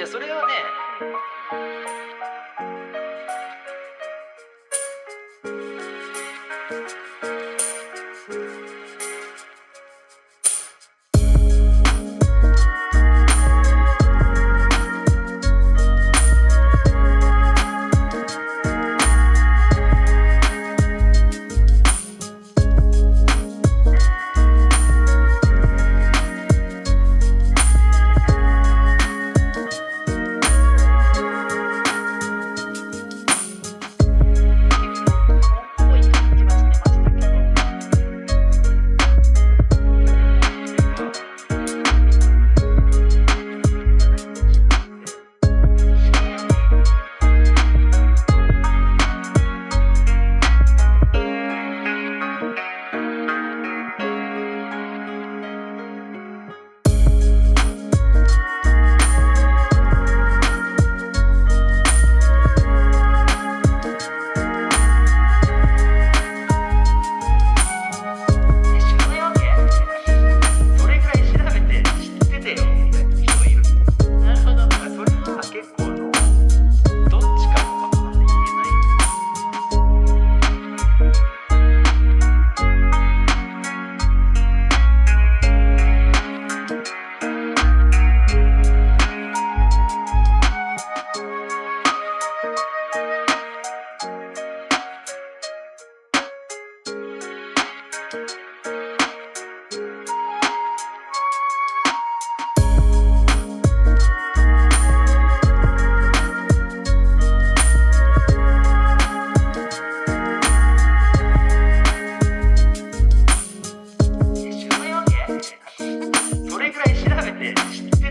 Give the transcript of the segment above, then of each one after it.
やそれはね、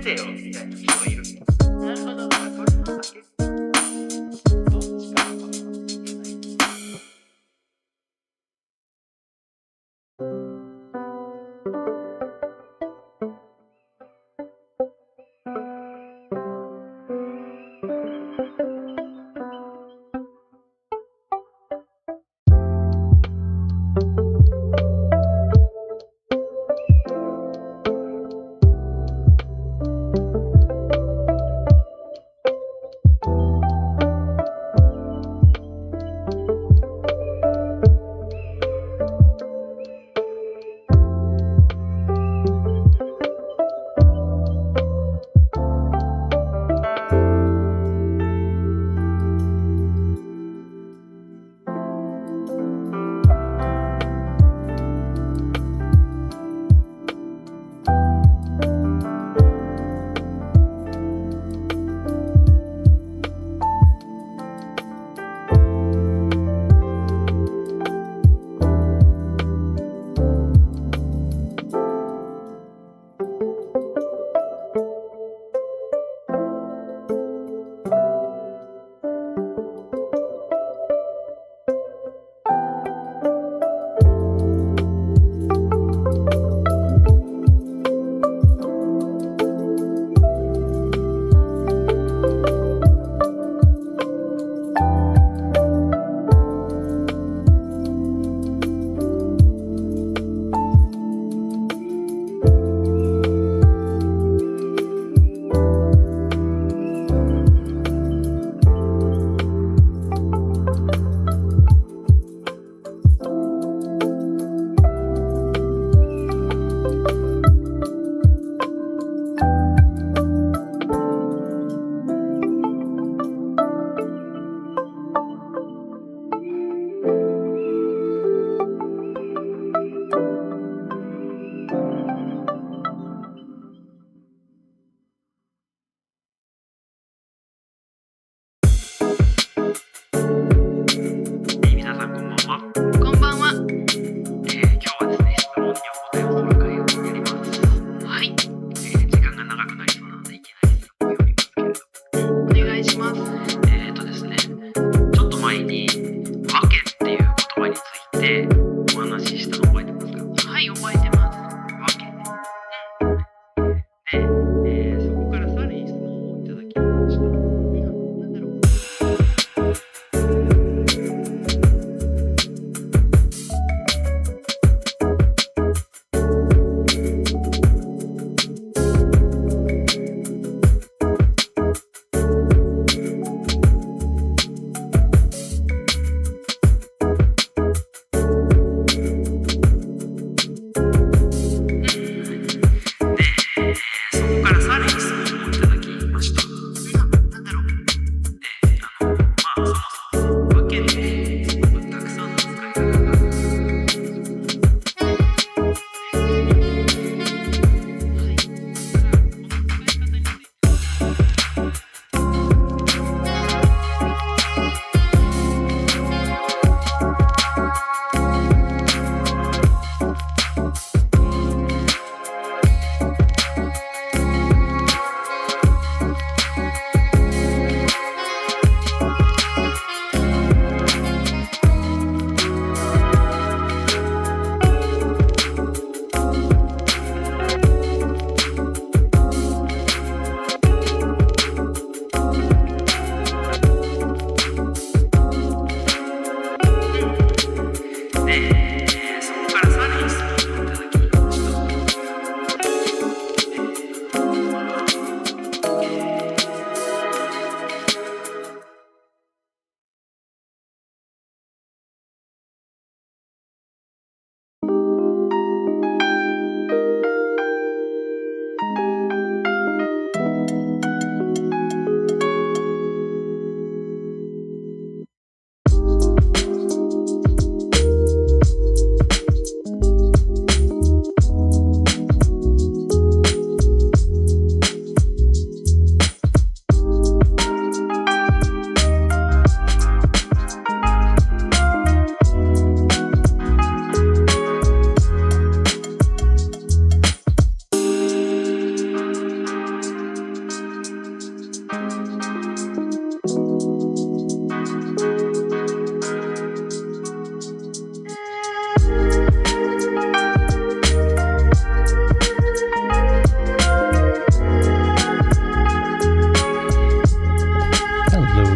めてよみたいな人がいる。なるほど。それは結構どっちかのかもしれない。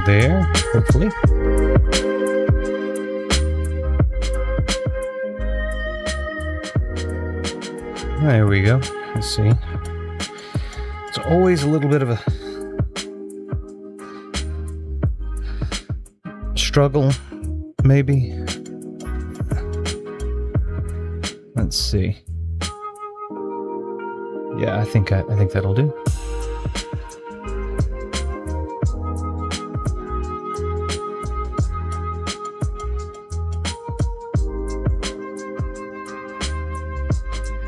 there, hopefully. There we go. Let's see. It's always a little bit of a struggle, maybe. Let's see. Yeah, I think that'll do.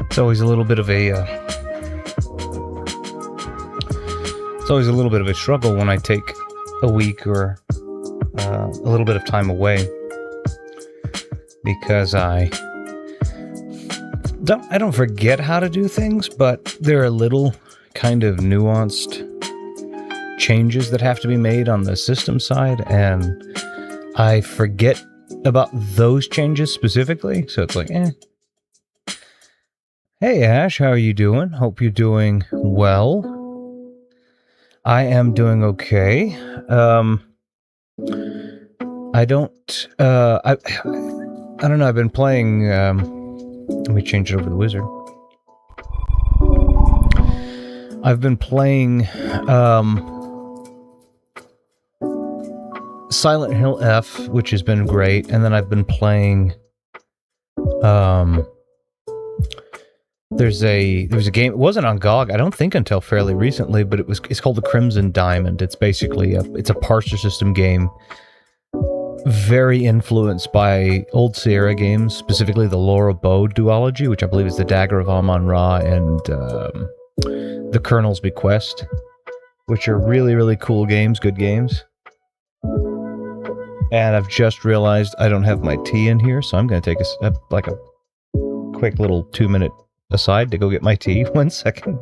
It's always a little bit of a struggle when I take a week or a little bit of time away, because I don't forget how to do things, but there are little kind of nuanced changes that have to be made on the system side, and I forget about those changes specifically. So it's like, Hey Ash, how are you doing? Hope you're doing well. I am doing okay. I don't know, I've been playing, let me change it over to the wizard. I've been playing, Silent Hill F, which has been great, and then I've been playing, there was a game, it wasn't on GOG, I don't think until fairly recently, but it's called The Crimson Diamond. It's basically it's a parser system game, very influenced by old Sierra games, specifically the Laura Bow duology, which I believe is the Dagger of Amon-Ra and the Colonel's Bequest, which are really, really cool games, good games. And I've just realized I don't have my tea in here, so I'm going to take a quick little 2-minute aside to go get my tea. 1 second.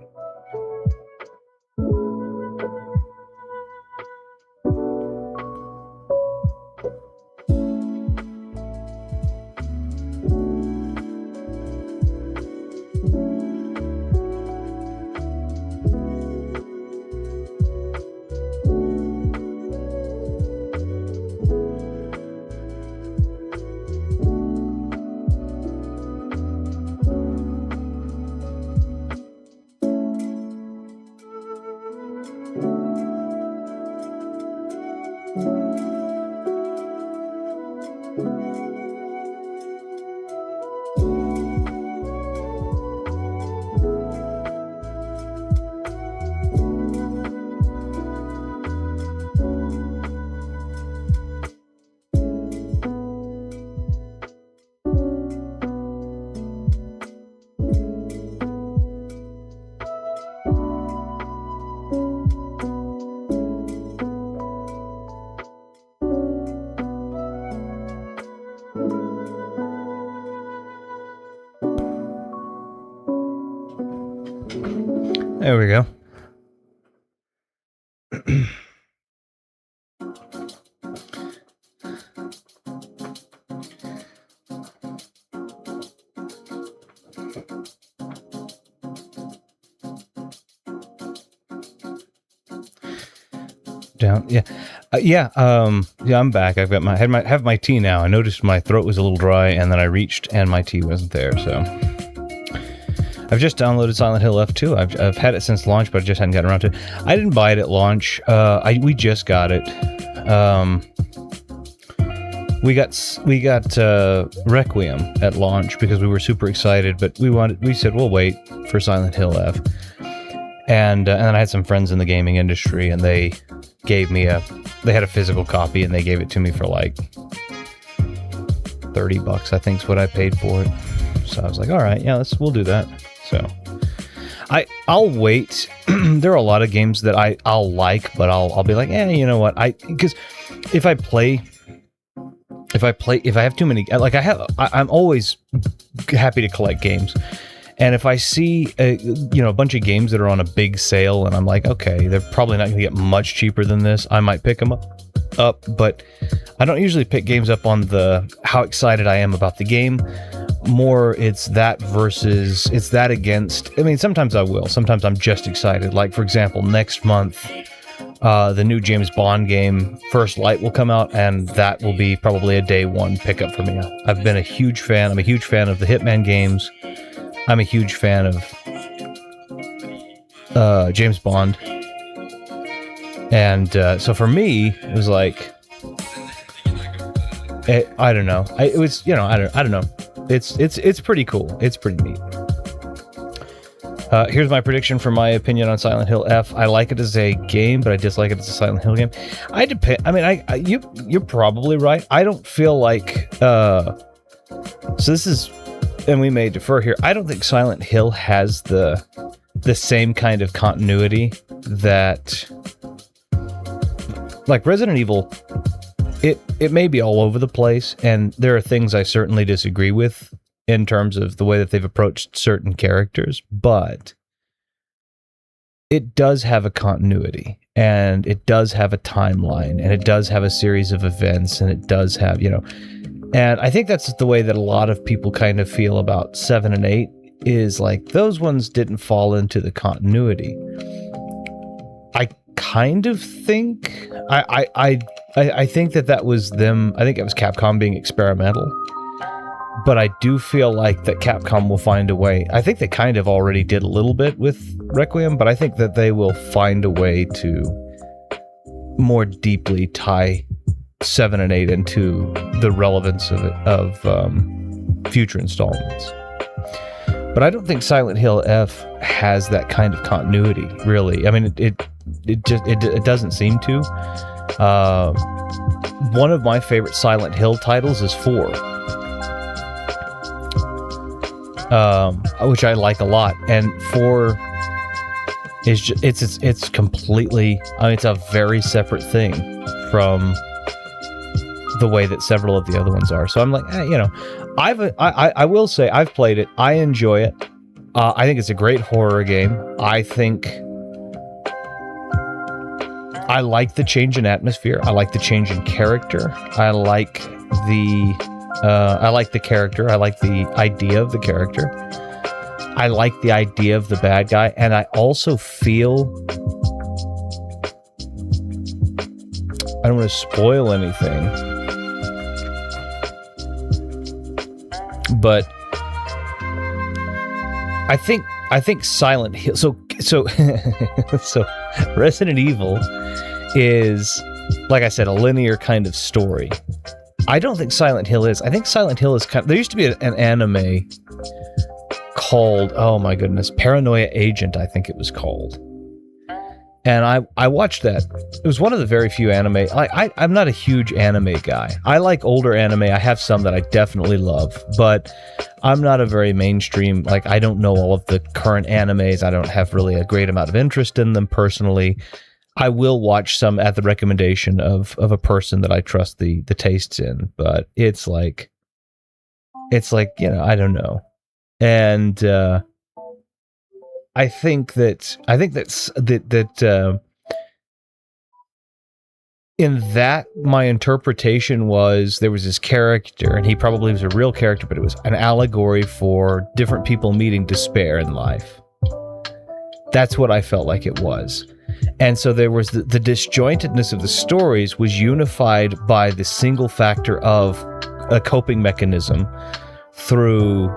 There we go. Down, yeah, I'm back. I've got have my tea now. I noticed my throat was a little dry, and then I reached, and my tea wasn't there. So I've just downloaded Silent Hill F2. I've had it since launch, but I just hadn't gotten around to it. I didn't buy it at launch. We just got it. We got Requiem at launch because we were super excited, but we said we'll wait for Silent Hill F. And then I had some friends in the gaming industry, and they gave me they had a physical copy, and they gave it to me for like $30, I think is what I paid for it. So I was like, all right, yeah, we'll do that. So I'll wait. There are a lot of games that I'll like, but I'll be like, you know what? Because if I have too many, I'm always happy to collect games. And if I see a bunch of games that are on a big sale, and I'm like, okay, they're probably not going to get much cheaper than this, I might pick them up. But I don't usually pick games up on how excited I am about the game. More, it's that against. I mean, sometimes I will. Sometimes I'm just excited. Like, for example, next month, The new James Bond game, First Light, will come out, and that will be probably a day one pickup for me. I've been a huge fan. I'm a huge fan of the Hitman games. I'm a huge fan of James Bond. And so for me, it was like, I don't know. It was, you know, I don't know. It's pretty cool. It's pretty neat. Here's my prediction for my opinion on Silent Hill F. I like it as a game, but I dislike it as a Silent Hill game. You're probably right. I don't feel like, so this is, and we may defer here. I don't think Silent Hill has the same kind of continuity that, like Resident Evil, it may be all over the place, and there are things I certainly disagree with in terms of the way that they've approached certain characters, but it does have a continuity, and it does have a timeline, and it does have a series of events, and it does have, you know, and I think that's the way that a lot of people kind of feel about 7 and 8, is like, those ones didn't fall into the continuity. I kind of think, I think that was them, I think it was Capcom being experimental. But I do feel like that Capcom will find a way. I think they kind of already did a little bit with Requiem, but I think that they will find a way to more deeply tie 7 and 8 into the relevance of future installments. But I don't think Silent Hill F has that kind of continuity, really. I mean, it doesn't seem to. One of my favorite Silent Hill titles is 4. Which I like a lot, and 4 is just, it's completely, I mean, it's a very separate thing from the way that several of the other ones are. So I'm like, you know, I will say I've played it. I enjoy it. I think it's a great horror game. I think I like the change in atmosphere. I like the change in character. I like the character. I like the idea of the character. I like the idea of the bad guy. And I also feel, I don't want to spoil anything, but I think Silent Hill, so Resident Evil is, like I said, a linear kind of story. I don't think Silent Hill is. I think Silent Hill is kind of, there used to be an anime called, oh my goodness, Paranoia Agent, I think it was called. And I watched that. It was one of the very few anime. I'm not a huge anime guy. I like older anime. I have some that I definitely love, but I'm not a very mainstream, like, I don't know all of the current animes. I don't have really a great amount of interest in them personally. I will watch some at the recommendation of a person that I trust the tastes in, but it's like, you know, I don't know. And I think that in that, my interpretation was, there was this character, and he probably was a real character, but it was an allegory for different people meeting despair in life. That's what I felt like it was. And so there was the disjointedness of the stories was unified by the single factor of a coping mechanism through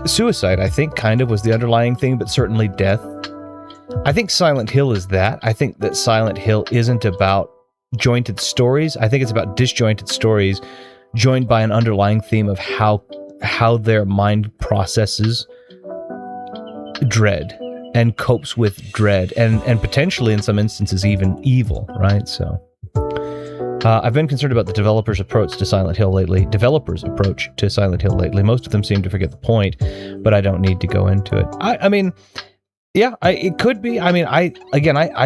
suicide, I think, kind of was the underlying thing, but certainly death. I think Silent Hill is that. I think that Silent Hill isn't about jointed stories. I think it's about disjointed stories joined by an underlying theme of how their mind processes dread and copes with dread and potentially in some instances even evil, right? So I've been concerned about the developers' approach to Silent Hill lately. Most of them seem to forget the point, but I don't need to go into it. I mean, yeah, it could be. I mean, I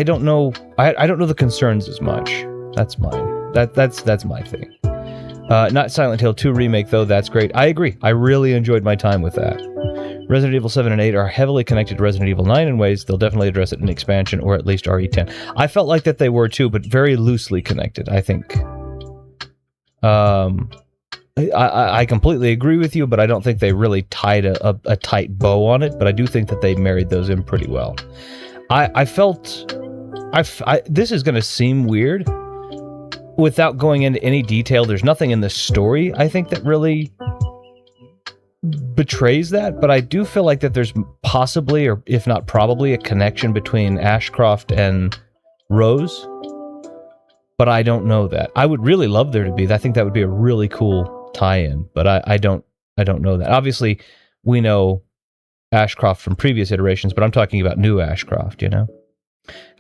don't know. I don't know the concerns as much. That's mine. That's my thing. Not Silent Hill 2 remake though. That's great. I agree. I really enjoyed my time with that. Resident Evil 7 and 8 are heavily connected to Resident Evil 9 in ways. They'll definitely address it in expansion, or at least RE10. I felt like that they were too, but very loosely connected, I think. I completely agree with you, but I don't think they really tied a tight bow on it. But I do think that they married those in pretty well. I felt this is going to seem weird without going into any detail. There's nothing in the story I think that really betrays that, but I do feel like that there's possibly, or if not probably, a connection between Ashcroft and Rose. But I don't know that. I would really love there to be. I think that would be a really cool tie-in, but I don't know that. Obviously, we know Ashcroft from previous iterations, but I'm talking about new Ashcroft, you know?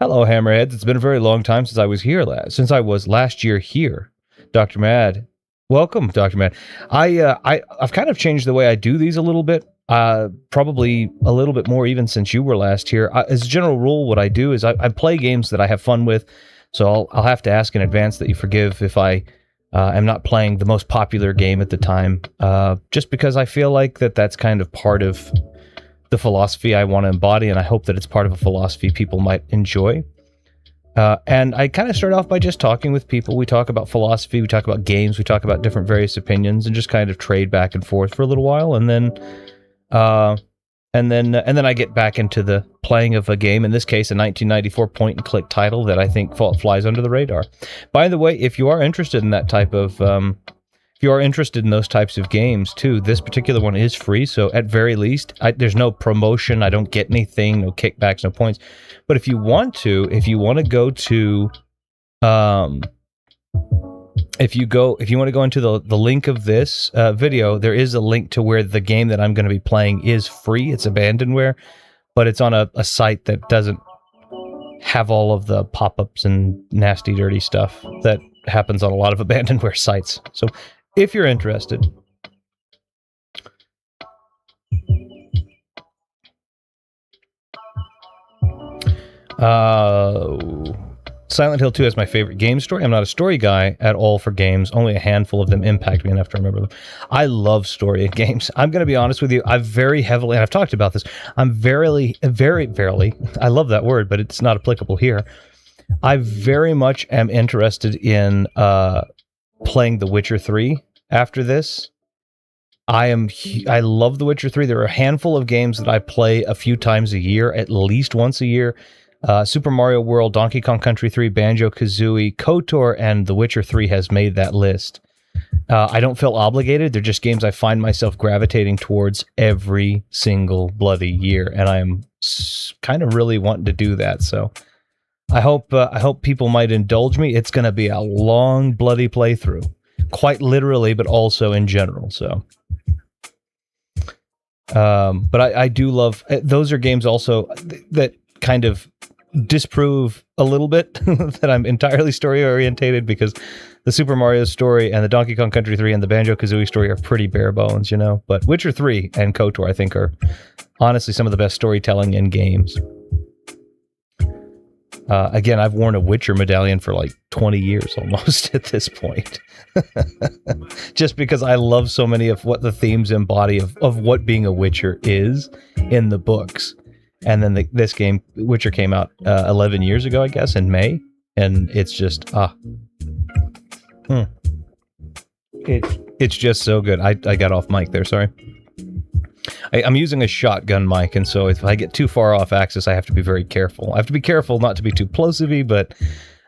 Hello, Hammerheads. It's been a very long time since I was here since I was last year here. Dr. Mad. Welcome, Dr. Mad. I've kind of changed the way I do these a little bit. Probably a little bit more even since you were last here. As a general rule, what I do is I play games that I have fun with. So I'll have to ask in advance that you forgive if I am not playing the most popular game at the time, just because I feel like that's kind of part of the philosophy I want to embody, and I hope that it's part of a philosophy people might enjoy. And I kind of start off by just talking with people. We talk about philosophy, we talk about games, we talk about different various opinions, and just kind of trade back and forth for a little while, and then I get back into the playing of a game, in this case a 1994 point-and-click title that I think flies under the radar. By the way, if you are interested in that type of, if you are interested in those types of games too, this particular one is free, so at very least, there's no promotion, I don't get anything, no kickbacks, no points. But if you want to go to, if you want to go into the link of this video, there is a link to where the game that I'm going to be playing is free. It's abandonware, but it's on a site that doesn't have all of the pop-ups and nasty, dirty stuff that happens on a lot of abandonware sites. So if you're interested. Silent Hill 2 is my favorite game story. I'm not a story guy at all for games. Only a handful of them impact me enough to remember them. I love story in games. I'm going to be honest with you. I've very heavily, and I've talked about this, I'm very, I love that word, but it's not applicable here. I very much am interested in playing The Witcher 3 after this. I love The Witcher 3. There are a handful of games that I play a few times a year, at least once a year. Super Mario World, Donkey Kong Country 3, Banjo-Kazooie, KOTOR, and The Witcher 3 has made that list. I don't feel obligated. They're just games I find myself gravitating towards every single bloody year, and I'm kind of really wanting to do that. So I hope people might indulge me. It's going to be a long bloody playthrough, quite literally, but also in general. So, but I do love those are games also that kind of disprove a little bit that I'm entirely story orientated, because the Super Mario story and the Donkey Kong Country 3 and the Banjo-Kazooie story are pretty bare bones, you know. But Witcher 3 and KOTOR, I think, are honestly some of the best storytelling in games. Again, I've worn a Witcher medallion for like 20 years almost at this point. Just because I love so many of what the themes embody of what being a Witcher is in the books. And then this game, Witcher, came out 11 years ago, I guess, in May. And it's just, it's just so good. I got off mic there, sorry. I'm using a shotgun mic, and so if I get too far off axis, I have to be very careful. I have to be careful not to be too plosive-y, but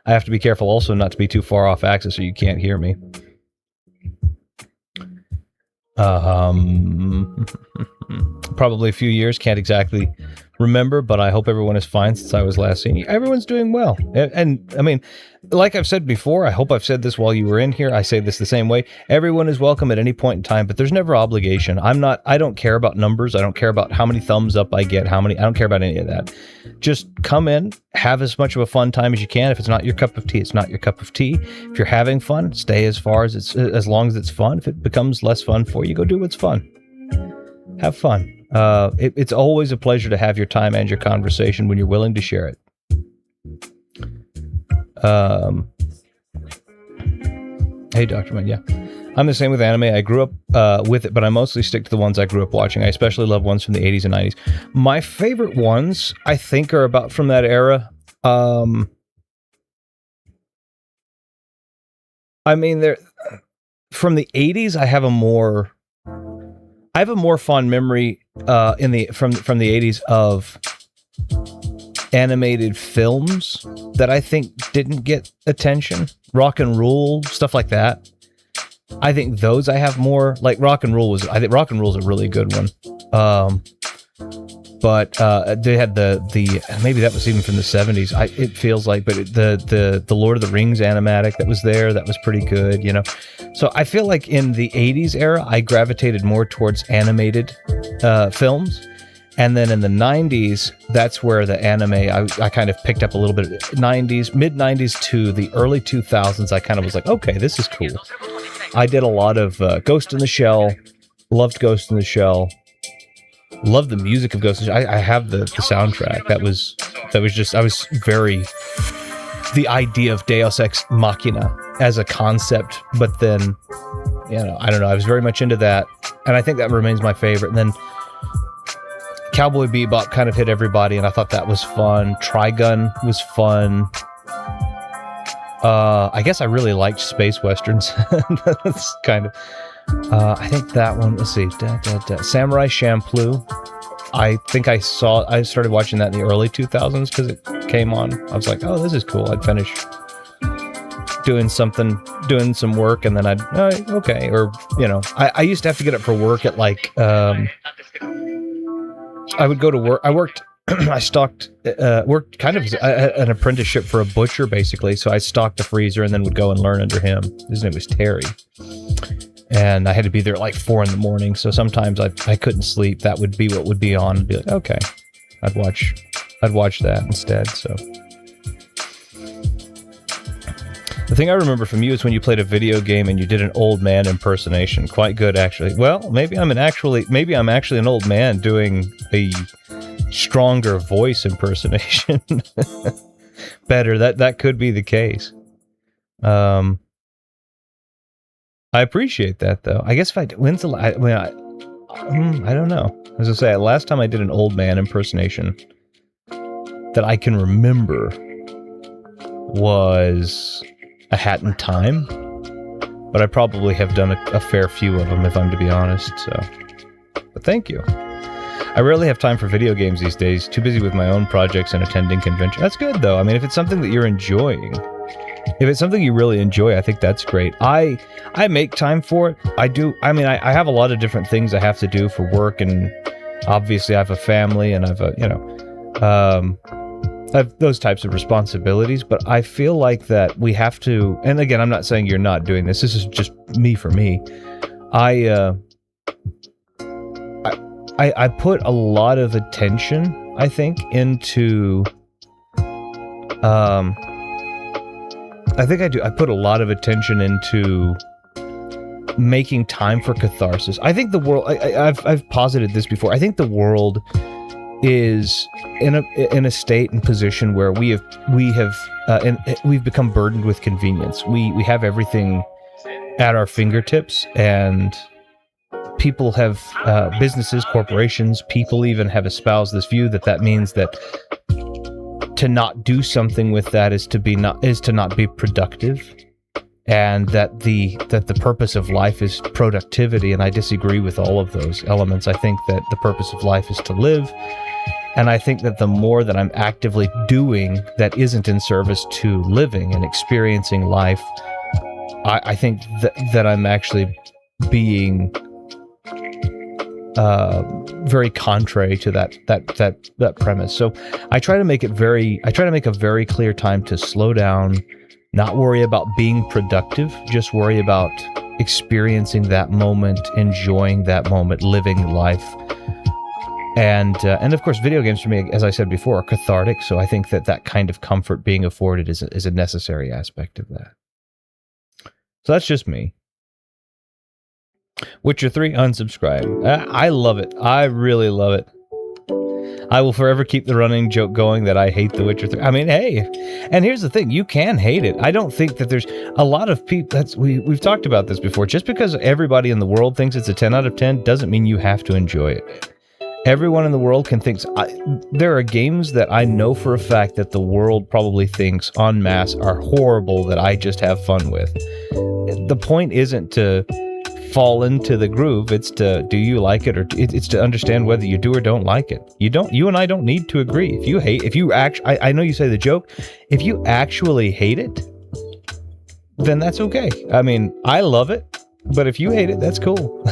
I have to be careful also not to be too far off axis so you can't hear me. Probably a few years, can't exactly remember, but I hope everyone is fine since I was last seen you. Everyone's doing well. And I mean, like I've said before, I hope I've said this while you were in here, I say this the same way, everyone is welcome at any point in time, but there's never obligation. I don't care about numbers, I don't care about how many thumbs up I get, I don't care about any of that. Just come in, have as much of a fun time as you can. If it's not your cup of tea, it's not your cup of tea. If you're having fun, stay as long as it's fun. If it becomes less fun for you, go do what's fun. Have fun. It's always a pleasure to have your time and your conversation when you're willing to share it. Hey, Dr. Man, yeah. I'm the same with anime. I grew up with it, but I mostly stick to the ones I grew up watching. I especially love ones from the 80s and 90s. My favorite ones, I think, are about from that era. I mean, from the 80s, I have a more fond memory from the 80s of animated films that I think didn't get attention. Rock and Roll, stuff like that. I think those I have more. Like Rock and Roll is a really good one. But they had the maybe that was even from the 70s. It feels like, but the Lord of the Rings animatic that was there, that was pretty good, you know. So I feel like in the 80s era, I gravitated more towards animated films. And then in the 90s, that's where the anime, I kind of picked up a little bit. Mid 90s to the early 2000s, I kind of was like, okay, this is cool. I did a lot of Ghost in the Shell, loved Ghost in the Shell, loved the music of Ghost in the Shell. I have the soundtrack. That was just, I was very, the idea of Deus Ex Machina as a concept, but then, you know, I don't know, I was very much into that. And I think that remains my favorite. And then Cowboy Bebop kind of hit everybody, and I thought that was fun. Trigun was fun. I guess I really liked space westerns. That's kind of... I think that one... Let's see. Samurai Champloo. I think I started watching that in the early 2000s because it came on. I was like, oh, this is cool. I'd finish doing some work, and then I'd... okay. Or, you know, I used to have to get up for work at like... I would go to work. I worked kind of an apprenticeship for a butcher, basically. So I stocked the freezer and then would go and learn under him. His name was Terry. And I had to be there at like 4 a.m. So sometimes I couldn't sleep. That would be what would be on. I'd be like, okay, I'd watch that instead. So the thing I remember from you is when you played a video game and you did an old man impersonation. Quite good, actually. Well, maybe I'm actually an old man doing a stronger voice impersonation. Better. That could be the case. I appreciate that, though. I guess I don't know. As I say, last time I did an old man impersonation that I can remember was A Hat in Time, but I probably have done a fair few of them, if I'm to be honest. So, but thank you. I rarely have time for video games these days. Too busy with my own projects and attending conventions. That's good, though. I mean, if it's something that you're enjoying, if it's something you really enjoy, I think that's great. I make time for it. I do. I mean, I have a lot of different things I have to do for work, and obviously I have a family, and I've I have those types of responsibilities, but I feel like that we have to, and again, I'm not saying you're not doing this. This is just me for me. I put a lot of attention, I think, into, I think I do. I put a lot of attention into making time for catharsis. I think the world, I've posited this before. I think the world is in a state and position where we've become burdened with convenience. We have everything at our fingertips, and people have businesses, corporations, people even have espoused this view that means that to not do something with that is to not be productive, and that the purpose of life is productivity. And I disagree with all of those elements. I think that the purpose of life is to live. And I think that the more that I'm actively doing that isn't in service to living and experiencing life, I think that I'm actually being very contrary to that premise. So I try to make a very clear time to slow down, not worry about being productive, just worry about experiencing that moment, enjoying that moment, living life. And of course, video games for me, as I said before, are cathartic. So I think that kind of comfort being afforded is a necessary aspect of that. So that's just me. Witcher 3, unsubscribe. I love it. I really love it. I will forever keep the running joke going that I hate The Witcher 3. I mean, hey, and here's the thing. You can hate it. I don't think that there's a lot of people... We've talked about this before. Just because everybody in the world thinks it's a 10 out of 10 doesn't mean you have to enjoy it. Everyone in the world can think... there are games that I know for a fact that the world probably thinks en masse are horrible that I just have fun with. the point isn't to fall into the groove. It's to, do you like it, or it's to understand whether you do or don't like it. You and I don't need to agree. If you actually, I know you say the joke, if you actually hate it, then that's okay. I mean, I love it, but if you hate it, that's cool.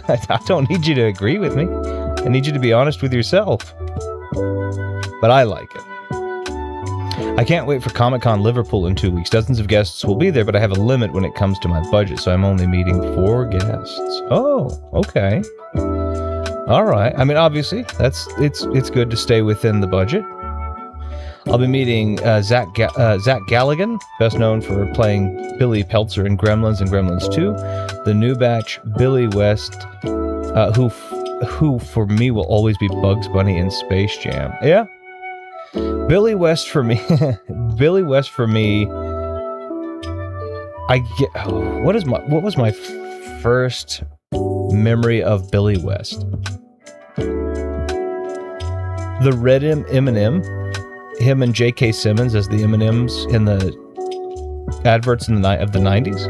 I don't need you to agree with me. I need you to be honest with yourself. But I like it. I can't wait for Comic-Con Liverpool in 2 weeks. Dozens of guests will be there, but I have a limit when it comes to my budget, so I'm only meeting 4 guests. Oh, okay. All right. I mean, obviously, it's good to stay within the budget. I'll be meeting Zach Galligan, best known for playing Billy Peltzer in Gremlins and Gremlins 2. The new batch, Billy West, who for me will always be Bugs Bunny in Space Jam. Yeah. Billy West for me. Billy West for me. I get. Oh, what was my first memory of Billy West? The Red M&M, him and J.K. Simmons as the M&Ms in the adverts of the 90s.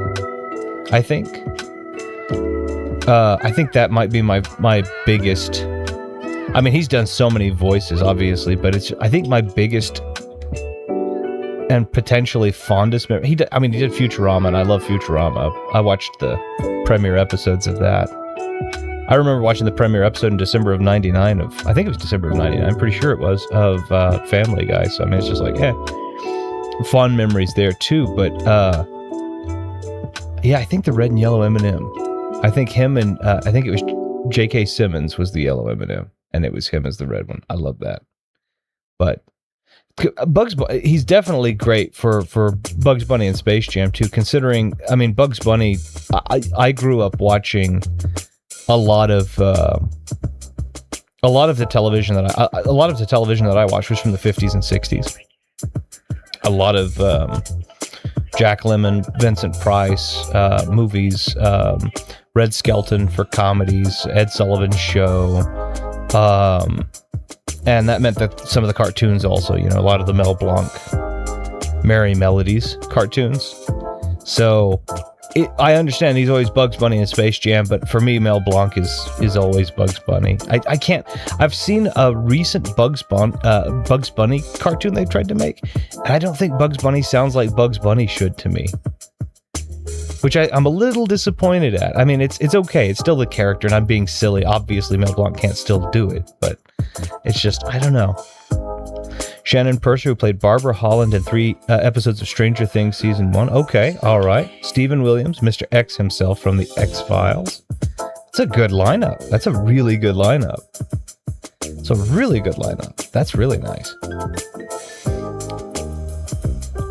I think that might be my biggest. I mean, he's done so many voices, obviously, but I think my biggest and potentially fondest memory. He did Futurama, and I love Futurama. I watched the premiere episodes of that. I remember watching the premiere episode in December of '99 I think it was December of '99. I'm pretty sure it was, of Family Guy. So I mean, it's just like, fond memories there too. But yeah, I think the red and yellow M&M. I think him and I think it was J.K. Simmons was the yellow M&M. And it was him as the red one. I love that. But Bugs Bunny, he's definitely great for Bugs Bunny and Space Jam too, considering, I mean, Bugs Bunny, I grew up watching a lot of the television that I watched was from the 50s and 60s. A lot of Jack Lemmon, Vincent Price movies, Red Skelton for comedies, Ed Sullivan's Show. And that meant that some of the cartoons also, a lot of the Mel Blanc Merry Melodies cartoons. So I understand he's always Bugs Bunny in Space Jam, but for me, Mel Blanc is always Bugs Bunny. I can't. I've seen a recent Bugs Bunny cartoon they tried to make, and I don't think Bugs Bunny sounds like Bugs Bunny should to me. Which I'm a little disappointed at. I mean, it's okay. It's still the character, and I'm being silly. Obviously, Mel Blanc can't still do it, but it's just, I don't know. Shannon Purser, who played Barbara Holland in 3 episodes of Stranger Things Season 1. Okay, all right. Stephen Williams, Mr. X himself from the X-Files. It's a good lineup. That's a really good lineup. It's a really good lineup. That's really nice.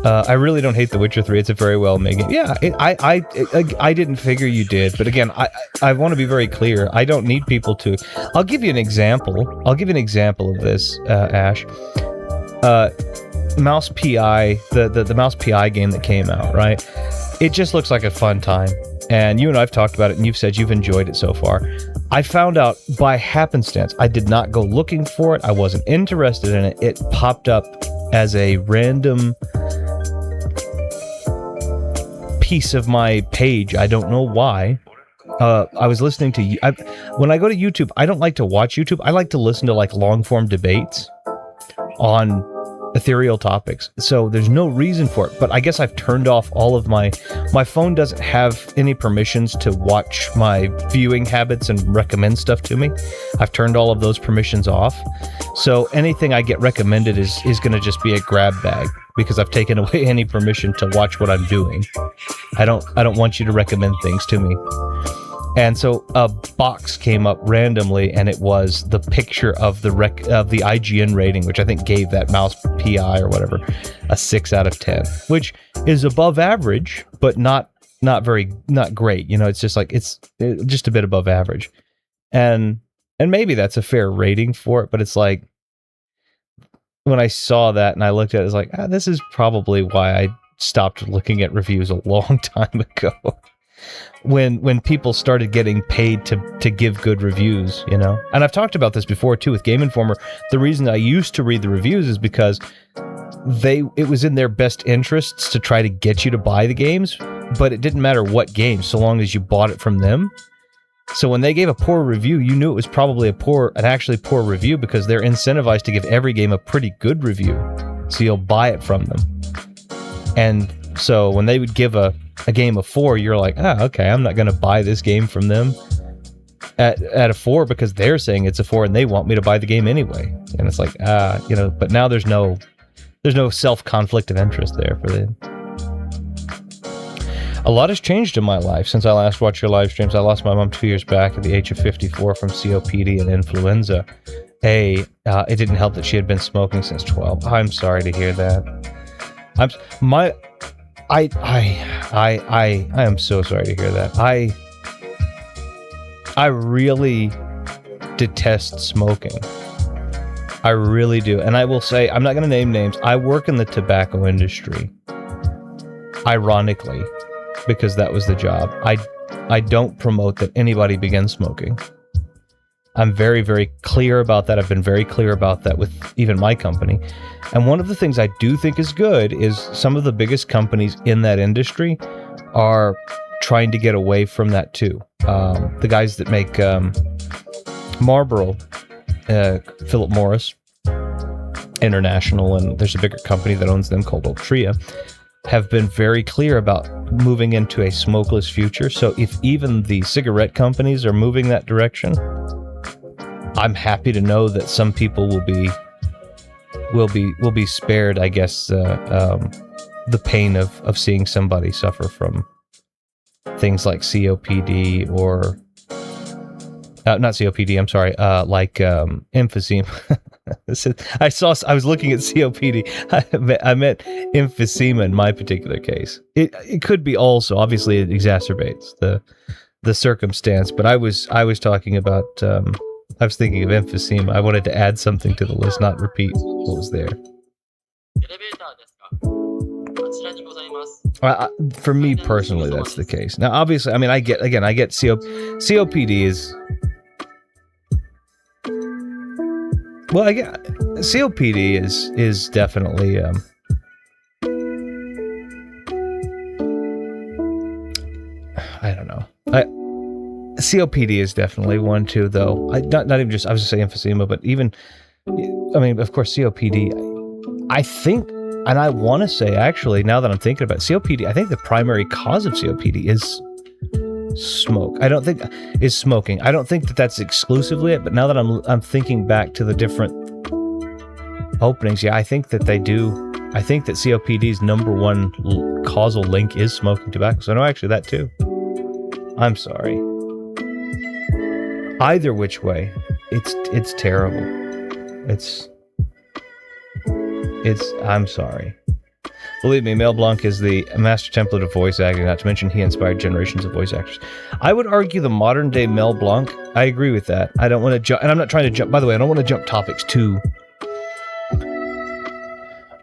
I really don't hate The Witcher 3. It's a very well made game. Yeah, I didn't figure you did, but again, I want to be very clear. I don't need people to. I'll give you an example. I'll give you an example of this, Ash. Mouse PI, the Mouse PI game that came out, right? It just looks like a fun time, and you and I've talked about it, and you've said you've enjoyed it so far. I found out by happenstance. I did not go looking for it. I wasn't interested in it. It popped up as a random piece of my page. I don't know why. I was listening to when I go to YouTube, I don't like to watch YouTube. I like to listen to like long form debates on ethereal topics. So there's no reason for it, but I guess I've turned off all of my phone doesn't have any permissions to watch my viewing habits and recommend stuff to me. I've turned all of those permissions off. So anything I get recommended is going to just be a grab bag because I've taken away any permission to watch what I'm doing. I don't want you to recommend things to me. And so a box came up randomly, and it was the picture of the IGN rating, which I think gave that Mouse PI or whatever a 6 out of 10, which is above average, but not great. It's just like it's just a bit above average, and maybe that's a fair rating for it. But it's like when I saw that and I looked at it, it's like this is probably why I stopped looking at reviews a long time ago. When people started getting paid to give good reviews, and I've talked about this before too with Game Informer. The reason I used to read the reviews is because it was in their best interests to try to get you to buy the games, but it didn't matter what game, so long as you bought it from them. So when they gave a poor review, you knew it was probably an actually poor review, because they're incentivized to give every game a pretty good review, so you'll buy it from them. And so when they would give a game a 4, you're like, okay, I'm not going to buy this game from them at a 4 because they're saying it's a 4 and they want me to buy the game anyway. And it's like, but now there's no self-conflict of interest there for them. A lot has changed in my life since I last watched your live streams. I lost my mom 2 years back at the age of 54 from COPD and influenza. It didn't help that she had been smoking since 12. I'm sorry to hear that. I am so sorry to hear that. I really detest smoking. I really do. And I will say, I'm not going to name names. I work in the tobacco industry. Ironically, because that was the job. I don't promote that anybody begin smoking. I'm very, very clear about that. I've been very clear about that with even my company. And one of the things I do think is good is some of the biggest companies in that industry are trying to get away from that too. The guys that make Marlboro, Philip Morris International, and there's a bigger company that owns them called Altria, have been very clear about moving into a smokeless future. So if even the cigarette companies are moving that direction, I'm happy to know that some people will be spared, I guess, the pain of seeing somebody suffer from things like COPD or not COPD. I'm sorry, like emphysema. I was looking at COPD. I meant emphysema in my particular case. It could be also, obviously, it exacerbates the circumstance. But I was talking about. I was thinking of emphysema. I wanted to add something to the list, not repeat what was there. For me personally, that's the case. Now, obviously, I mean, I get COPD is. Well, I get COPD is definitely I don't know. COPD is definitely one too, though. Not even just, I was just saying emphysema, but even, I mean, of course, COPD. I think, and I want to say actually, now that I'm thinking about COPD, I think the primary cause of COPD is smoking. I don't think that that's exclusively it, but now that I'm thinking back to the different openings, yeah, I think that they do. I think that COPD's number one causal link is smoking tobacco. So no, actually that too. I'm sorry. Either which way, it's terrible. I'm sorry. Believe me, Mel Blanc is the master template of voice acting, not to mention he inspired generations of voice actors. I would argue the modern day Mel Blanc, I agree with that. I don't want to jump, and I'm not trying to jump, by the way, I don't want to jump topics too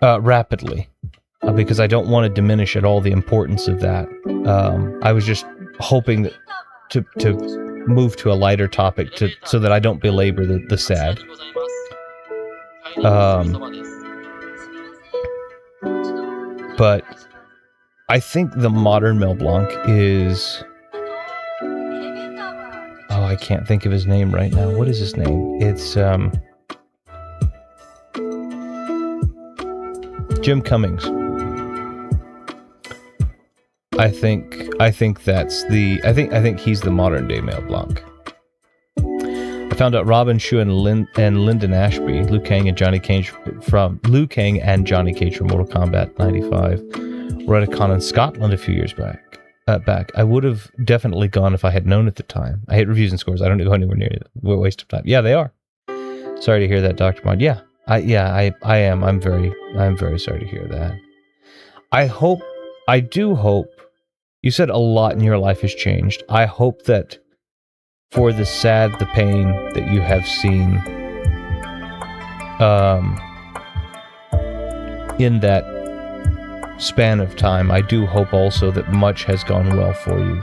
rapidly, because I don't want to diminish at all the importance of that. I was just hoping that to move to a lighter topic so that I don't belabor the sad. But I think the modern Mel Blanc is... Oh, I can't think of his name right now. What is his name? It's Jim Cummings. I think he's the modern day Mel Blanc. I found out Robin Shu and Lyndon Ashby, Liu Kang and Johnny Cage from Mortal Kombat 95, were at a con in Scotland a few years back. I would have definitely gone if I had known at the time. I hate reviews and scores. I don't go anywhere near it. What a waste of time. Yeah, they are. Sorry to hear that, Dr. Mod. Yeah, I am. I'm very sorry to hear that. I do hope. You said a lot in your life has changed. I hope that for the sad, the pain that you have seen in that span of time, I do hope also that much has gone well for you.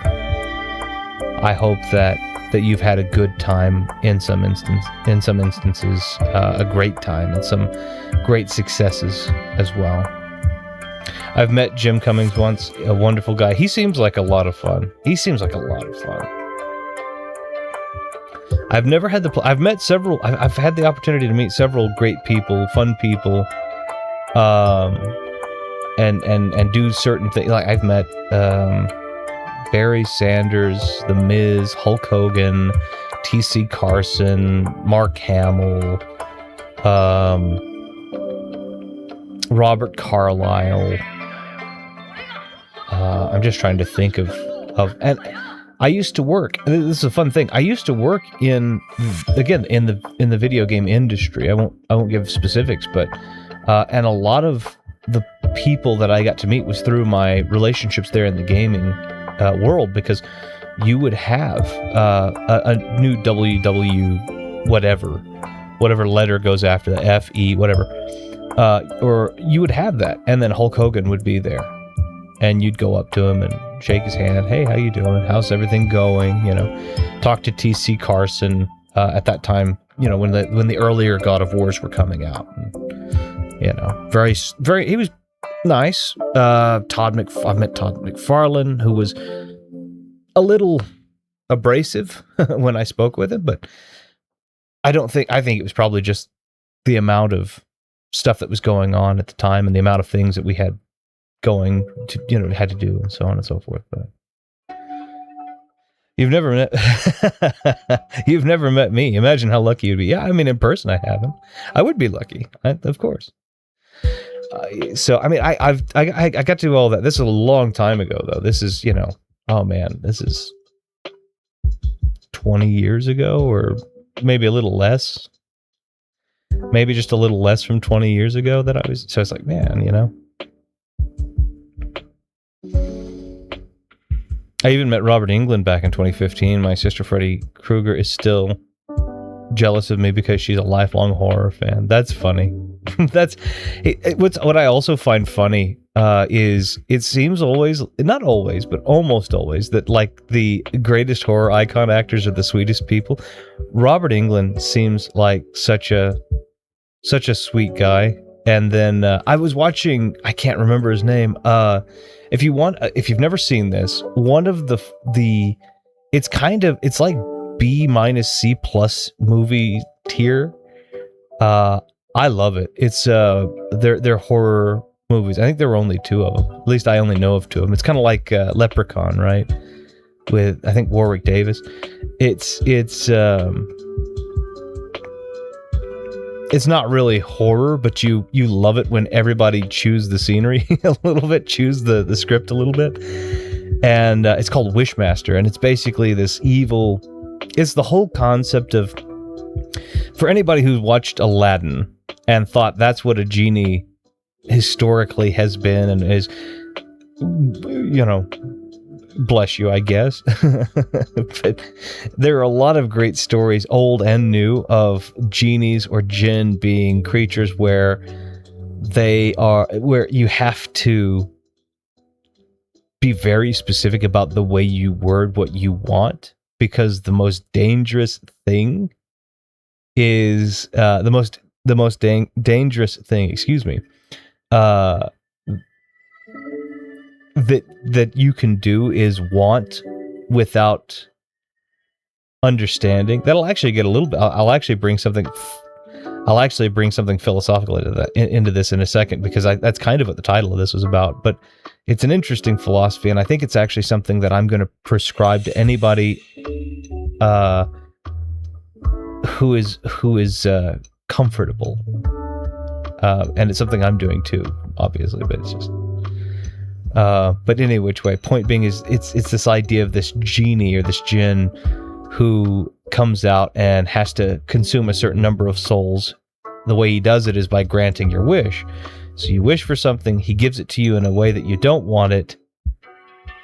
I hope that you've had a good time in some instances, a great time, and some great successes as well. I've met Jim Cummings once, a wonderful guy. He seems like a lot of fun. I've never had I've met several. I've had the opportunity to meet several great people, fun people, and do certain things. Like I've met Barry Sanders, The Miz, Hulk Hogan, T.C. Carson, Mark Hamill, Robert Carlyle. I'm just trying to think of, and I used to work. This is a fun thing. I used to work in the video game industry. I won't give specifics, but and a lot of the people that I got to meet was through my relationships there in the gaming world, because you would have a new WW whatever letter goes after the FE whatever, or you would have that, and then Hulk Hogan would be there, and you'd go up to him and shake his hand. Hey, how you doing? How's everything going? You know, talk to T.C. Carson at that time. You know, when the earlier God of Wars were coming out. And, you know, very he was nice. I met Todd McFarlane, who was a little abrasive when I spoke with him, but I think it was probably just the amount of stuff that was going on at the time and the amount of things that we had going to, you know, had to do, and so on and so forth. But you've never met me. Imagine how lucky you'd be. Yeah, I mean, in person I haven't. I would be lucky, of course. So I mean, I got to do all that. This is a long time ago, though. This is, you know, oh man, this is 20 years ago, or maybe a little less. Maybe just a little less from 20 years ago that I was. So it's like, man, you know. I even met Robert Englund back in 2015. My sister Freddie Krueger is still jealous of me because she's a lifelong horror fan. That's funny. That's what I also find funny is it seems always, not always, but almost always, that like the greatest horror icon actors are the sweetest people. Robert Englund seems like such a sweet guy. And then I was watching, I can't remember his name. If you've never seen this, one of the it's like B-C+ movie tier. I love it. It's they're horror movies. I think there were only 2 of them. At least I only know of 2 of them. It's kind of like Leprechaun, right? With, I think, Warwick Davis. It's not really horror, but you love it when everybody chews the scenery a little bit, chews the script a little bit. And it's called Wishmaster, and it's basically this evil. It's the whole concept of, for anybody who's watched Aladdin and thought that's what a genie historically has been and is, you know, bless you, I guess. But there are a lot of great stories, old and new, of genies or jinn being creatures where you have to be very specific about the way you word what you want, because the most dangerous thing is the most dangerous thing, excuse me, that you can do is want without understanding. That'll actually get a little bit. I'll actually bring something philosophical into this in a second, because that's kind of what the title of this was about. But it's an interesting philosophy, and I think it's actually something that I'm going to prescribe to anybody who is comfortable. And it's something I'm doing too, obviously, but it's just. But any which way, point being is it's this idea of this genie or this jinn who comes out and has to consume a certain number of souls. The way he does it is by granting your wish. So you wish for something, he gives it to you in a way that you don't want it,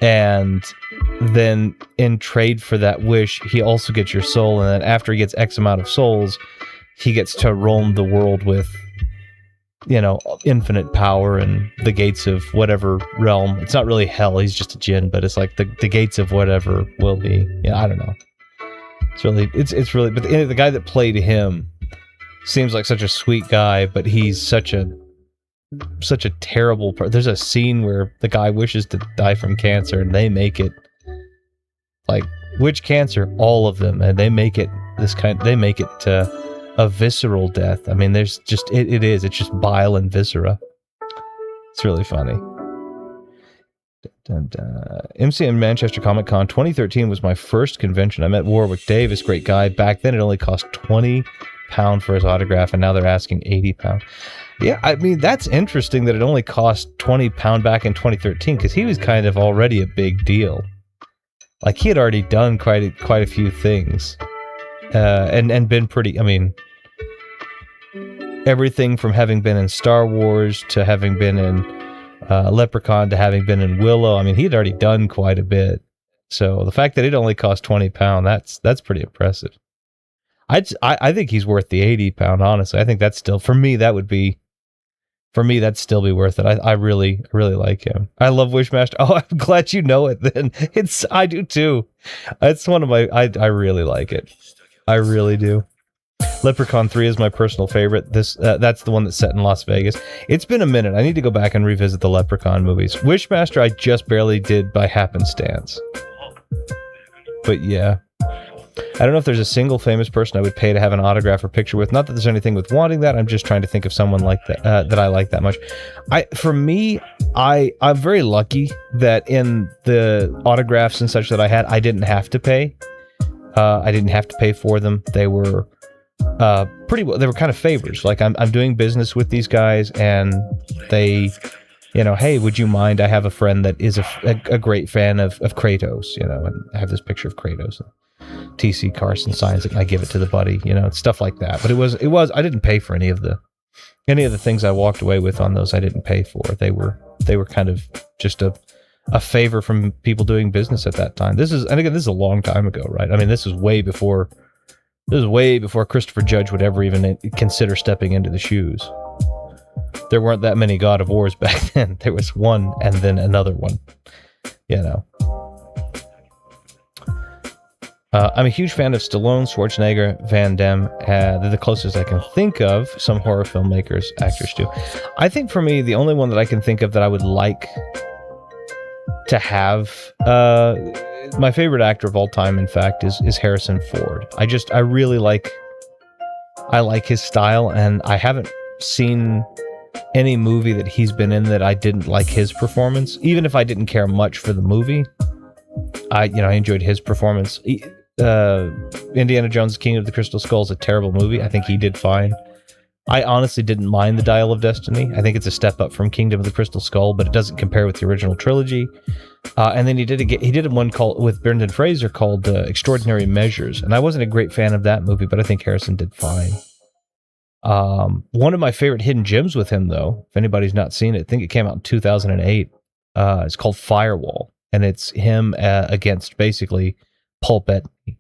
and then in trade for that wish, he also gets your soul, and then after he gets X amount of souls, he gets to roam the world with, you know, infinite power and the gates of whatever realm. It's not really hell, he's just a jinn, but it's like the gates of whatever will be. Yeah, I don't know. It's really, but the guy that played him seems like such a sweet guy, but he's such a such a terrible there's a scene where the guy wishes to die from cancer and they make it like, which cancer? All of them. And they make it a visceral death. I mean, there's just it's just bile and viscera. It's really funny. MCM Manchester Comic Con 2013 was my first convention. I met Warwick Davis, great guy. Back then it only cost £20 for his autograph, and now they're asking £80. Yeah, I mean, that's interesting that it only cost £20 back in 2013, because he was kind of already a big deal. Like, he had already done quite a few things, and been pretty. I mean, everything from having been in Star Wars to having been in Leprechaun to having been in Willow. I mean, he had already done quite a bit. So the fact that it only cost £20, that's pretty impressive. I think he's worth the £80. Honestly, I think that's still, for me, that'd still be worth it. I really like him. I love Wishmaster. Oh, I'm glad you know it then. I do too. It's one of my, I really like it. I really do. Leprechaun 3 is my personal favorite. That's the one that's set in Las Vegas. It's been a minute. I need to go back and revisit the Leprechaun movies. Wishmaster I just barely did by happenstance. But yeah. I don't know if there's a single famous person I would pay to have an autograph or picture with. Not that there's anything with wanting that. I'm just trying to think of someone like that that I like that much. For me, I'm very lucky that in the autographs and such that I had, I didn't have to pay. I didn't have to pay for them. They were pretty well. They were kind of favors. Like, I'm doing business with these guys, and they, hey, would you mind? I have a friend that is a great fan of Kratos, and I have this picture of Kratos. TC Carson signs it, and I give it to the buddy, stuff like that. But it was I didn't pay for any of the things I walked away with on those. I didn't pay for. They were kind of just a favor from people doing business at that time. This is a long time ago, right? I mean, this is way before Christopher Judge would ever even consider stepping into the shoes. There weren't that many God of Wars back then. There was one and then another one, I'm a huge fan of Stallone, Schwarzenegger, Van Damme. They're the closest I can think of. Some horror filmmakers, actors too. I think for me, the only one that I can think of that I would like to have, my favorite actor of all time, in fact, is Harrison Ford. I really like his style, and I haven't seen any movie that he's been in that I didn't like his performance. Even if I didn't care much for the movie, I enjoyed his performance. Indiana Jones' Kingdom of the Crystal Skull is a terrible movie. I think he did fine. I honestly didn't mind the Dial of Destiny. I think it's a step up from Kingdom of the Crystal Skull, but it doesn't compare with the original trilogy. And then he did one called with Brendan Fraser called Extraordinary Measures, and I wasn't a great fan of that movie, but I think Harrison did fine. One of my favorite hidden gems with him, though, if anybody's not seen it, I think it came out in 2008. It's called Firewall, and it's him against basically Paul Bettany.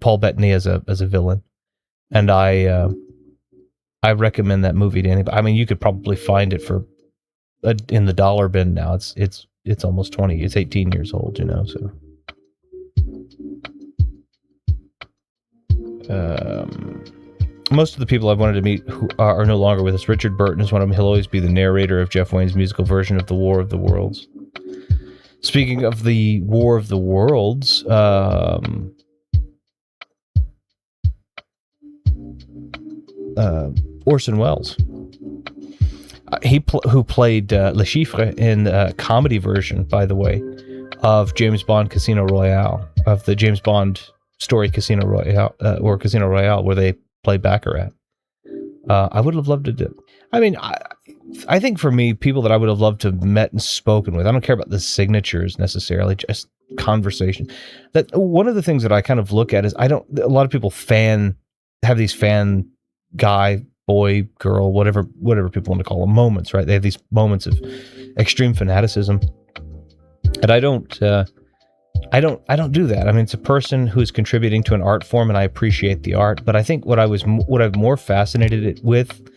Paul Bettany as a villain, and I recommend that movie to anybody. I mean, you could probably find it for in the dollar bin now. It's almost 20. It's 18 years old, so. Most of the people I've wanted to meet who are no longer with us. Richard Burton is one of them. He'll always be the narrator of Jeff Wayne's musical version of The War of the Worlds. Speaking of the War of the Worlds, Orson Welles, who played Le Chiffre in the comedy version, by the way, of James Bond Casino Royale, of the James Bond story Casino Royale, or Casino Royale, where they play Baccarat. I would have loved to do. I mean, I think for me, people that I would have loved to have met and spoken with, I don't care about the signatures necessarily, just conversation. That one of the things that I kind of look at is a lot of people have these fan guy, boy, girl, whatever people want to call them, moments, right? They have these moments of extreme fanaticism, and I don't do that. I mean, it's a person who's contributing to an art form, and I appreciate the art. But I think what I'm more fascinated with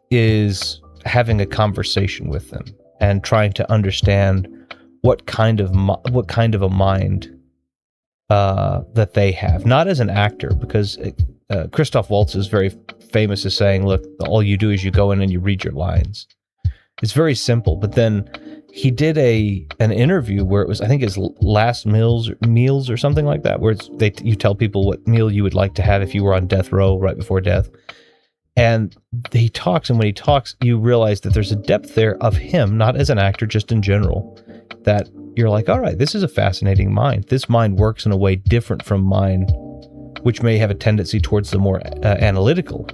is having a conversation with them and trying to understand what kind of a mind that they have. Not as an actor, because Christoph Waltz is very famous as saying, "Look, all you do is you go in and you read your lines." It's very simple. But then he did an interview where it was, I think, his last meals or something like that, where you tell people what meal you would like to have if you were on death row right before death. And he talks, and when he talks, you realize that there's a depth there of him, not as an actor, just in general, that you're like, all right, this is a fascinating mind. This mind works in a way different from mine, which may have a tendency towards the more analytical.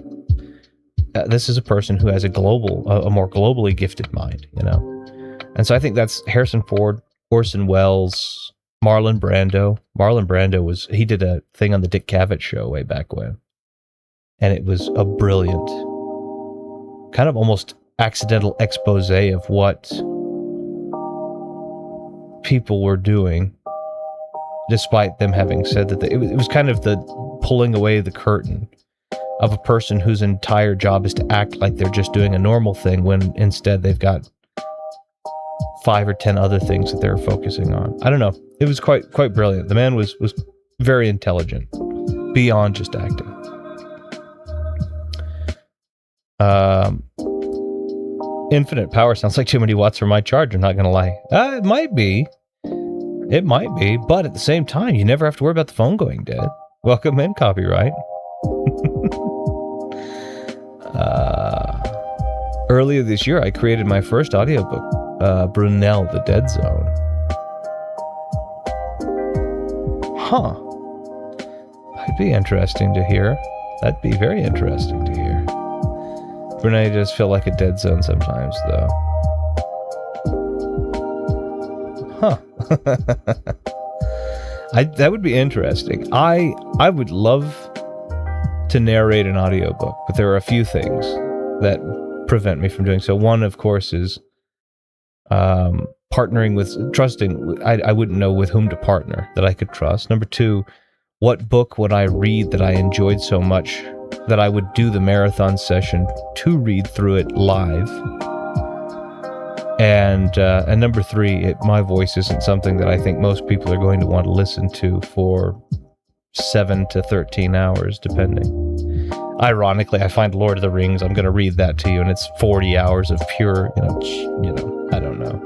This is a person who has a more globally gifted mind, you know? And so I think that's Harrison Ford, Orson Welles, Marlon Brando. Marlon Brando he did a thing on the Dick Cavett show way back when. And it was a brilliant, kind of almost accidental expose of what people were doing, despite them having said that it was kind of the pulling away the curtain of a person whose entire job is to act like they're just doing a normal thing when instead they've got 5 or 10 other things that they're focusing on. I don't know. It was quite brilliant. The man was very intelligent, beyond just acting. Infinite power sounds like too many watts for my charger, not gonna lie. It might be, but at the same time, you never have to worry about the phone going dead. Welcome in, copyright. Earlier this year, I created my first audiobook, Brunel, The Dead Zone. Huh. That'd be interesting to hear. That'd be very interesting to hear. Brunel does feel like a dead zone sometimes, though. Huh. That would be interesting. I would love to narrate an audiobook, but there are a few things that prevent me from doing so. One, of course, is partnering with, trusting. I wouldn't know with whom to partner that I could trust. Number two, what book would I read that I enjoyed so much that I would do the marathon session to read through it live? And number three, my voice isn't something that I think most people are going to want to listen to for 7 to 13 hours, depending. Ironically, I find Lord of the Rings, I'm going to read that to you, and it's 40 hours of pure, I don't know.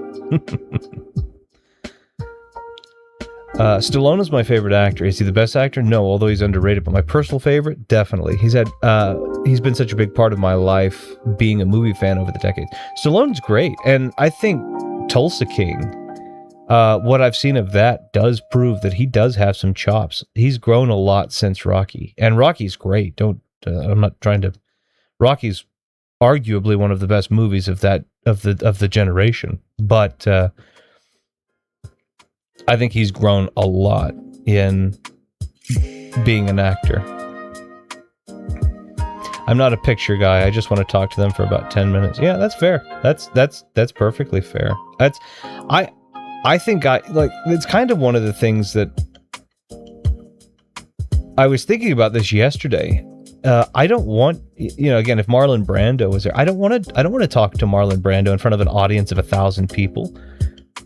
Stallone is my favorite actor. Is he the best actor? No, although he's underrated, but my personal favorite, definitely. He's been such a big part of my life, being a movie fan over the decades. Stallone's great, and I think Tulsa King, what I've seen of that does prove that he does have some chops. He's grown a lot since Rocky, and Rocky's great. I'm not trying to. Rocky's arguably one of the best movies of the generation, but I think he's grown a lot in being an actor. I'm not a picture guy. I just want to talk to them for about 10 minutes. Yeah, that's fair. That's perfectly fair. I think it's kind of one of the things that I was thinking about this yesterday. I don't want, again, if Marlon Brando was there, I don't want to talk to Marlon Brando in front of an audience of 1,000 people.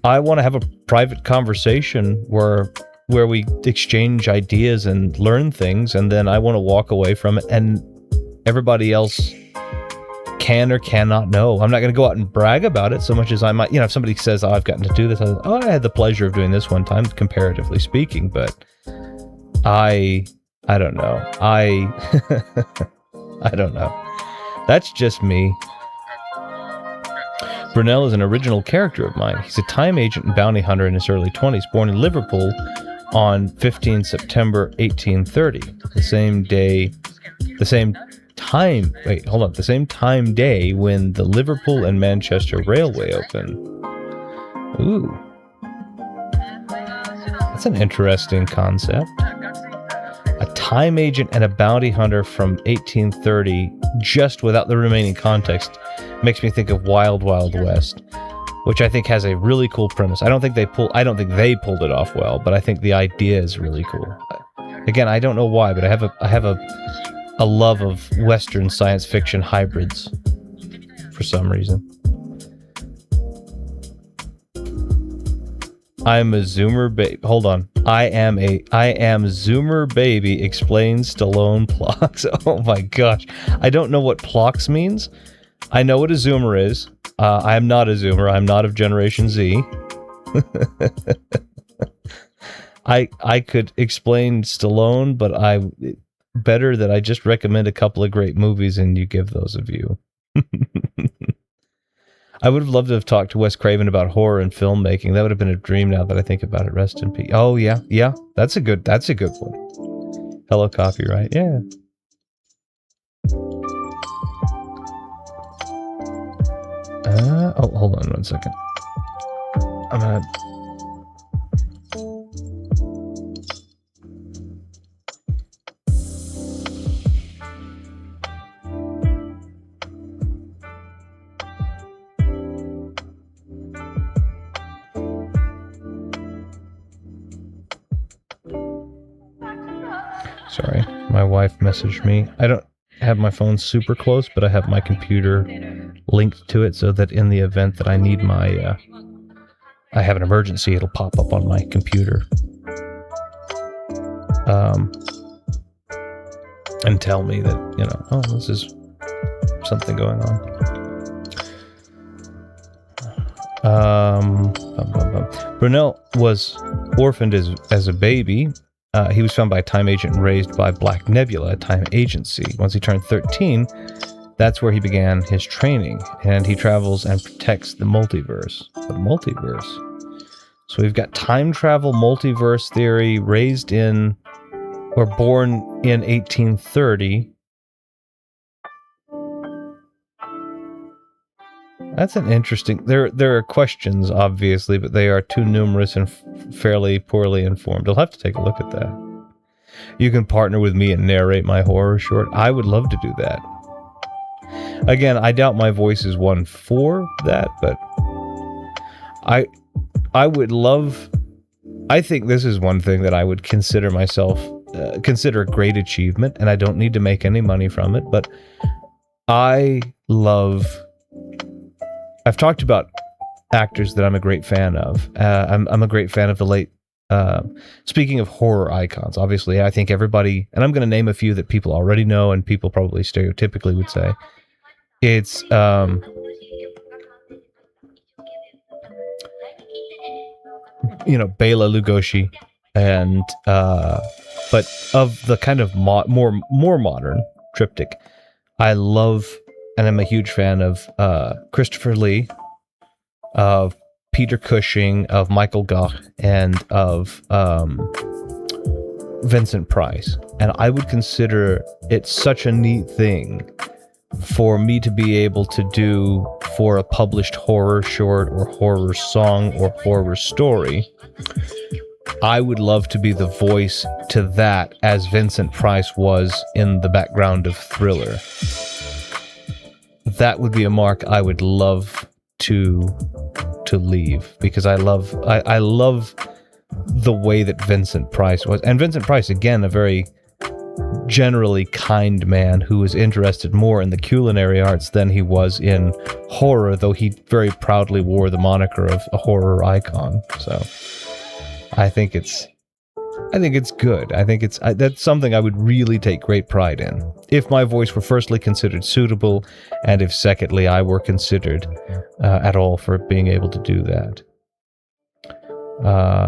I want to have a private conversation where we exchange ideas and learn things, and then I want to walk away from it, and everybody else can or cannot know. I'm not going to go out and brag about it so much as I might, if somebody says, I've gotten to do this, I had the pleasure of doing this one time, comparatively speaking, but I don't know. I don't know. That's just me. Brunel is an original character of mine. He's a time agent and bounty hunter in his early 20s, born in Liverpool on 15 September 1830. The same time day when the Liverpool and Manchester Railway opened. Ooh. That's an interesting concept. A time agent and a bounty hunter from 1830, just without the remaining context, makes me think of Wild Wild West, which I think has a really cool premise. I don't think they pulled it off well, but I think the idea is really cool. Again, I don't know why, but I have a love of Western science fiction hybrids for some reason. I'm a Zoomer baby. Hold on. I am Zoomer baby explains Stallone Plox. Oh my gosh. I don't know what Plox means. I know what a Zoomer is. I am not a Zoomer. I'm not of Generation Z. I could explain Stallone, but better that I just recommend a couple of great movies and you give those a view. I would have loved to have talked to Wes Craven about horror and filmmaking. That would have been a dream now that I think about it. Rest in peace. Oh yeah, yeah. That's a good one. Hello, copyright. Yeah. Oh, hold on 1 second. I'm gonna. Sorry, my wife messaged me. I don't have my phone super close, but I have my computer linked to it so that in the event that I need I have an emergency, it'll pop up on my computer. And tell me that, oh, this is something going on. Brunel was orphaned as a baby. He was found by a time agent and raised by Black Nebula, a time agency. Once he turned 13, that's where he began his training, and he travels and protects the multiverse. The multiverse. So we've got time travel, multiverse theory, raised in, or born in 1830. That's an interesting... There are questions, obviously, but they are too numerous and fairly poorly informed. I'll have to take a look at that. You can partner with me and narrate my horror short. I would love to do that. Again, I doubt my voice is one for that, but I would love... I think this is one thing that I would consider consider a great achievement, and I don't need to make any money from it, but I love... I've talked about actors that I'm a great fan of. I'm a great fan of the late... speaking of horror icons, obviously, I think everybody... And I'm going to name a few that people already know and people probably stereotypically would say. It's... Bela Lugosi, and... but of the kind of more modern triptych, I love... And I'm a huge fan of Christopher Lee, of Peter Cushing, of Michael Gough, and of Vincent Price. And I would consider it such a neat thing for me to be able to do for a published horror short or horror song or horror story. I would love to be the voice to that as Vincent Price was in the background of Thriller. That would be a mark I would love to leave, because I love the way that Vincent Price was. And Vincent Price, again, a very generally kind man who was interested more in the culinary arts than he was in horror, though he very proudly wore the moniker of a horror icon. So I think it's good. I think that's something I would really take great pride in. If my voice were firstly considered suitable, and if secondly I were considered at all for being able to do that.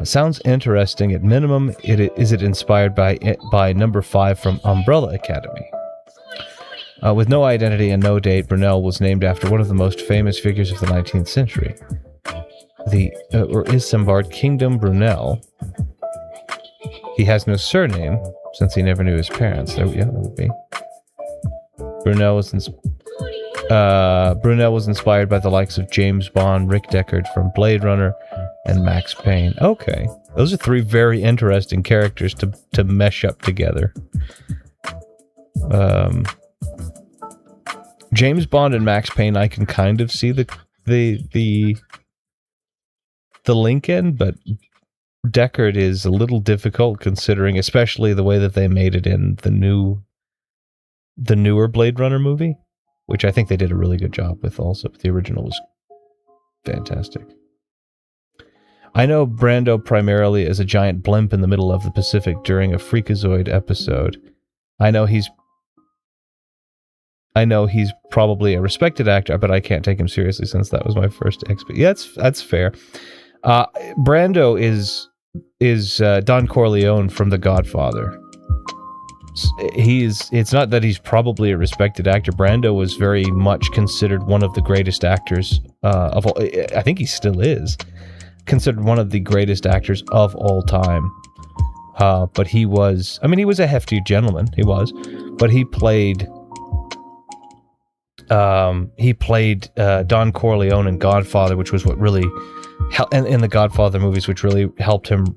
Sounds interesting. At minimum, is it inspired by number 5 from Umbrella Academy? With no identity and no date, Brunel was named after one of the most famous figures of the 19th century. The Isambard Kingdom Brunel. He has no surname, since he never knew his parents. That would be. Brunel was inspired by the likes of James Bond, Rick Deckard from Blade Runner, and Max Payne. Okay. Those are 3 very interesting characters to mesh up together. James Bond and Max Payne, I can kind of see the link in, but Deckard is a little difficult, considering especially the way that they made it in the newer Blade Runner movie, which I think they did a really good job with also, but the original was fantastic. I know Brando primarily as a giant blimp in the middle of the Pacific during a Freakazoid episode. I know he's I know he's probably a respected actor, but I can't take him seriously since that was my first XP. Yeah, that's fair. Brando is Don Corleone from The Godfather. It's not that he's probably a respected actor. Brando was very much considered one of the greatest actors of all. I think he still is considered one of the greatest actors of all time. But he was a hefty gentleman. He was, but he played Don Corleone in Godfather, which was what really in the Godfather movies, which really helped him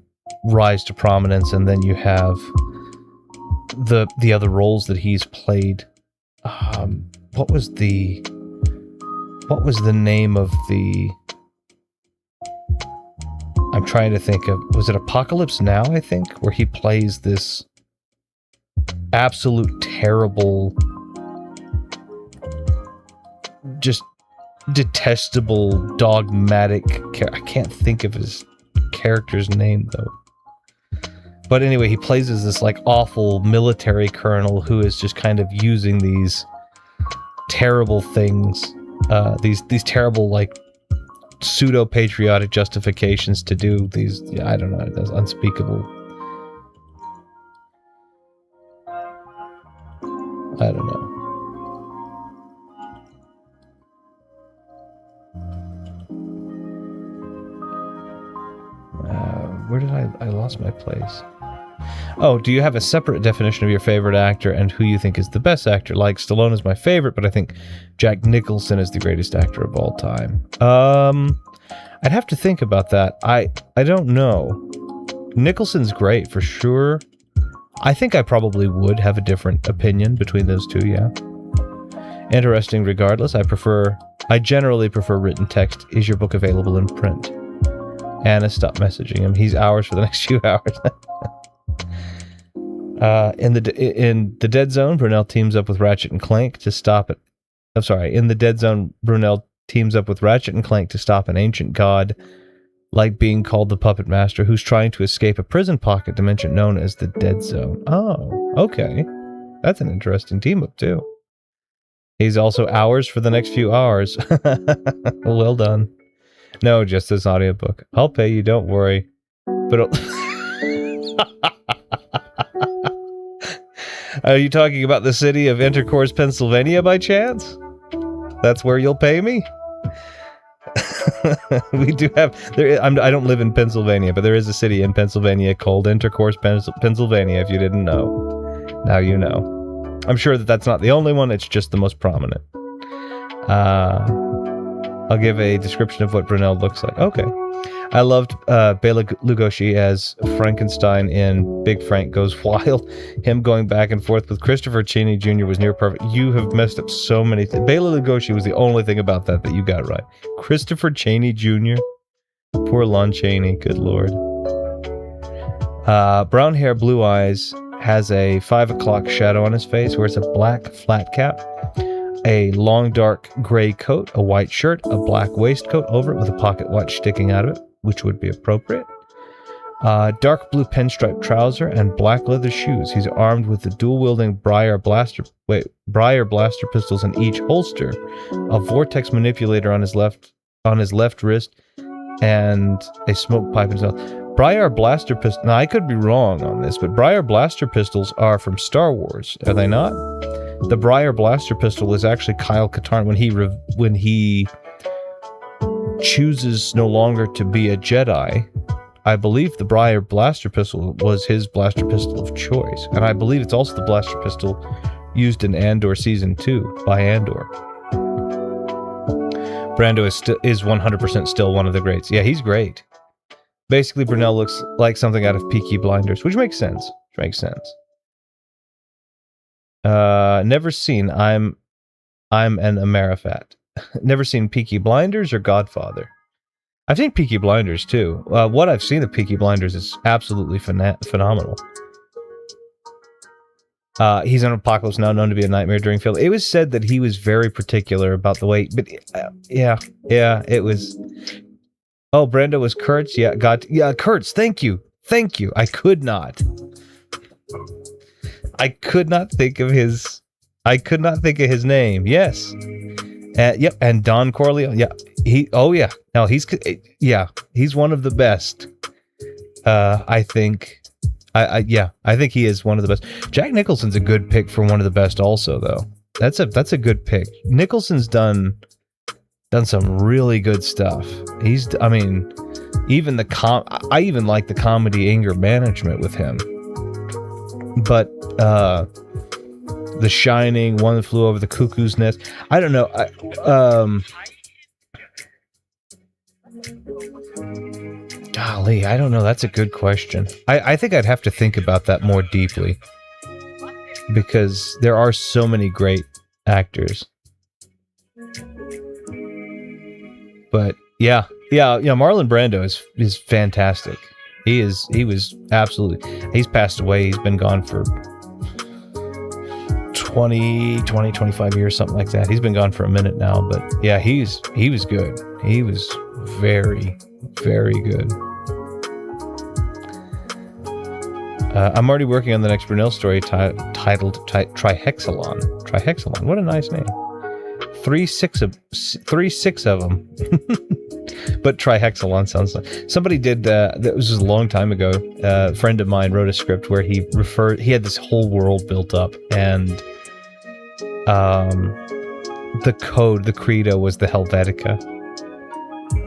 rise to prominence. And then you have the other roles that he's played. What was the name of the? I'm trying to think of. Was it Apocalypse Now? I think, where he plays this absolute terrible, just detestable, dogmatic. I can't think of his character's name though. But anyway, he plays as this like awful military colonel who is just kind of using these terrible things, these terrible like pseudo-patriotic justifications to do these. I don't know. That's unspeakable. I don't know. Where did I lost my place? Oh, do you have a separate definition of your favorite actor and who you think is the best actor? Like, Stallone is my favorite, but I think Jack Nicholson is the greatest actor of all time. I'd have to think about that. I don't know. Nicholson's great, for sure. I think I probably would have a different opinion between those two, yeah. Interesting regardless. I generally prefer written text. Is your book available in print? Anna, stop messaging him. He's ours for the next few hours. In the Dead Zone, Brunel teams up with Ratchet and Clank to stop it. I'm sorry. In the Dead Zone, Brunel teams up with Ratchet and Clank to stop an ancient god, like being called the Puppet Master, who's trying to escape a prison pocket dimension known as the Dead Zone. Oh, okay. That's an interesting team up too. He's also ours for the next few hours. Well done. No, just this audiobook. I'll pay you, don't worry. But are you talking about the city of Intercourse, Pennsylvania by chance? That's where you'll pay me? We do have... I don't live in Pennsylvania, but there is a city in Pennsylvania called Intercourse, Pennsylvania, if you didn't know. Now you know. I'm sure that that's not the only one, it's just the most prominent. I'll give a description of what Brunel looks like. Okay. I loved Bela Lugosi as Frankenstein in Big Frank Goes Wild. Him going back and forth with Christopher Cheney Jr. was near perfect. You have messed up so many things. Bela Lugosi was the only thing about that you got right. Christopher Cheney Jr. Poor Lon Chaney. Good Lord. Brown hair, blue eyes, has a 5 o'clock shadow on his face, wears a black flat cap, a long dark gray coat, a white shirt, a black waistcoat over it with a pocket watch sticking out of it, which would be appropriate. Dark blue pinstripe trouser and black leather shoes. He's armed with the dual-wielding Briar blaster pistols in each holster, a vortex manipulator on his left wrist, and a smoke pipe in his mouth. Briar blaster pistol. Now I could be wrong on this, but Briar blaster pistols are from Star Wars, are they not? The Briar blaster pistol is actually Kyle Katarn when he chooses no longer to be a Jedi. I believe the Briar blaster pistol was his blaster pistol of choice, and I believe it's also the blaster pistol used in Andor Season 2 by Andor. Brando is 100% still one of the greats. Yeah, he's great. Basically, Brunel looks like something out of Peaky Blinders, which makes sense. Never seen. I'm an Amerifat. Never seen Peaky Blinders or Godfather. I've seen Peaky Blinders too. What I've seen of Peaky Blinders is absolutely phenomenal. He's on Apocalypse Now, known to be a nightmare during film. It was said that he was very particular about the way, but yeah, it was. Oh, Brando was Kurtz. Yeah, Kurtz. Thank you. I could not think of his I could not think of his name. Yes. Yep. And Don Corleone. Yeah. Oh yeah. No, he's one of the best. I think. I think he is one of the best. Jack Nicholson's a good pick for one of the best also, though. That's a good pick. Nicholson's done some really good stuff. Even I even like the comedy Anger Management with him. But The Shining, One That Flew Over the Cuckoo's Nest. I don't know. Golly, I don't know. That's a good question. I think I'd have to think about that more deeply. Because there are so many great actors. But yeah, Marlon Brando is fantastic. He's passed away. He's been gone for 25 years, something like that. He's been gone for a minute now, but yeah, he was good. He was very, very good. I'm already working on the next Brunel story titled Trihexalon. Trihexalon, what a nice name. 3-6 of them. But Trihexalon sounds like... Somebody did, that was just a long time ago, a friend of mine wrote a script where he had this whole world built up, and the credo was the Helvetica.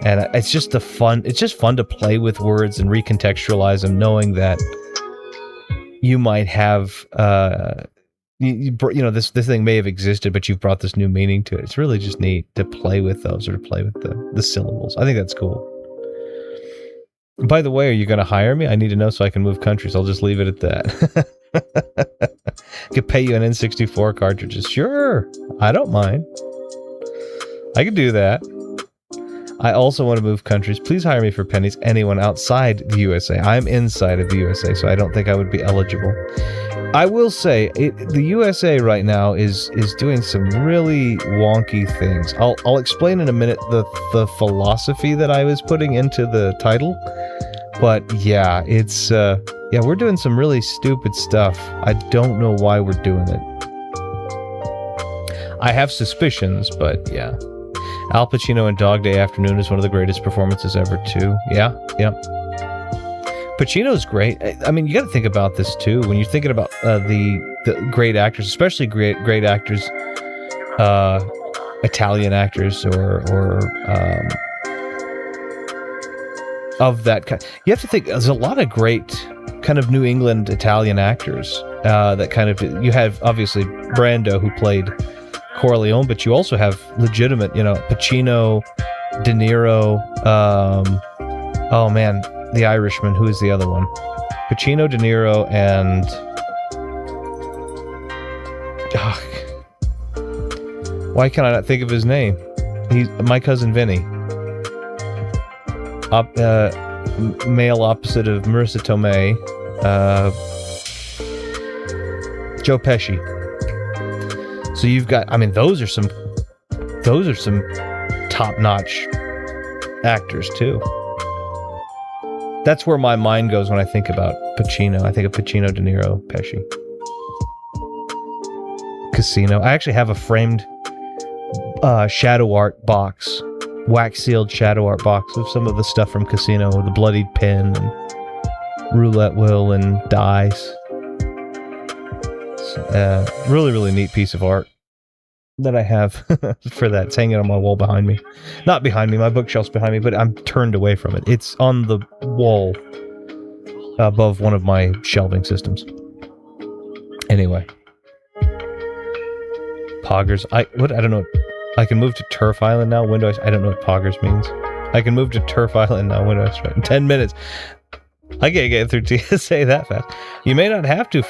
And it's just fun to play with words and recontextualize them, knowing that you might have, this thing may have existed, but you've brought this new meaning to it. It's really just neat to play with those, or to play with the syllables. I think that's cool. By the way, are you going to hire me? I need to know so I can move countries. I'll just leave it at that. I could pay you an N64 cartridges. Sure, I don't mind. I could do that. I also want to move countries. Please hire me for pennies. Anyone outside the USA. I'm inside of the USA, so I don't think I would be eligible. I will say, the USA right now is doing some really wonky things. I'll explain in a minute the philosophy that I was putting into the title. But yeah, we're doing some really stupid stuff. I don't know why we're doing it. I have suspicions, but yeah. Al Pacino in Dog Day Afternoon is one of the greatest performances ever, too. Yeah. Pacino's great. I mean, you got to think about this, too. When you're thinking about the great actors, especially great actors, Italian actors, or of that kind. You have to think, there's a lot of great kind of New England Italian actors that kind of... You have, obviously, Brando, who played Corleone, but you also have legitimate, Pacino, De Niro, oh man, The Irishman. Who is the other one? Pacino, De Niro, and why can I not think of his name? He's My Cousin Vinny. Male opposite of Marissa Tomei, Joe Pesci. So you've got, those are some top-notch actors too. That's where my mind goes when I think about Pacino. I think of Pacino, De Niro, Pesci. Casino. I actually have a framed shadow art box, wax-sealed shadow art box of some of the stuff from Casino, the bloodied pen and roulette wheel and dice. Really, really neat piece of art that I have for that. It's hanging on my wall behind me. Not behind me, my bookshelf's behind me, but I'm turned away from it. It's on the wall above one of my shelving systems. Anyway. Poggers. I don't know. I can move to Turf Island now. I don't know what Poggers means. I can move to Turf Island now. In 10 minutes. I can't get through TSA that fast. You may not have to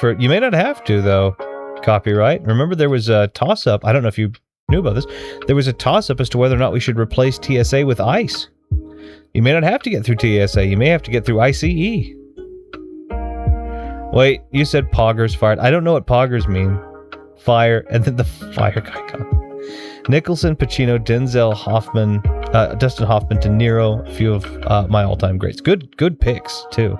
though. Copyright. Remember, there was a toss-up. I don't know if you knew about this. There was a toss-up as to whether or not we should replace TSA with ICE. You may not have to get through TSA. You may have to get through ICE. Wait, you said Poggers fired. I don't know what Poggers mean. Fire, and then the fire guy comes. Nicholson, Pacino, Denzel, Dustin Hoffman, De Niro, a few of my all-time greats. Good picks, too.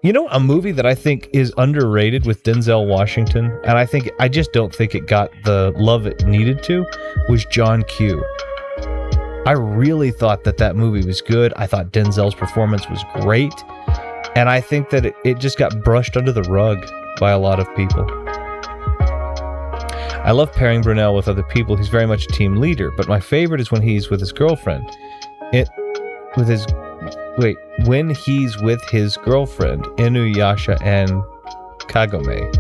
You know, a movie that I think is underrated with Denzel Washington, and I just don't think it got the love it needed to, was John Q. I really thought that movie was good. I thought Denzel's performance was great, and I think that it just got brushed under the rug by a lot of people. I love pairing Brunel with other people. He's very much a team leader, but my favorite is when he's with his girlfriend. When he's with his girlfriend, Inuyasha and Kagome.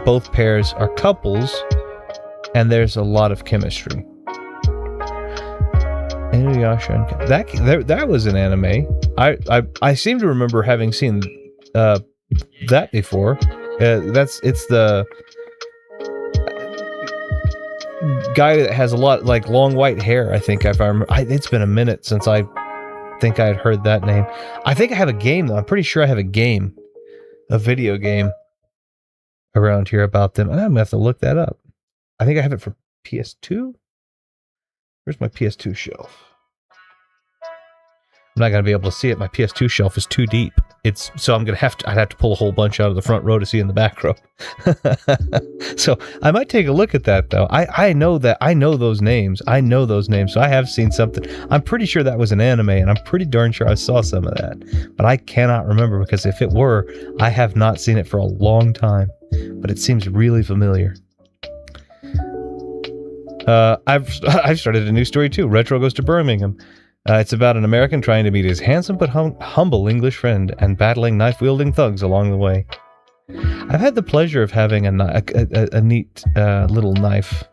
Both pairs are couples, and there's a lot of chemistry. Inuyasha and that was an anime. I seem to remember having seen that before. It's the guy that has a lot like long white hair. I think if I remember, it's been a minute since I think I had heard that name. I think I have a game though. I'm pretty sure I have a video game around here about them. I'm gonna have to look that up. I think I have it for PS2. Where's my PS2 shelf? I'm not gonna be able to see it. My PS2 shelf is too deep. So I'd have to pull a whole bunch out of the front row to see in the back row. So I might take a look at that though. I know those names. So I have seen something. I'm pretty sure that was an anime, and I'm pretty darn sure I saw some of that. But I cannot remember, because if it were, I have not seen it for a long time. But it seems really familiar. I've started a new story too. Retro Goes to Birmingham. It's about an American trying to meet his handsome but humble English friend and battling knife-wielding thugs along the way. I've had the pleasure of having a neat little knife.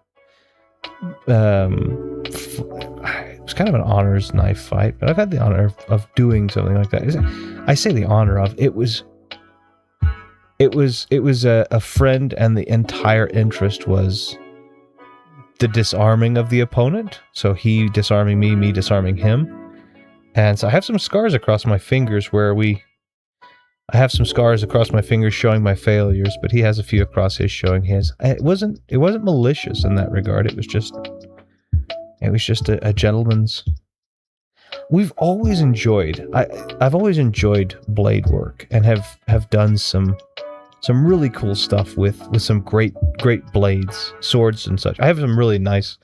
It was kind of an honors knife fight, but I've had the honor of doing something like that. I say the honor of. It was a friend, and the entire interest was the disarming of the opponent. So he disarming me disarming him. And so I have some scars across my fingers I have some scars across my fingers showing my failures, but he has a few across his showing his. It wasn't malicious in that regard. It was just a gentleman's. I've always enjoyed blade work, and have done some really cool stuff with some great blades, swords and such. I have some really nice.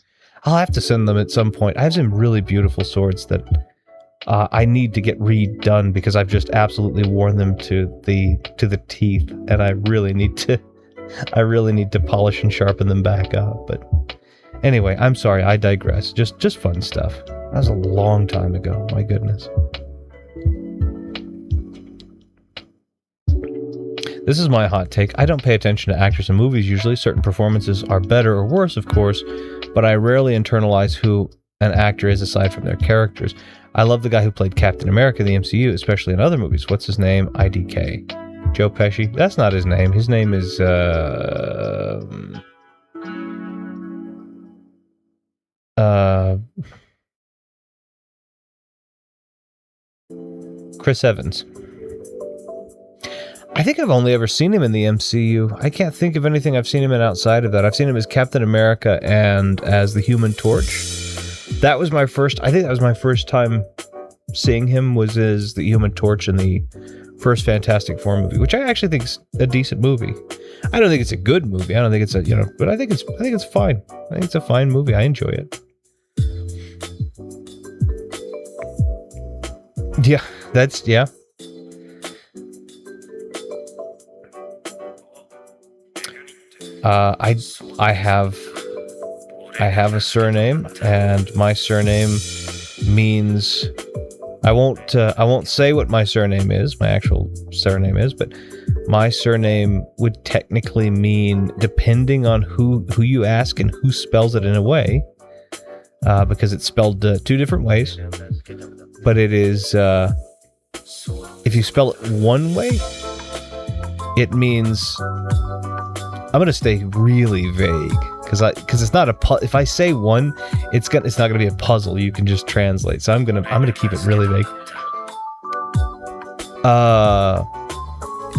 I'll have to send them at some point. I have some really beautiful swords that I need to get redone, because I've just absolutely worn them to the teeth, and I really need to polish and sharpen them back up. But anyway, I'm sorry, I digress. Just fun stuff. That was a long time ago. My goodness. This is my hot take. I don't pay attention to actors in movies usually. Certain performances are better or worse, of course, but I rarely internalize who an actor is aside from their characters. I love the guy who played Captain America in the MCU, especially in other movies. What's his name? IDK. Joe Pesci? That's not his name. His name is, Chris Evans. I think I've only ever seen him in the MCU. I can't think of anything I've seen him in outside of that. I've seen him as Captain America and as the Human Torch. That was my first time seeing him, was as the Human Torch in the first Fantastic Four movie, which I actually think is a decent movie. I don't think it's a good movie. I don't think it's but I think it's fine. I think it's a fine movie. I enjoy it. Yeah. I have a surname, and my surname means I won't say what my surname is, my actual surname is, but my surname would technically mean, depending on who you ask and who spells it in a way, because it's spelled two different ways, but it is, if you spell it one way, it means, I'm going to stay really vague, because it's not if I say one, it's not going to be a puzzle you can just translate. So I'm going to keep it really vague.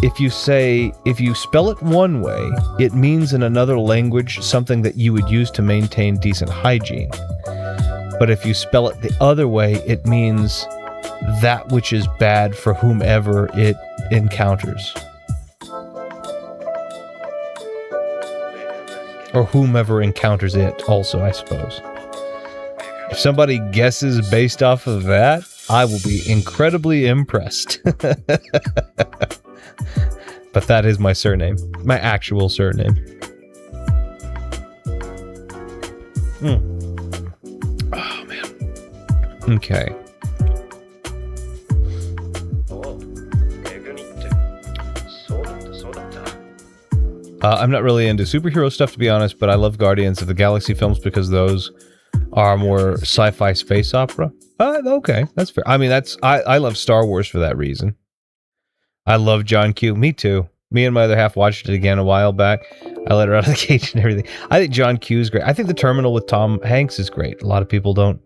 If you spell it one way, it means in another language something that you would use to maintain decent hygiene. But if you spell it the other way, it means that which is bad for whomever it encounters. Or whomever encounters it also, I suppose. If somebody guesses based off of that, I will be incredibly impressed. But that is my surname. My actual surname. Oh, man. Okay. I'm not really into superhero stuff, to be honest, but I love Guardians of the Galaxy films because those are more sci-fi space opera. Okay, that's fair. I mean, I love Star Wars for that reason. I love John Q. Me too. Me and my other half watched it again a while back. I let her out of the cage and everything. I think John Q is great. I think The Terminal with Tom Hanks is great. A lot of people don't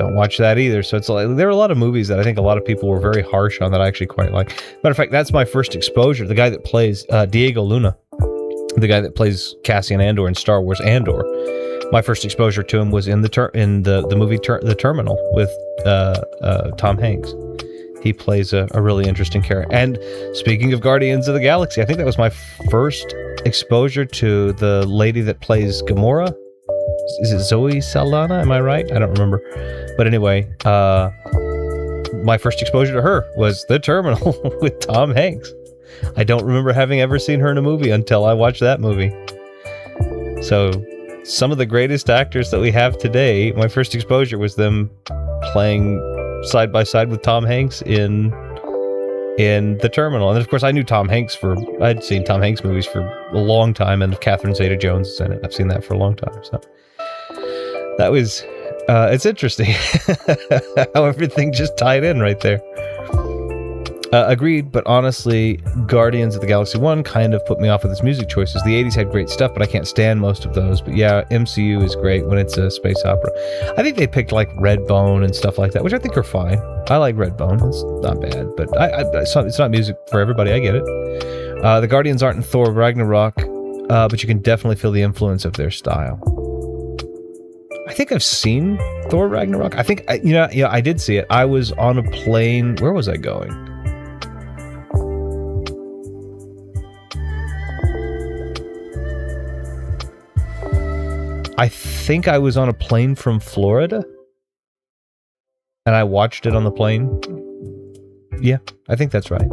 watch that either. So it's like there are a lot of movies that I think a lot of people were very harsh on that I actually quite like. Matter of fact, that's my first exposure. The guy that plays Diego Luna, the guy that plays Cassian Andor in Star Wars Andor. My first exposure to him was in the movie The Terminal with Tom Hanks. He plays a really interesting character. And speaking of Guardians of the Galaxy, I think that was my first exposure to the lady that plays Gamora. Is it Zoe Saldana? Am I right? I don't remember. But anyway, my first exposure to her was The Terminal with Tom Hanks. I don't remember having ever seen her in a movie until I watched that movie. So, some of the greatest actors that we have today, my first exposure was them playing side by side with Tom Hanks in The Terminal. And of course, I knew Tom Hanks I'd seen Tom Hanks movies for a long time, and Catherine Zeta-Jones is in it. I've seen that for a long time. So that was, it's interesting how everything just tied in right there. Agreed, but honestly, Guardians of the Galaxy 1 kind of put me off with its music choices. The 80s had great stuff, but I can't stand most of those. But yeah, MCU is great when it's a space opera. I think they picked like Redbone and stuff like that, which I think are fine. I like Redbone. It's not bad, but it's not music for everybody. I get it. The Guardians aren't in Thor Ragnarok, but you can definitely feel the influence of their style. I think I've seen Thor Ragnarok. I think, I did see it. I was on a plane. Where was I going? I think I was on a plane from Florida, and I watched it on the plane. Yeah, I think that's right.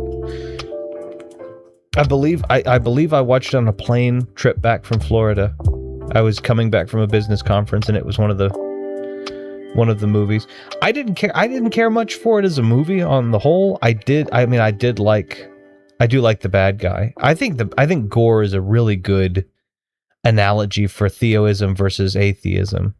I believe I watched it on a plane trip back from Florida. I was coming back from a business conference, and it was one of the movies. I didn't care much for it as a movie on the whole. I do like the bad guy. I think Gore is a really good analogy for theism versus atheism.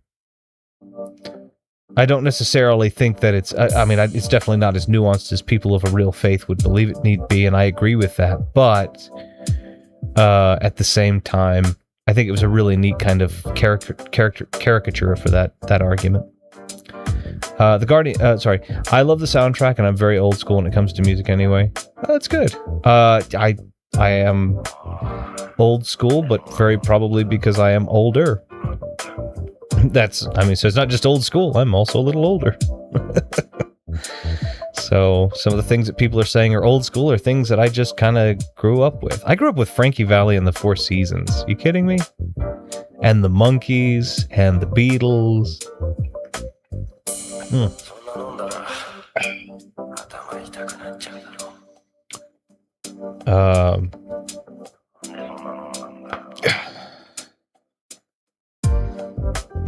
I don't necessarily think that it's definitely not as nuanced as people of a real faith would believe it need be, and I agree with that. But at the same time, I think it was a really neat kind of caricature for that argument. I love the soundtrack, and I'm very old school when it comes to music anyway. That's good. I am old school, but very probably because I am older. So it's not just old school, I'm also a little older. So some of the things that people are saying are old school are things that I just kind of grew up with. I grew up with Frankie Valli and the Four Seasons. You kidding me? And the Monkees and the Beatles.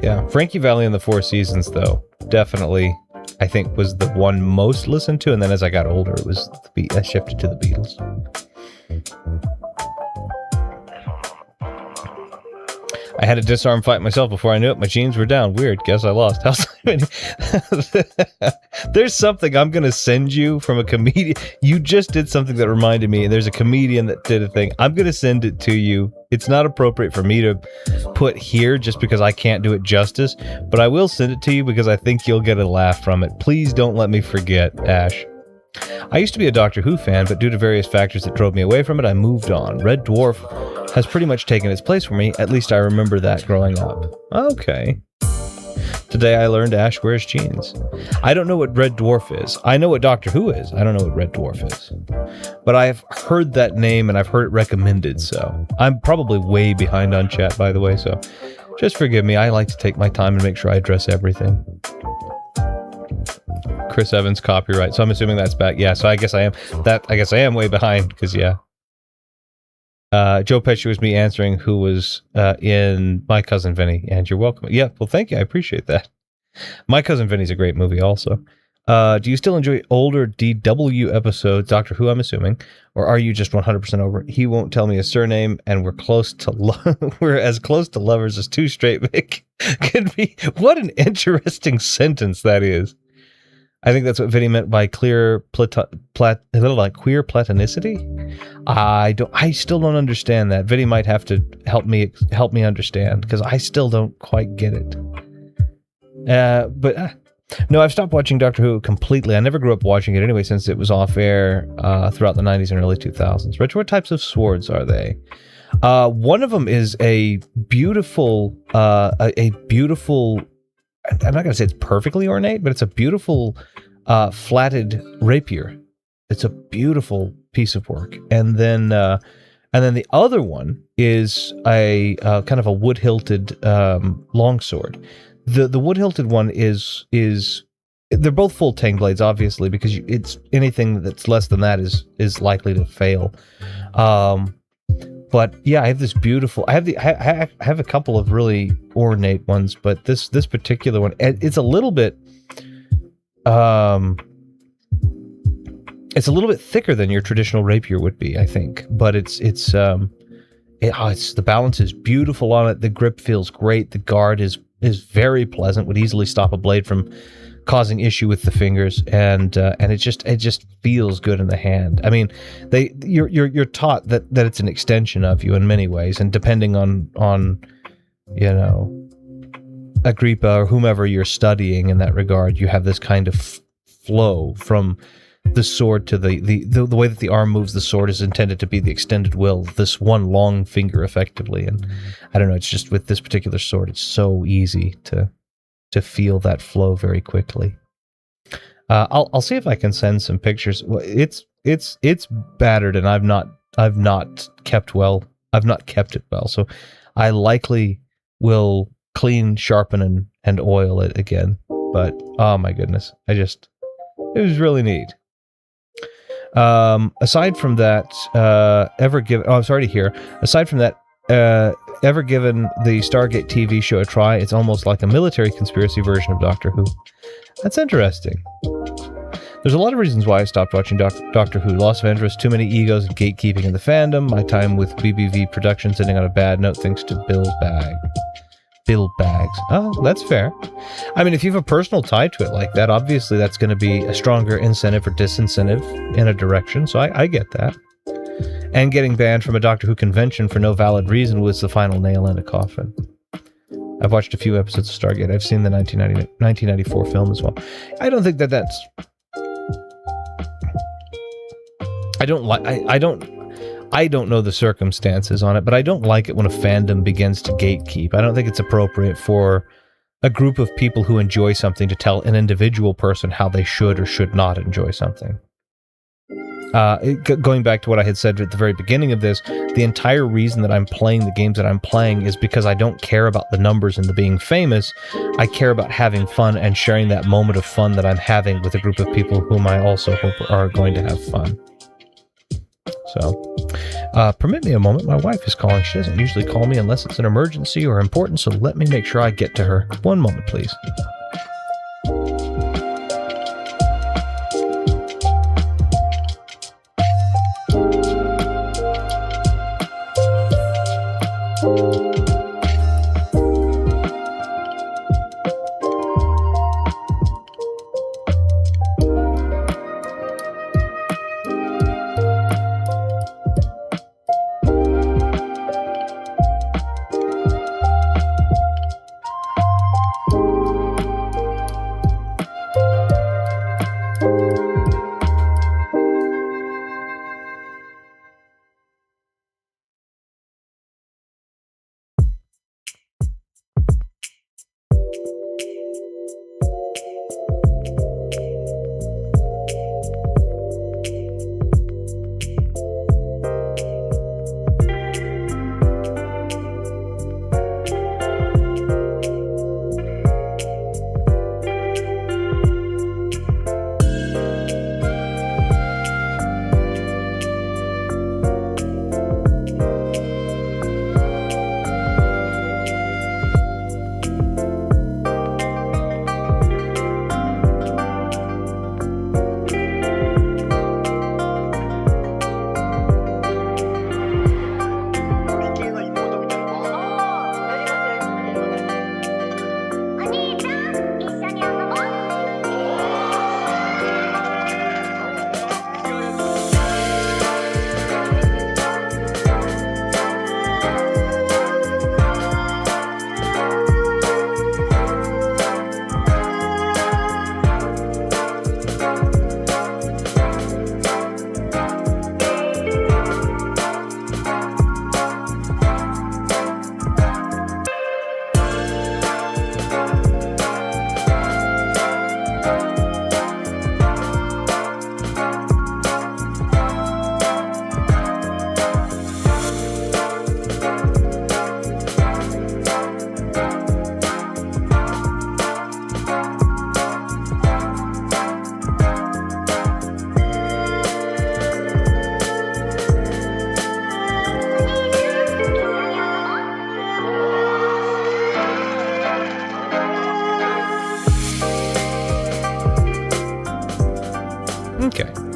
Yeah, Frankie Valli and the Four Seasons, though, definitely, I think, was the one most listened to, and then as I got older, I shifted to the Beatles. I had a disarm fight myself before I knew it. My jeans were down. Weird. Guess I lost. There's something I'm going to send you from a comedian. You just did something that reminded me, and there's a comedian that did a thing. I'm going to send it to you. It's not appropriate for me to put here just because I can't do it justice, but I will send it to you because I think you'll get a laugh from it. Please don't let me forget, Ash. I used to be a Doctor Who fan, but due to various factors that drove me away from it, I moved on. Red Dwarf has pretty much taken its place for me. At least I remember that growing up. Okay. Today I learned Ash wears jeans. I don't know what Red Dwarf is. I know what Doctor Who is. I don't know what Red Dwarf is. But I've heard that name and I've heard it recommended, so I'm probably way behind on chat, by the way, so just forgive me. I like to take my time and make sure I address everything. Chris Evans copyright, so I'm assuming that's back. Yeah, so I guess I am way behind, because yeah. Joe Pesci was me answering who was in My Cousin Vinny, and you're welcome. Yeah, well, thank you. I appreciate that. My Cousin Vinny's a great movie also. Do you still enjoy older DW episodes, Doctor Who, I'm assuming, or are you just 100% over it? He won't tell me his surname, and we're we're as close to lovers as two straight men can be. What an interesting sentence that is. I think that's what Vinny meant by queer platonicity. I still don't understand that. Vinny might have to help me understand, because I still don't quite get it. No, I've stopped watching Doctor Who completely. I never grew up watching it anyway, since it was off air throughout the 90s and early 2000s. Rich, what types of swords are they? One of them is a beautiful, I'm not going to say it's perfectly ornate, but it's a beautiful flatted rapier. It's a beautiful piece of work. And then the other one is a kind of a wood-hilted longsword. The wood-hilted one is they're both full tang blades, obviously, because it's anything that's less than that is likely to fail. But yeah, I have this beautiful. I have a couple of really ornate ones, but this particular one, it's a little bit, thicker than your traditional rapier would be, I think. But it's the balance is beautiful on it. The grip feels great. The guard is very pleasant. Would easily stop a blade from causing issue with the fingers, and it just feels good in the hand. I mean, you're taught that it's an extension of you in many ways, and depending on Agrippa or whomever you're studying in that regard, you have this kind of flow from the sword to the way that the arm moves. The sword is intended to be the extended will, this one long finger, effectively. And I don't know, it's just with this particular sword, it's so easy to feel that flow very quickly. I'll see if I can send some pictures. Well, it's battered, and I've not kept it well. So I likely will clean, sharpen, and oil it again. But oh my goodness, it was really neat. Aside from that, aside from that, ever given the Stargate TV show a try? It's almost like a military conspiracy version of Doctor Who. That's interesting. There's a lot of reasons why I stopped watching Doctor Who. Loss of interest, too many egos and gatekeeping in the fandom, my time with BBV Productions ending on a bad note thanks to Bill Bags. Oh, that's fair. I mean, if you have a personal tie to it like that, obviously that's going to be a stronger incentive or disincentive in a direction, so I get that. And getting banned from a Doctor Who convention for no valid reason was the final nail in a coffin. I've watched a few episodes of Stargate. I've seen the 1994 film as well. I don't think that's... I don't know the circumstances on it, but I don't like it when a fandom begins to gatekeep. I don't think it's appropriate for a group of people who enjoy something to tell an individual person how they should or should not enjoy something. Going back to what I had said at the very beginning of this, the entire reason that I'm playing the games that I'm playing is because I don't care about the numbers and the being famous. I care about having fun and sharing that moment of fun that I'm having with a group of people whom I also hope are going to have fun. So, permit me a moment. My wife is calling. She doesn't usually call me unless it's an emergency or important, so let me make sure I get to her. One moment, please.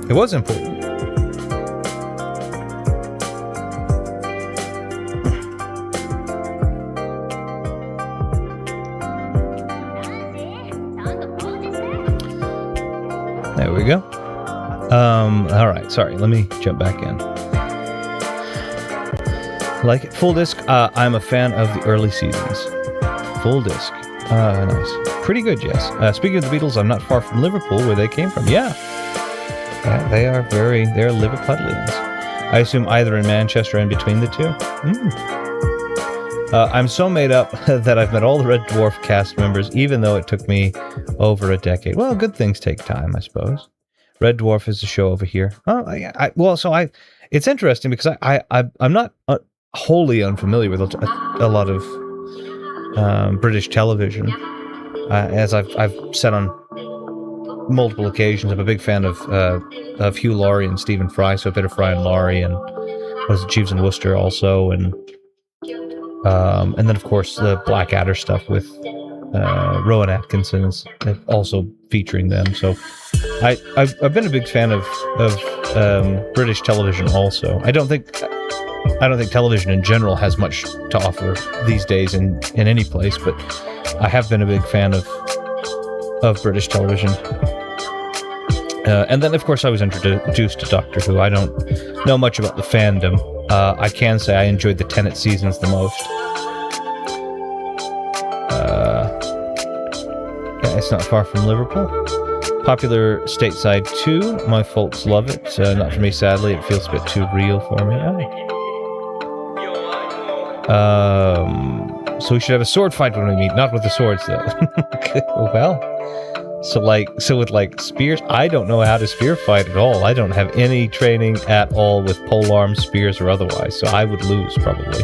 It was important. There we go. All right. Sorry. Let me jump back in. Like it. Full disc. I'm a fan of the early seasons. Full disc. Nice. Pretty good, yes. Speaking of the Beatles, I'm not far from Liverpool, where they came from. Yeah. Yeah, they're Liverpudlians. I assume either in Manchester and between the two. I'm so made up that I've met all the Red Dwarf cast members, even though it took me over a decade. Well, good things take time, I suppose. Red Dwarf is the show over here. Oh, it's interesting because I'm not wholly unfamiliar with a lot of British television. As I've said on multiple occasions, I'm a big fan of Hugh Laurie and Stephen Fry, so a bit of Fry and Laurie, and was it Jeeves and Wooster also, and then of course the Blackadder stuff with Rowan Atkinson is also featuring them. So I've been a big fan of British television also. I don't think television in general has much to offer these days in any place, but I have been a big fan of British television. And then, of course, I was introduced to Doctor Who. I don't know much about the fandom. I can say I enjoyed the Tennant seasons the most. Yeah, it's not far from Liverpool. Popular stateside too. My folks love it. Not for me, sadly. It feels a bit too real for me. So we should have a sword fight when we meet. Not with the swords, though. Well... So with spears, I don't know how to spear fight at all. I don't have any training at all with polearm spears or otherwise, so I would lose probably.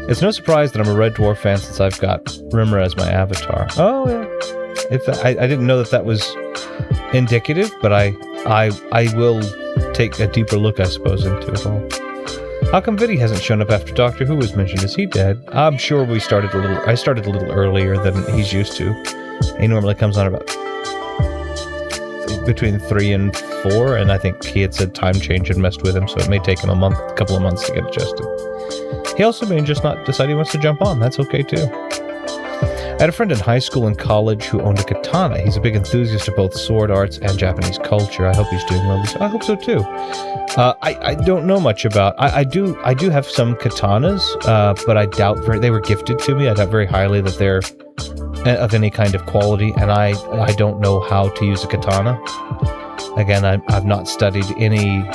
It's no surprise that I'm a Red Dwarf fan since I've got Rimmer as my avatar. Oh yeah, I didn't know that was indicative, but I will take a deeper look, I suppose, into it all. How come Viddy hasn't shown up after Doctor Who was mentioned? Is he dead? I'm sure I started a little earlier than he's used to. He normally comes on about between 3 and 4, and I think he had said time change had messed with him, so it may take him a couple of months to get adjusted. He also may just not decide he wants to jump on. That's okay too. I had a friend in high school and college who owned a katana. He's a big enthusiast of both sword arts and Japanese culture. I hope he's doing well. I hope so too. I don't know much about. I do have some katanas, but I doubt they were gifted to me. I doubt very highly that they're of any kind of quality, and I don't know how to use a katana. Again, I've not studied any.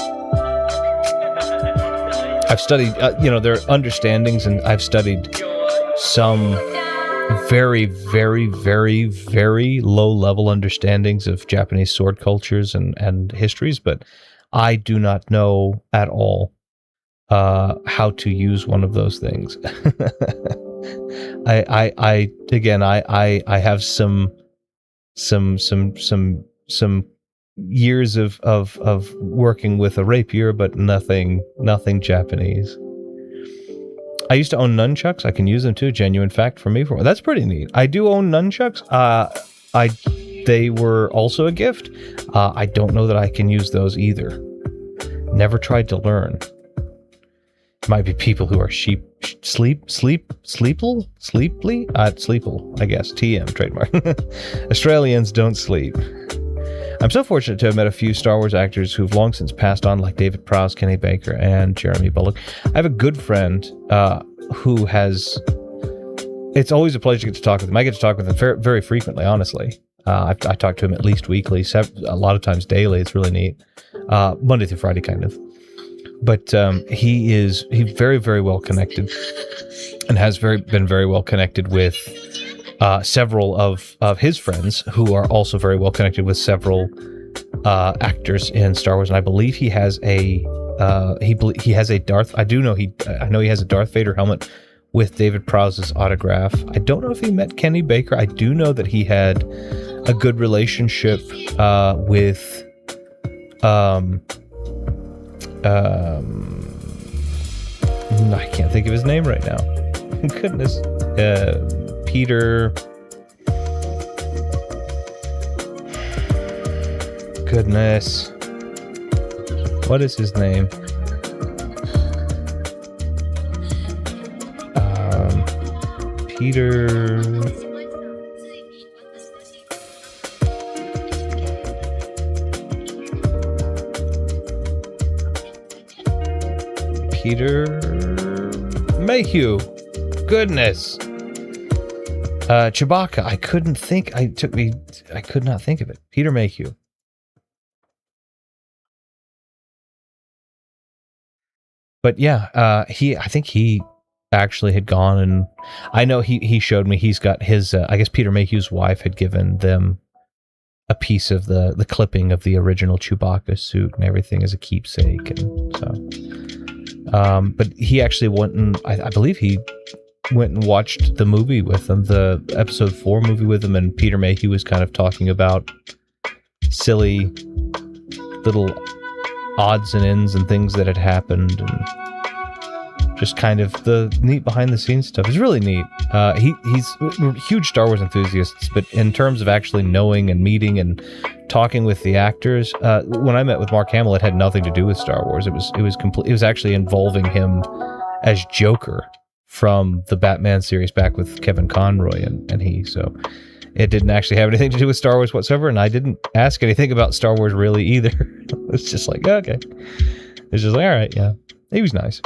I've studied, their understandings, and I've studied some very, very, very, very low-level understandings of Japanese sword cultures and histories, but I do not know at all how to use one of those things. I have some years of working with a rapier, but nothing Japanese. I used to own nunchucks. I can use them too. Genuine fact for me. That's pretty neat. I do own nunchucks. They were also a gift. I don't know that I can use those either. Never tried to learn. Might be people who are sleeply, I guess. TM trademark. Australians don't sleep. I'm so fortunate to have met a few Star Wars actors who've long since passed on, like David Prowse, Kenny Baker, and Jeremy Bulloch. I have a good friend who has... It's always a pleasure to get to talk with him. I get to talk with him very, very frequently, honestly. I talk to him at least weekly, a lot of times daily. It's really neat. Monday through Friday, kind of. But he's very, very well connected, and has been very well connected with several of his friends who are also very well connected with several actors in Star Wars. And I believe he has a he has a Darth. I know he has a Darth Vader helmet with David Prowse's autograph. I don't know if he met Kenny Baker. I do know that he had a good relationship with I can't think of his name right now. Goodness. Peter. Goodness. What is his name? Peter... Peter Mayhew. Goodness. Chewbacca. I couldn't think. I could not think of it. Peter Mayhew. But yeah, I think he actually had gone, and I know he showed me he's got his, I guess Peter Mayhew's wife had given them a piece of the clipping of the original Chewbacca suit and everything as a keepsake, and so. But he actually went and, I believe he went and watched the movie with them, the episode 4 movie with them, and Peter Mayhew was kind of talking about silly little odds and ends and things that had happened, and just kind of the neat behind the scenes stuff. It's really neat. He's a huge Star Wars enthusiasts, but in terms of actually knowing and meeting and talking with the actors, when I met with Mark Hamill, it had nothing to do with Star Wars. It was actually involving him as Joker from the Batman series back with Kevin Conroy and he. So it didn't actually have anything to do with Star Wars whatsoever, and I didn't ask anything about Star Wars really either. It's just like, okay. It's just like, all right, yeah. He was nice.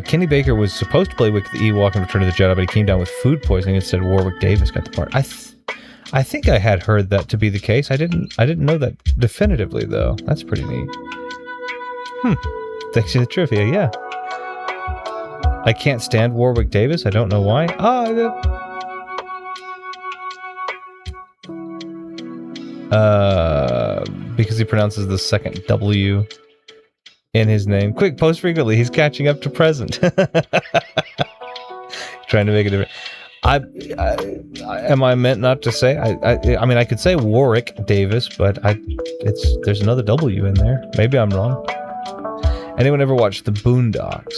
Kenny Baker was supposed to play Wicket the Ewok in Return of the Jedi, but he came down with food poisoning. Instead, Warwick Davis got the part. I think I had heard that to be the case. I didn't know that definitively, though. That's pretty neat. Thanks for the trivia, yeah. I can't stand Warwick Davis. I don't know why. Because he pronounces the second W in his name. Quick, post frequently. He's catching up to present. Trying to make a difference. Am I meant not to say? I mean, I could say Warwick Davis, but there's another W in there. Maybe I'm wrong. Anyone ever watched The Boondocks?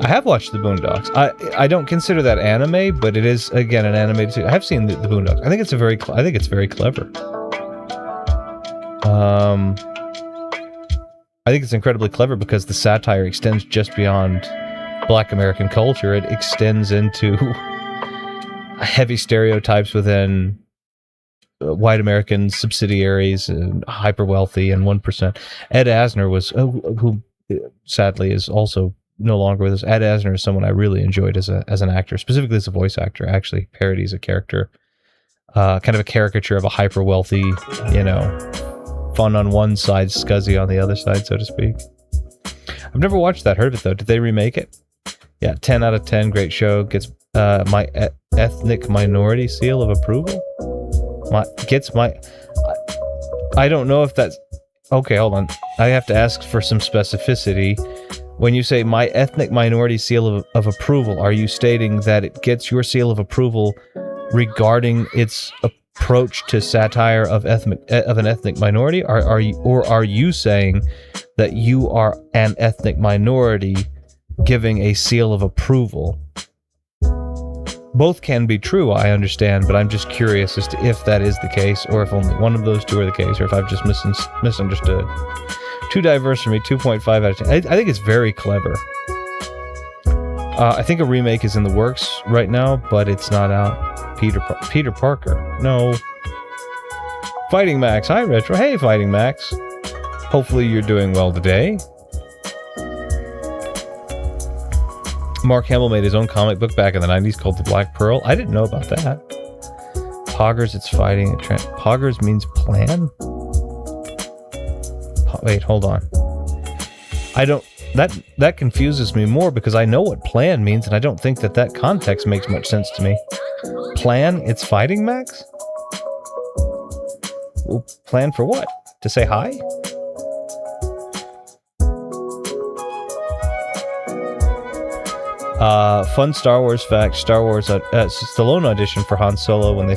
I have watched The Boondocks. I don't consider that anime, but it is, again, an animated series. I have seen the Boondocks. I think it's very clever. I think it's incredibly clever because the satire extends just beyond Black American culture. It extends into heavy stereotypes within white American subsidiaries, and hyper wealthy, and 1%. Ed Asner was, who sadly is also no longer with us. Ed Asner is someone I really enjoyed as an actor, specifically as a voice actor. Actually, parodies a character, kind of a caricature of a hyper wealthy, fun on one side, scuzzy on the other side, so to speak. I've never watched that. Heard of it though. Did they remake it? Yeah, 10 out of 10. Great show. Gets my ethnic minority seal of approval. I don't know if that's... Okay, hold on. I have to ask for some specificity. When you say my ethnic minority seal of approval, are you stating that it gets your seal of approval regarding its approach to satire of an ethnic minority? Or are you saying that you are an ethnic minority giving a seal of approval? Both can be true, I understand, but I'm just curious as to if that is the case, or if only one of those two are the case, or if I've just misunderstood. Too diverse for me, 2.5 out of 10. I think it's very clever. I think a remake is in the works right now, but it's not out. Peter Parker. No. Fighting Max. Hi, Retro. Hey, Fighting Max. Hopefully you're doing well today. Mark Hamill made his own comic book back in the 90s called The Black Pearl. I didn't know about that. Poggers, it's fighting. Poggers means plan? Wait, hold on. I don't... That confuses me more because I know what plan means, and I don't think that context makes much sense to me. Plan? It's fighting, Max? Well, plan for what? To say hi? Fun Star Wars fact. Star Wars Stallone audition for Han Solo when he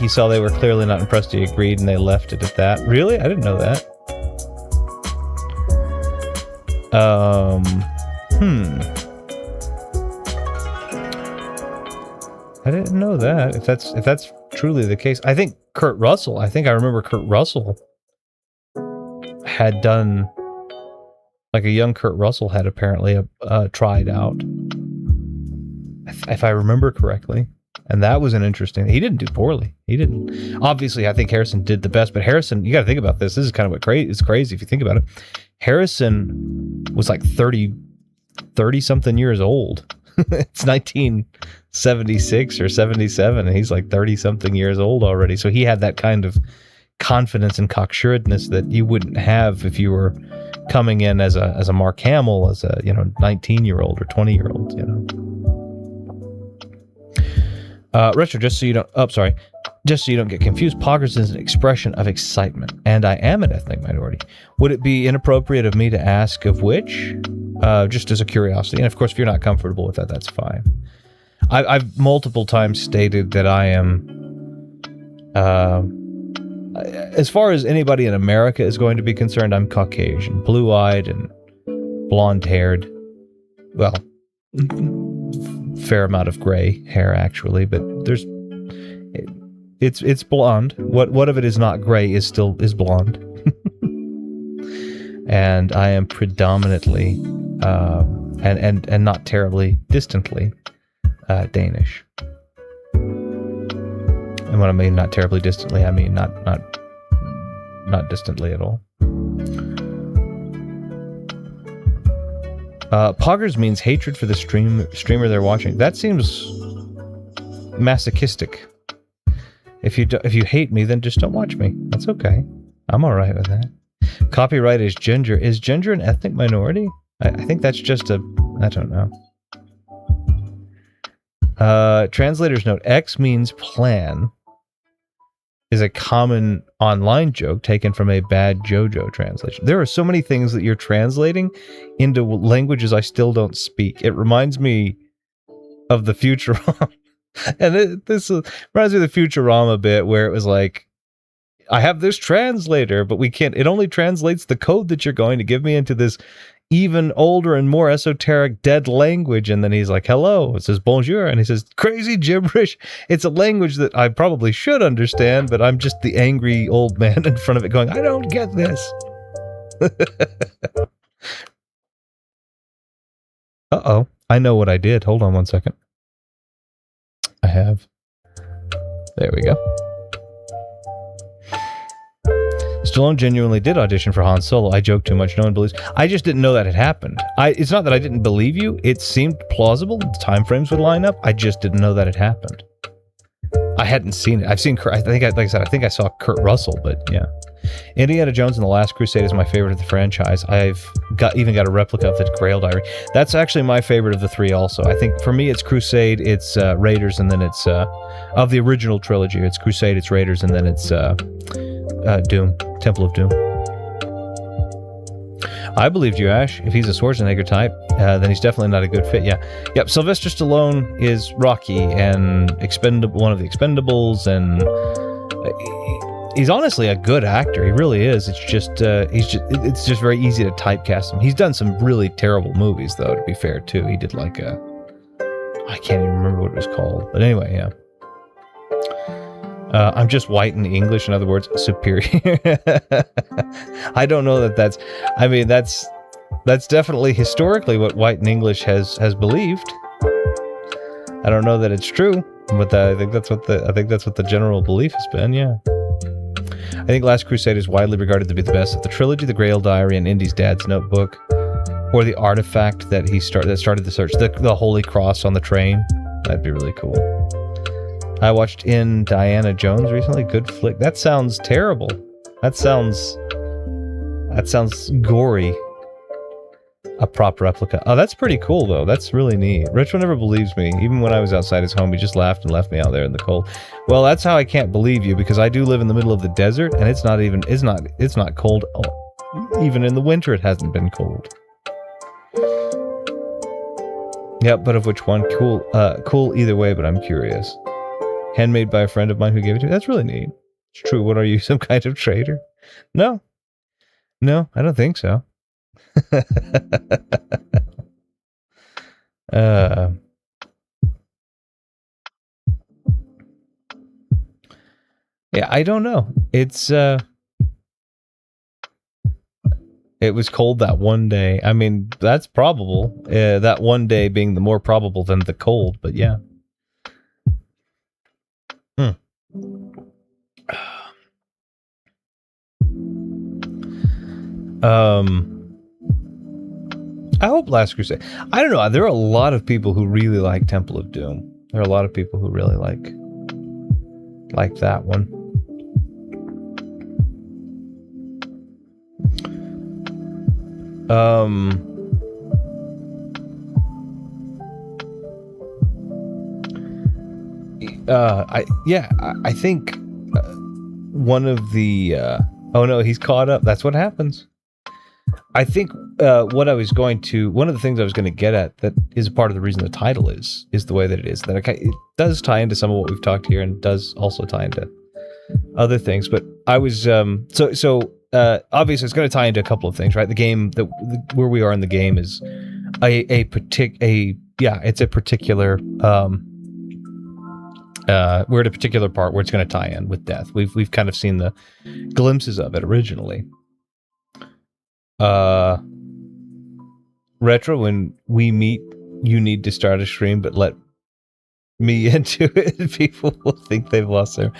saw they were clearly not impressed, he agreed and they left it at that. Really? I didn't know that. I didn't know that. If that's truly the case. I think I remember Kurt Russell had done, like a young Kurt Russell had apparently tried out, if I remember correctly. And that was an interesting, he didn't do poorly. He didn't. Obviously, I think Harrison did the best, but Harrison, you got to think about this. This is kind of what it's crazy if you think about it. Harrison was like 30 something years old. It's 1976 or 77, and he's like 30 something years old already. So he had that kind of confidence and cocksuredness that you wouldn't have if you were coming in as a Mark Hamill, as a 19-year-old or 20-year-old, Retro, just so you don't get confused, poggers is an expression of excitement, and I am an ethnic minority. Would it be inappropriate of me to ask of which? Just as a curiosity. And of course, if you're not comfortable with that, that's fine. I've multiple times stated that I am, as far as anybody in America is going to be concerned, I'm Caucasian, blue-eyed and blonde-haired. Well, fair amount of gray hair actually, but it's blonde. What of it is not gray is blonde. And I am predominantly and not terribly distantly Danish. And when I mean not terribly distantly, I mean not distantly at all. Poggers means hatred for the streamer they're watching. That seems masochistic. If you hate me, then just don't watch me. That's okay. I'm all right with that. Copyright is ginger. Is ginger an ethnic minority? I think that's just I don't know. Translator's note: X means plan. Is a common online joke taken from a bad JoJo translation. There are so many things that you're translating into languages I still don't speak. It reminds me of the Futurama. And this reminds me of the Futurama bit where it was like, I have this translator, but we can't, it only translates the code that you're going to give me into this even older and more esoteric dead language. And then he's like, hello, it says bonjour, and he says crazy gibberish. It's a language that I probably should understand, but I'm just the angry old man in front of it going, I don't get this. Uh-oh, I know what I did. Hold on one second. I have. There we go. Stallone genuinely did audition for Han Solo. I joke too much. No one believes. I just didn't know that had happened. It's not that I didn't believe you. It seemed plausible. The time frames would line up. I just didn't know that had happened. I hadn't seen it. I've seen. I think I saw Kurt Russell, but yeah. Indiana Jones and the Last Crusade is my favorite of the franchise. I've even got a replica of the Grail Diary. That's actually my favorite of the three. Also, I think for me it's Crusade, it's Raiders, and then it's of the original trilogy. It's Crusade, it's Raiders, and then it's Doom, Temple of Doom. I believed you, Ash. If he's a Schwarzenegger type, then he's definitely not a good fit. Yeah, yep. Sylvester Stallone is Rocky and one of the Expendables, and he's honestly a good actor. He really is. It's just very easy to typecast him. He's done some really terrible movies, though. To be fair, too, he did like I can't even remember what it was called, but anyway, yeah. I'm just white in English, in other words, superior. I don't know that's definitely historically what white in English has believed. I don't know that it's true, but I think that's what the general belief has been. Yeah. I think Last Crusade is widely regarded to be the best of the trilogy, The Grail Diary, and Indy's Dad's Notebook, or the artifact that started the search, the Holy Cross on the train. That'd be really cool. I watched Indiana Jones recently. Good flick. That sounds terrible. That sounds gory. A prop replica. Oh, that's pretty cool though. That's really neat. Richard never believes me. Even when I was outside his home, he just laughed and left me out there in the cold. Well, that's how I can't believe you, because I do live in the middle of the desert, and it's not cold. Oh, even in the winter, it hasn't been cold. Yeah, but of which one? Cool. Cool either way. But I'm curious. Handmade by a friend of mine who gave it to me. That's really neat. It's true. What are you, some kind of traitor? No, I don't think so. Yeah, I don't know. It's it was cold that one day. I mean, that's probable. That one day being the more probable than the cold, but yeah. I hope Last Crusade. I don't know. There are a lot of people who really like Temple of Doom. There are a lot of people who really like that one. I think one of the oh no, he's caught up. That's what happens. I think one of the things I was going to get at that is a part of the reason the title is the way that it is. That it does tie into some of what we've talked here, and does also tie into other things. But I was obviously it's going to tie into a couple of things, right? The game where we are in the game is it's a particular we're at a particular part where it's going to tie in with death. We've kind of seen the glimpses of it originally. Retro, when we meet, you need to start a stream, but let me into it. People will think they've lost their...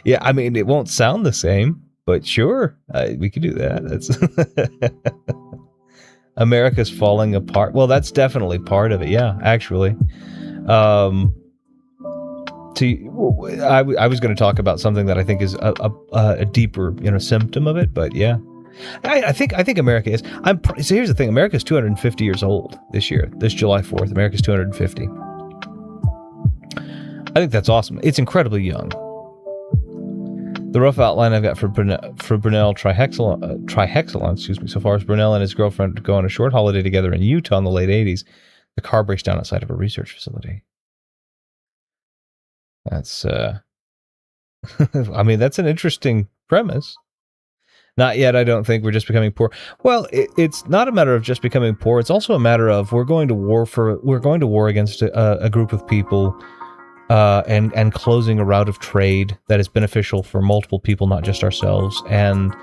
Yeah, I mean, it won't sound the same, but sure, we could do that. That's America's falling apart. Well, that's definitely part of it. Yeah, actually. I was going to talk about something that I think is a deeper, symptom of it, but yeah. I think America is. So here's the thing: America's 250 years old this year. This July 4th, America's 250. I think that's awesome. It's incredibly young. The rough outline I've got for Brunel Trihexalon, so far as Brunel and his girlfriend go on a short holiday together in Utah in the late 80s. The car breaks down outside of a research facility. That's I mean, that's an interesting premise. Not yet, I don't think. We're just becoming poor. Well, it's not a matter of just becoming poor. It's also a matter of we're going to war against a group of people and closing a route of trade that is beneficial for multiple people, not just ourselves. And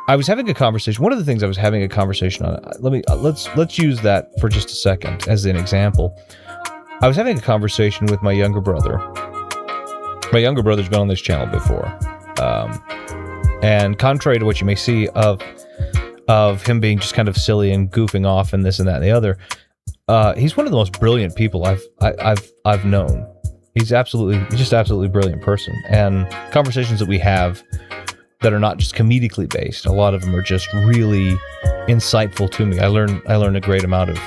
I was having a conversation. One of the things I was having a conversation on. Let's use that for just a second as an example. I was having a conversation with my younger brother. My younger brother's been on this channel before. And contrary to what you may see of him being just kind of silly and goofing off and this and that and the other, he's one of the most brilliant people I've known. He's just absolutely brilliant person. And conversations that we have that are not just comedically based, a lot of them are just really insightful to me. I learn a great amount of.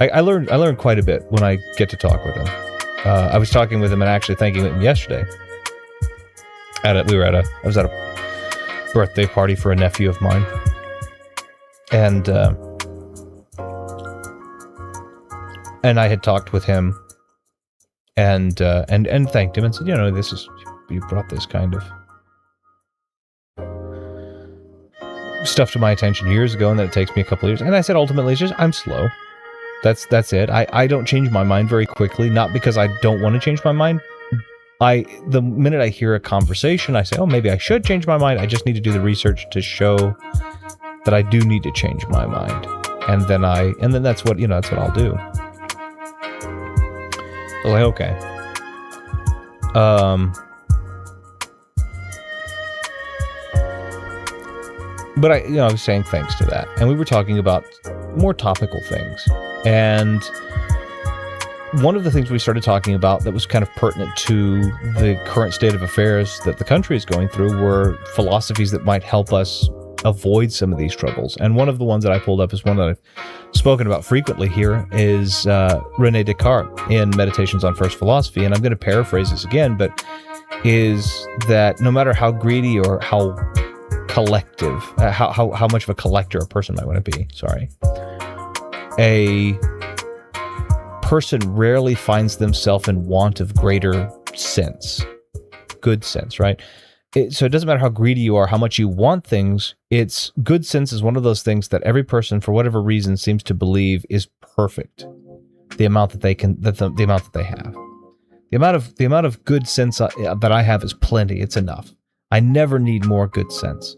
I learn quite a bit when I get to talk with him. I was talking with him and actually thanking him yesterday. I was at a birthday party for a nephew of mine, and I had talked with him and thanked him and said, you brought this kind of stuff to my attention years ago, and that it takes me a couple of years. And I said, ultimately, it's just I'm slow. That's it. I don't change my mind very quickly, not because I don't want to change my mind. The minute I hear a conversation, I say, oh, maybe I should change my mind. I just need to do the research to show that I do need to change my mind. And then that's what I'll do. I was like, okay. But I was saying thanks to that. And we were talking about more topical things. And one of the things we started talking about that was kind of pertinent to the current state of affairs that the country is going through were philosophies that might help us avoid some of these troubles. And one of the ones that I pulled up is one that I've spoken about frequently here is René Descartes in Meditations on First Philosophy. And I'm going to paraphrase this again, but is that no matter how greedy or how collective, how much of a collector a person might want to be, a person rarely finds themselves in want of greater sense, good sense, right? So it doesn't matter how greedy you are, how much you want things. It's good sense is one of those things that every person, for whatever reason, seems to believe is perfect. The amount that they can, the amount that they have. The amount of good sense that I have is plenty. It's enough. I never need more good sense.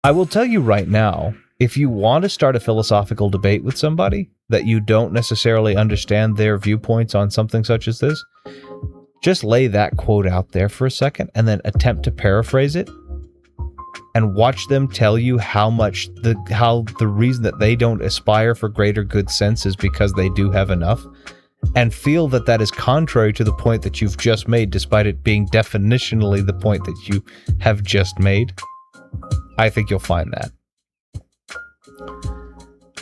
I will tell you right now, if you want to start a philosophical debate with somebody that you don't necessarily understand their viewpoints on something such as this, just lay that quote out there for a second and then attempt to paraphrase it and watch them tell you how the reason that they don't aspire for greater good sense is because they do have enough, and feel that that is contrary to the point that you've just made, despite it being definitionally the point that you have just made. I think you'll find that.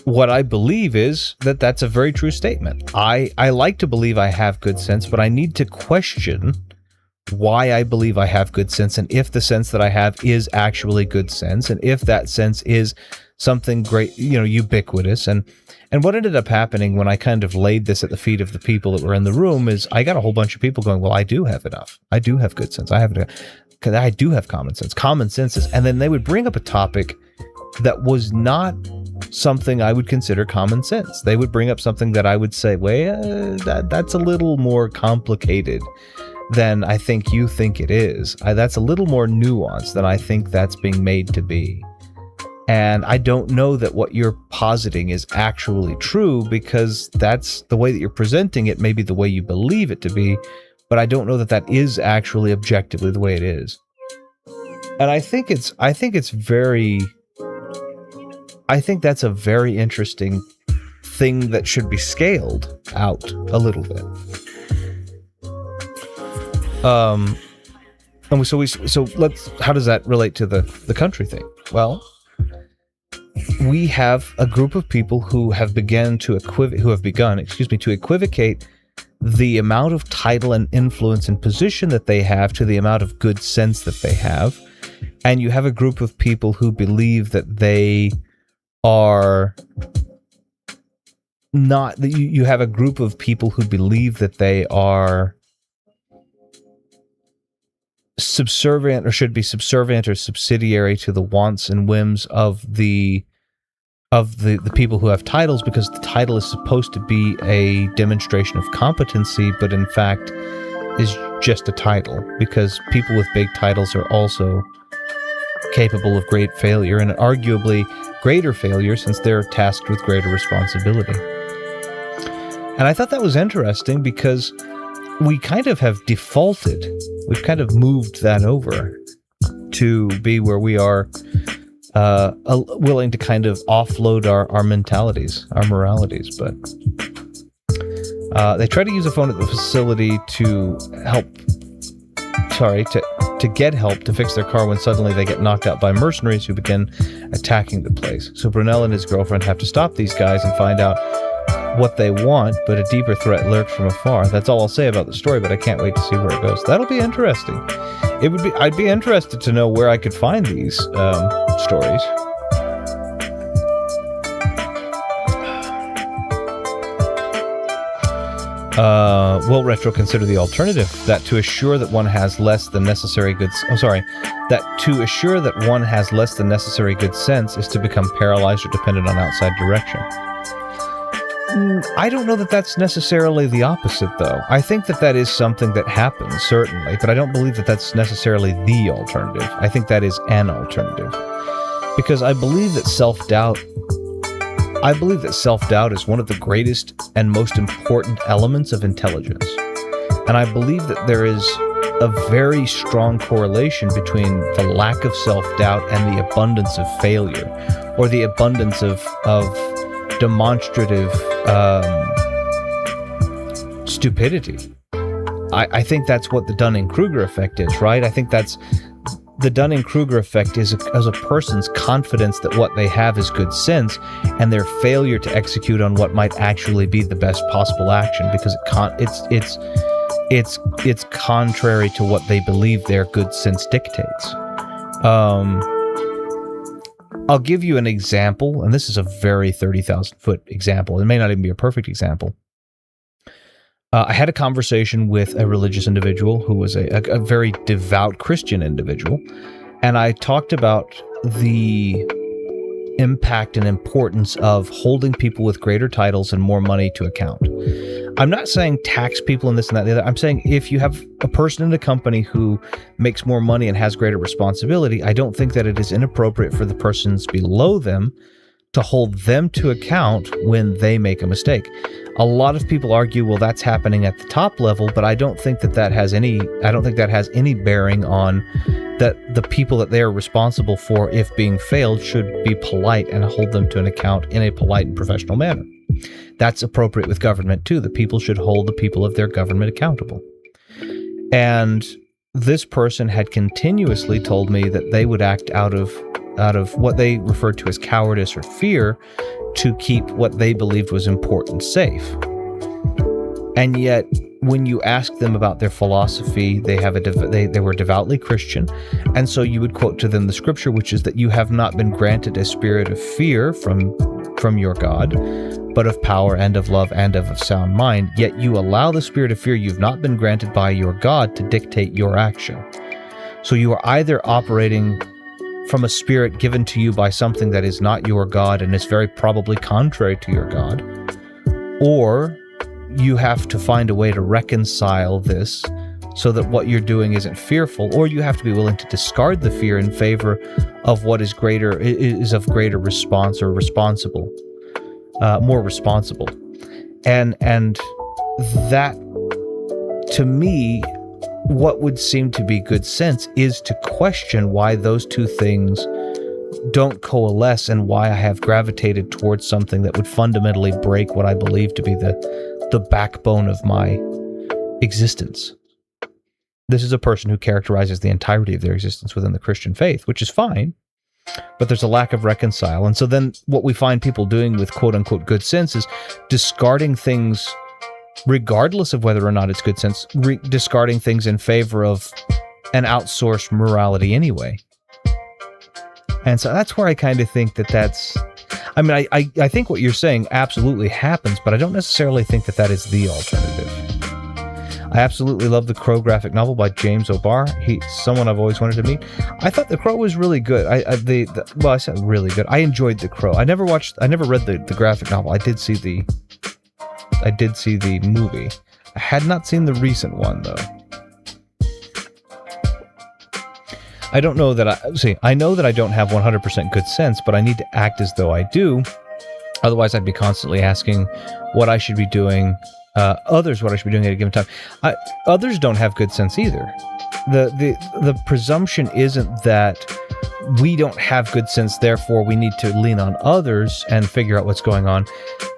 What I believe is that that's a very true statement. I like to believe I have good sense, but I need to question why I believe I have good sense, and if the sense that I have is actually good sense, and if that sense is something great, ubiquitous. And what ended up happening when I kind of laid this at the feet of the people that were in the room is I got a whole bunch of people going, well, I do have enough. I do have good sense. I do have common sense. Common sense is, and then they would bring up a topic that was not something I would consider common sense. They would bring up something that I would say, well, that's a little more complicated than I think you think it is. That's a little more nuanced than I think that's being made to be. And I don't know that what you're positing is actually true, because that's the way that you're presenting it, maybe the way you believe it to be, but I don't know that that is actually objectively the way it is. And I think that's a very interesting thing that should be scaled out a little bit. And how does that relate to the country thing? Well, we have a group of people who have begun to equivocate the amount of title and influence and position that they have to the amount of good sense that they have. And you have a group of people who believe that they are not, you have a group of people who believe that they are subservient, or should be subservient or subsidiary to the wants and whims of the people who have titles, because the title is supposed to be a demonstration of competency, but in fact is just a title, because people with big titles are also capable of great failure, and arguably greater failure since they're tasked with greater responsibility. And I thought that was interesting because we kind of have defaulted. We've kind of moved that over to be where we are willing to kind of offload our mentalities, our moralities. But they try to use a phone at the facility to get help to fix their car when suddenly they get knocked out by mercenaries who begin attacking the place. So Brunel and his girlfriend have to stop these guys and find out what they want, but a deeper threat lurks from afar. That's all I'll say about the story, but I can't wait to see where it goes. That'll be interesting. I'd be interested to know where I could find these stories. Will Retro consider the alternative that to assure that one has less than necessary good sense is to become paralyzed or dependent on outside direction? I don't know that that's necessarily the opposite, though. I think that is something that happens, certainly, but I don't believe that that's necessarily the alternative. I think that is an alternative. Because I believe that self-doubt is one of the greatest and most important elements of intelligence. And I believe that there is a very strong correlation between the lack of self-doubt and the abundance of failure, or the abundance of demonstrative stupidity. I think that's what the Dunning-Kruger effect is, right? I think that's the Dunning-Kruger effect is as a person's confidence that what they have is good sense, and their failure to execute on what might actually be the best possible action, because it's contrary to what they believe their good sense dictates. I'll give you an example, and this is a very 30,000-foot example. It may not even be a perfect example. I had a conversation with a religious individual who was a very devout Christian individual, and I talked about the impact and importance of holding people with greater titles and more money to account. I'm not saying tax people and this and that and the other. I'm saying if you have a person in a company who makes more money and has greater responsibility, I don't think that it is inappropriate for the persons below them to hold them to account when they make a mistake. A lot of people argue, well, that's happening at the top level, but I don't think that has any bearing on that the people that they are responsible for, if being failed, should be polite and hold them to an account in a polite and professional manner. That's appropriate with government too. The people should hold the people of their government accountable. And this person had continuously told me that they would act out of what they referred to as cowardice or fear to keep what they believed was important safe. And yet, when you ask them about their philosophy, they were devoutly Christian, and so you would quote to them the scripture, which is that you have not been granted a spirit of fear from your God, but of power and of love and of a sound mind. Yet you allow the spirit of fear you've not been granted by your God to dictate your action. So you are either operating from a spirit given to you by something that is not your God and is very probably contrary to your God, or you have to find a way to reconcile this so that what you're doing isn't fearful, or you have to be willing to discard the fear in favor of what is of greater response or responsible, more responsible. And that, to me, what would seem to be good sense is to question why those two things don't coalesce and why I have gravitated towards something that would fundamentally break what I believe to be the backbone of my existence. This is a person who characterizes the entirety of their existence within the Christian faith, which is fine, but there's a lack of reconcile. And so then what we find people doing with quote-unquote good sense is discarding things regardless of whether or not it's good sense, discarding things in favor of an outsourced morality anyway. And so that's where I kind of think that's... I mean, I think what you're saying absolutely happens, but I don't necessarily think that is the alternative. I absolutely love The Crow graphic novel by James O'Barr. He's someone I've always wanted to meet. I thought The Crow was really good. I said really good. I enjoyed The Crow. I never read the graphic novel. I did see the movie. I had not seen the recent one, though. I don't know that I know that I don't have 100% good sense, but I need to act as though I do. Otherwise, I'd be constantly asking what I should be doing, others what I should be doing at a given time. Others don't have good sense either. The presumption isn't that we don't have good sense, therefore we need to lean on others and figure out what's going on.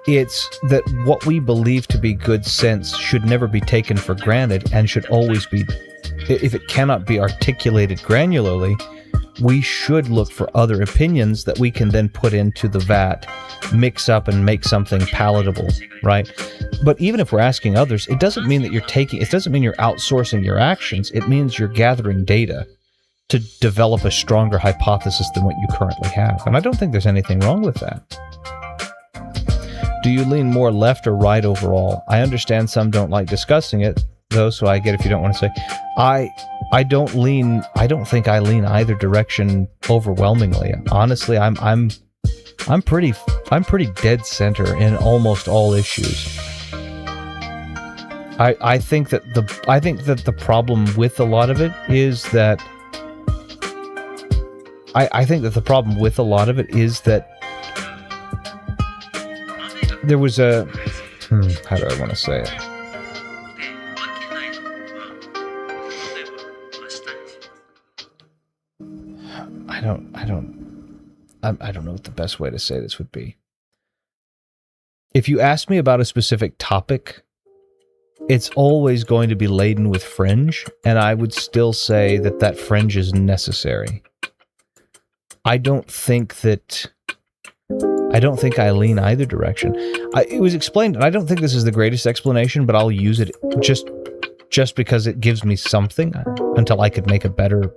It's that what we believe to be good sense should never be taken for granted and should always be, if it cannot be articulated granularly, we should look for other opinions that we can then put into the vat, mix up and make something palatable, right? But even if we're asking others, it doesn't mean that it doesn't mean you're outsourcing your actions. It means you're gathering data to develop a stronger hypothesis than what you currently have. And I don't think there's anything wrong with that. Do you lean more left or right overall? I understand some don't like discussing it, though, so I get if you don't want to say. I don't think I lean either direction overwhelmingly. Honestly, I'm pretty dead center in almost all issues. I think that the problem with a lot of it is that I think that the problem with a lot of it is that there was a how do I want to say it? I don't know what the best way to say this would be. If you ask me about a specific topic, it's always going to be laden with fringe, and I would still say that fringe is necessary. I don't think I lean either direction. It was explained, and I don't think this is the greatest explanation, but I'll use it just because it gives me something until I could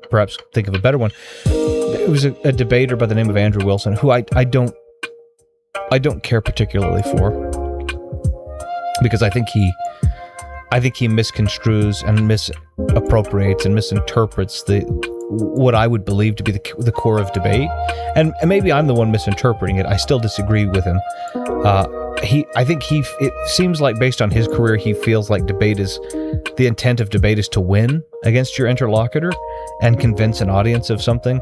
perhaps think of a better one. It was a debater by the name of Andrew Wilson, who I don't care particularly for, because I think he misconstrues and misappropriates and misinterprets what I would believe to be the core of debate. And maybe I'm the one misinterpreting it. I still disagree with him. It seems like based on his career, he feels like the intent of debate is to win against your interlocutor and convince an audience of something.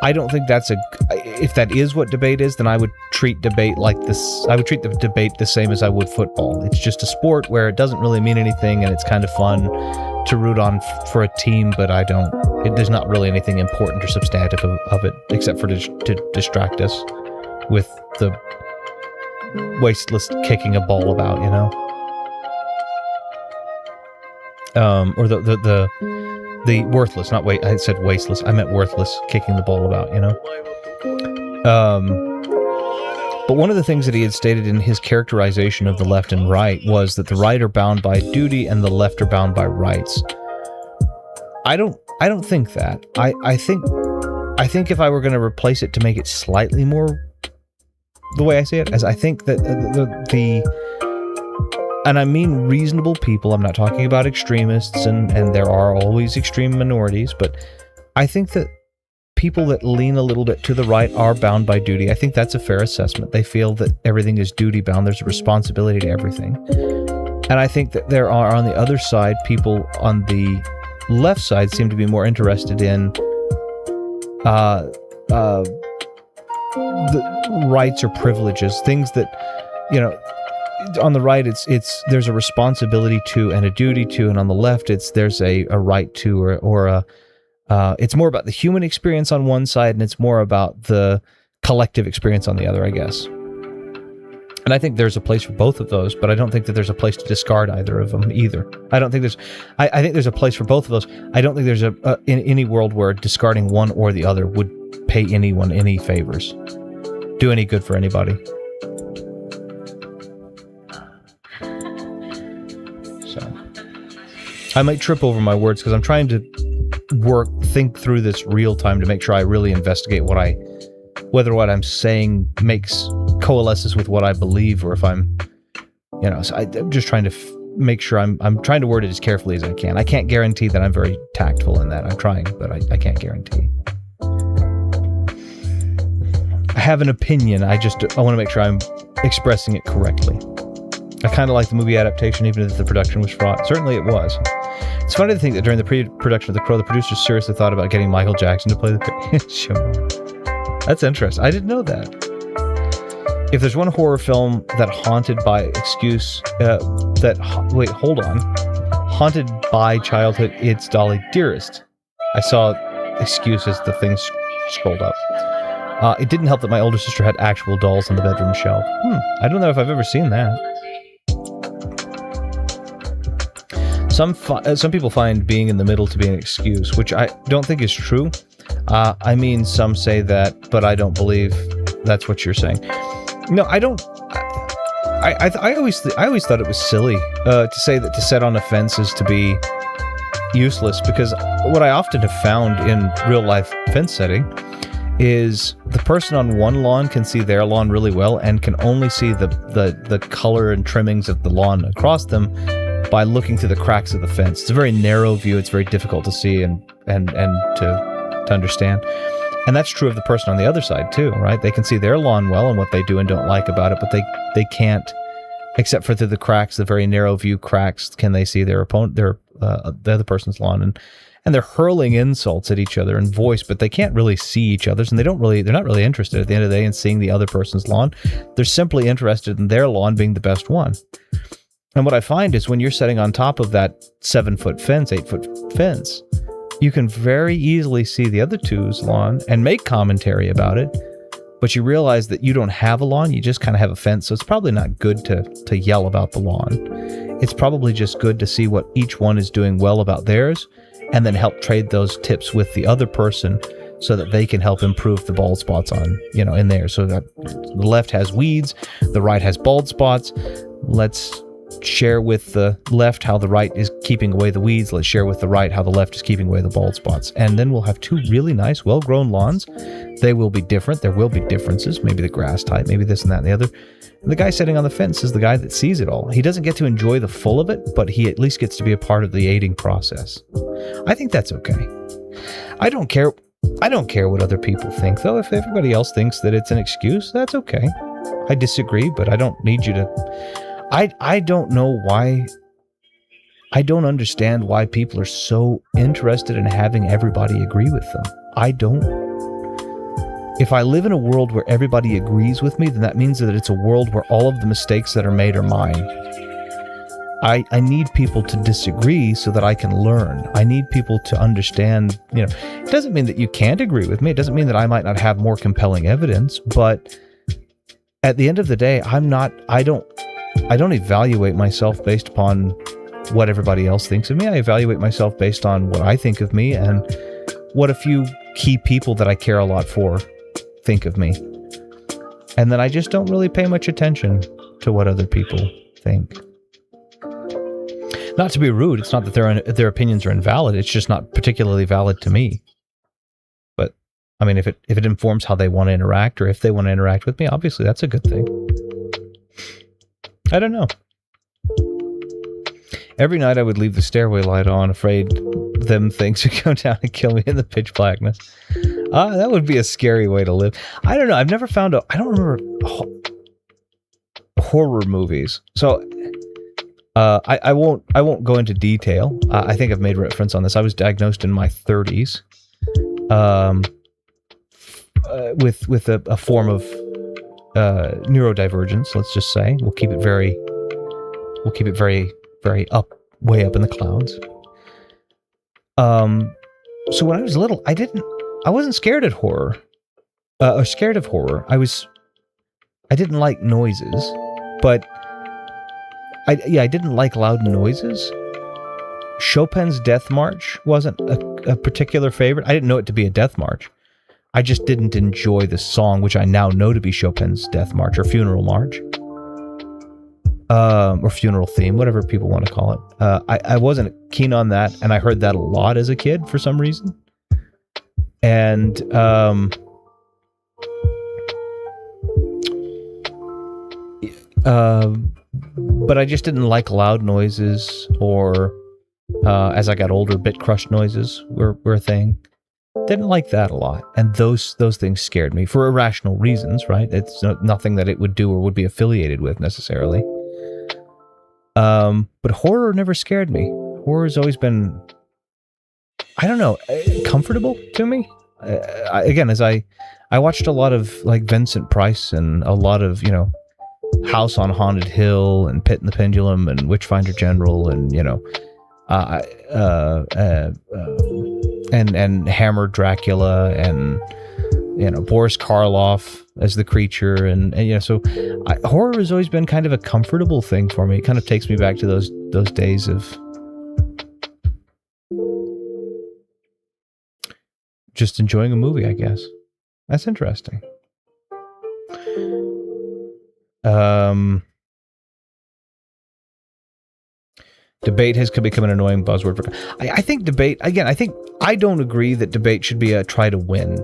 I don't think if that is what debate is, then I would treat debate like this. I would treat the debate the same as I would football. It's just a sport where it doesn't really mean anything, and it's kind of fun to root on for a team, but there's not really anything important or substantive of it, except for to distract us with the wasteless kicking a ball about, or the worthless, not wait. I said wasteless. I meant worthless, kicking the ball about, But one of the things that he had stated in his characterization of the left and right was that the right are bound by duty and the left are bound by rights. I don't think that. I think if I were going to replace it to make it slightly more the way I say it, as I think that and I mean reasonable people, I'm not talking about extremists, and there are always extreme minorities, but I think that people that lean a little bit to the right are bound by duty. I think that's a fair assessment. They feel that everything is duty-bound. There's a responsibility to everything. And I think that there are, on the other side, people on the left side seem to be more interested in the rights or privileges, things that, on the right, it's there's a responsibility to and a duty to, and on the left, there's a right to or it's more about the human experience on one side, and it's more about the collective experience on the other, I guess. And I think there's a place for both of those, but I don't think that there's a place to discard either of them either. I think there's a place for both of those. I don't think there's in any world where discarding one or the other would pay anyone any favors, do any good for anybody. So I might trip over my words because I'm trying to think through this real time to make sure I really investigate whether what I'm saying coalesces with what I believe, or if I'm, so I'm just trying to make sure I'm trying to word it as carefully as I can. I can't guarantee that I'm very tactful in that. I'm trying, but I can't guarantee. I have an opinion. I want to make sure I'm expressing it correctly. I kind of like the movie adaptation, even if the production was fraught. Certainly it was. It's funny to think that during the pre-production of The Crow, the producers seriously thought about getting Michael Jackson to play the show. That's interesting. I didn't know that. If there's one horror film that haunted by haunted by childhood, it's Dolly Dearest. I saw Excuse as the thing scrolled up. It didn't help that my older sister had actual dolls on the bedroom shelf. I don't know if I've ever seen that. Some people find being in the middle to be an excuse, which I don't think is true. I mean, some say that, but I don't believe that's what you're saying. No, I don't. I always thought it was silly to say that to set on a fence is to be useless, because what I often have found in real life fence setting is the person on one lawn can see their lawn really well and can only see the color and trimmings of the lawn across them by looking through the cracks of the fence. It's a very narrow view. It's very difficult to see and to understand. And that's true of the person on the other side too, right? They can see their lawn well and what they do and don't like about it, but they can't, except for through the cracks, the very narrow view cracks, can they see their opponent, the other person's lawn, and they're hurling insults at each other in voice, but they can't really see each other's, and they're not really interested at the end of the day in seeing the other person's lawn. They're simply interested in their lawn being the best one. And what I find is when you're sitting on top of that 7-foot fence, 8-foot fence, you can very easily see the other two's lawn and make commentary about it, but you realize that you don't have a lawn, you just kind of have a fence, so it's probably not good to yell about the lawn. It's probably just good to see what each one is doing well about theirs, and then help trade those tips with the other person so that they can help improve the bald spots in there. So that the left has weeds, the right has bald spots. Let's share with the left how the right is keeping away the weeds. Let's share with the right how the left is keeping away the bald spots. And then we'll have two really nice, well-grown lawns. They will be different. There will be differences. Maybe the grass type, maybe this and that and the other. And the guy sitting on the fence is the guy that sees it all. He doesn't get to enjoy the full of it, but he at least gets to be a part of the aiding process. I think that's okay. I don't care. I don't care what other people think, though. If everybody else thinks that it's an excuse, that's okay. I disagree, but I don't need you to... I don't know why... I don't understand why people are so interested in having everybody agree with them. I don't. If I live in a world where everybody agrees with me, then that means that it's a world where all of the mistakes that are made are mine. I need people to disagree so that I can learn. I need people to understand, it doesn't mean that you can't agree with me. It doesn't mean that I might not have more compelling evidence, but at the end of the day, I don't evaluate myself based upon what everybody else thinks of me. I evaluate myself based on what I think of me and what a few key people that I care a lot for think of me. And then I just don't really pay much attention to what other people think. Not to be rude, it's not that their opinions are invalid, it's just not particularly valid to me. But, I mean, if it informs how they want to interact, or if they want to interact with me, obviously that's a good thing. I don't know. Every night I would leave the stairway light on, afraid them things would go down and kill me in the pitch blackness. That would be a scary way to live. I don't know, I've never found I don't remember horror movies. So... I won't go into detail. I think I've made reference on this. I was diagnosed in my 30s with a form of neurodivergence. Let's just say we'll keep it very very way up in the clouds. So when I was little, I wasn't scared at horror or scared of horror. I didn't like noises, but. I didn't like loud noises. Chopin's Death March wasn't a particular favorite. I didn't know it to be a death march. I just didn't enjoy the song, which I now know to be Chopin's Death March or Funeral March. Or Funeral Theme, whatever people want to call it. I wasn't keen on that, and I heard that a lot as a kid for some reason. And... but I just didn't like loud noises, or as I got older, bit crush noises were a thing. Didn't like that a lot, and those things scared me for irrational reasons, right? It's nothing that it would do or would be affiliated with necessarily. But horror never scared me. Horror's always been, I don't know, comfortable to me. Again, as I watched a lot of like Vincent Price and a lot of, House on Haunted Hill and Pit and the Pendulum and Witchfinder General and and Hammer Dracula and Boris Karloff as the creature and so horror has always been kind of a comfortable thing for me. It kind of takes me back to those days of just enjoying a movie, I guess. That's interesting. Debate has become an annoying buzzword. I think debate, again, I don't agree that debate should be a try to win.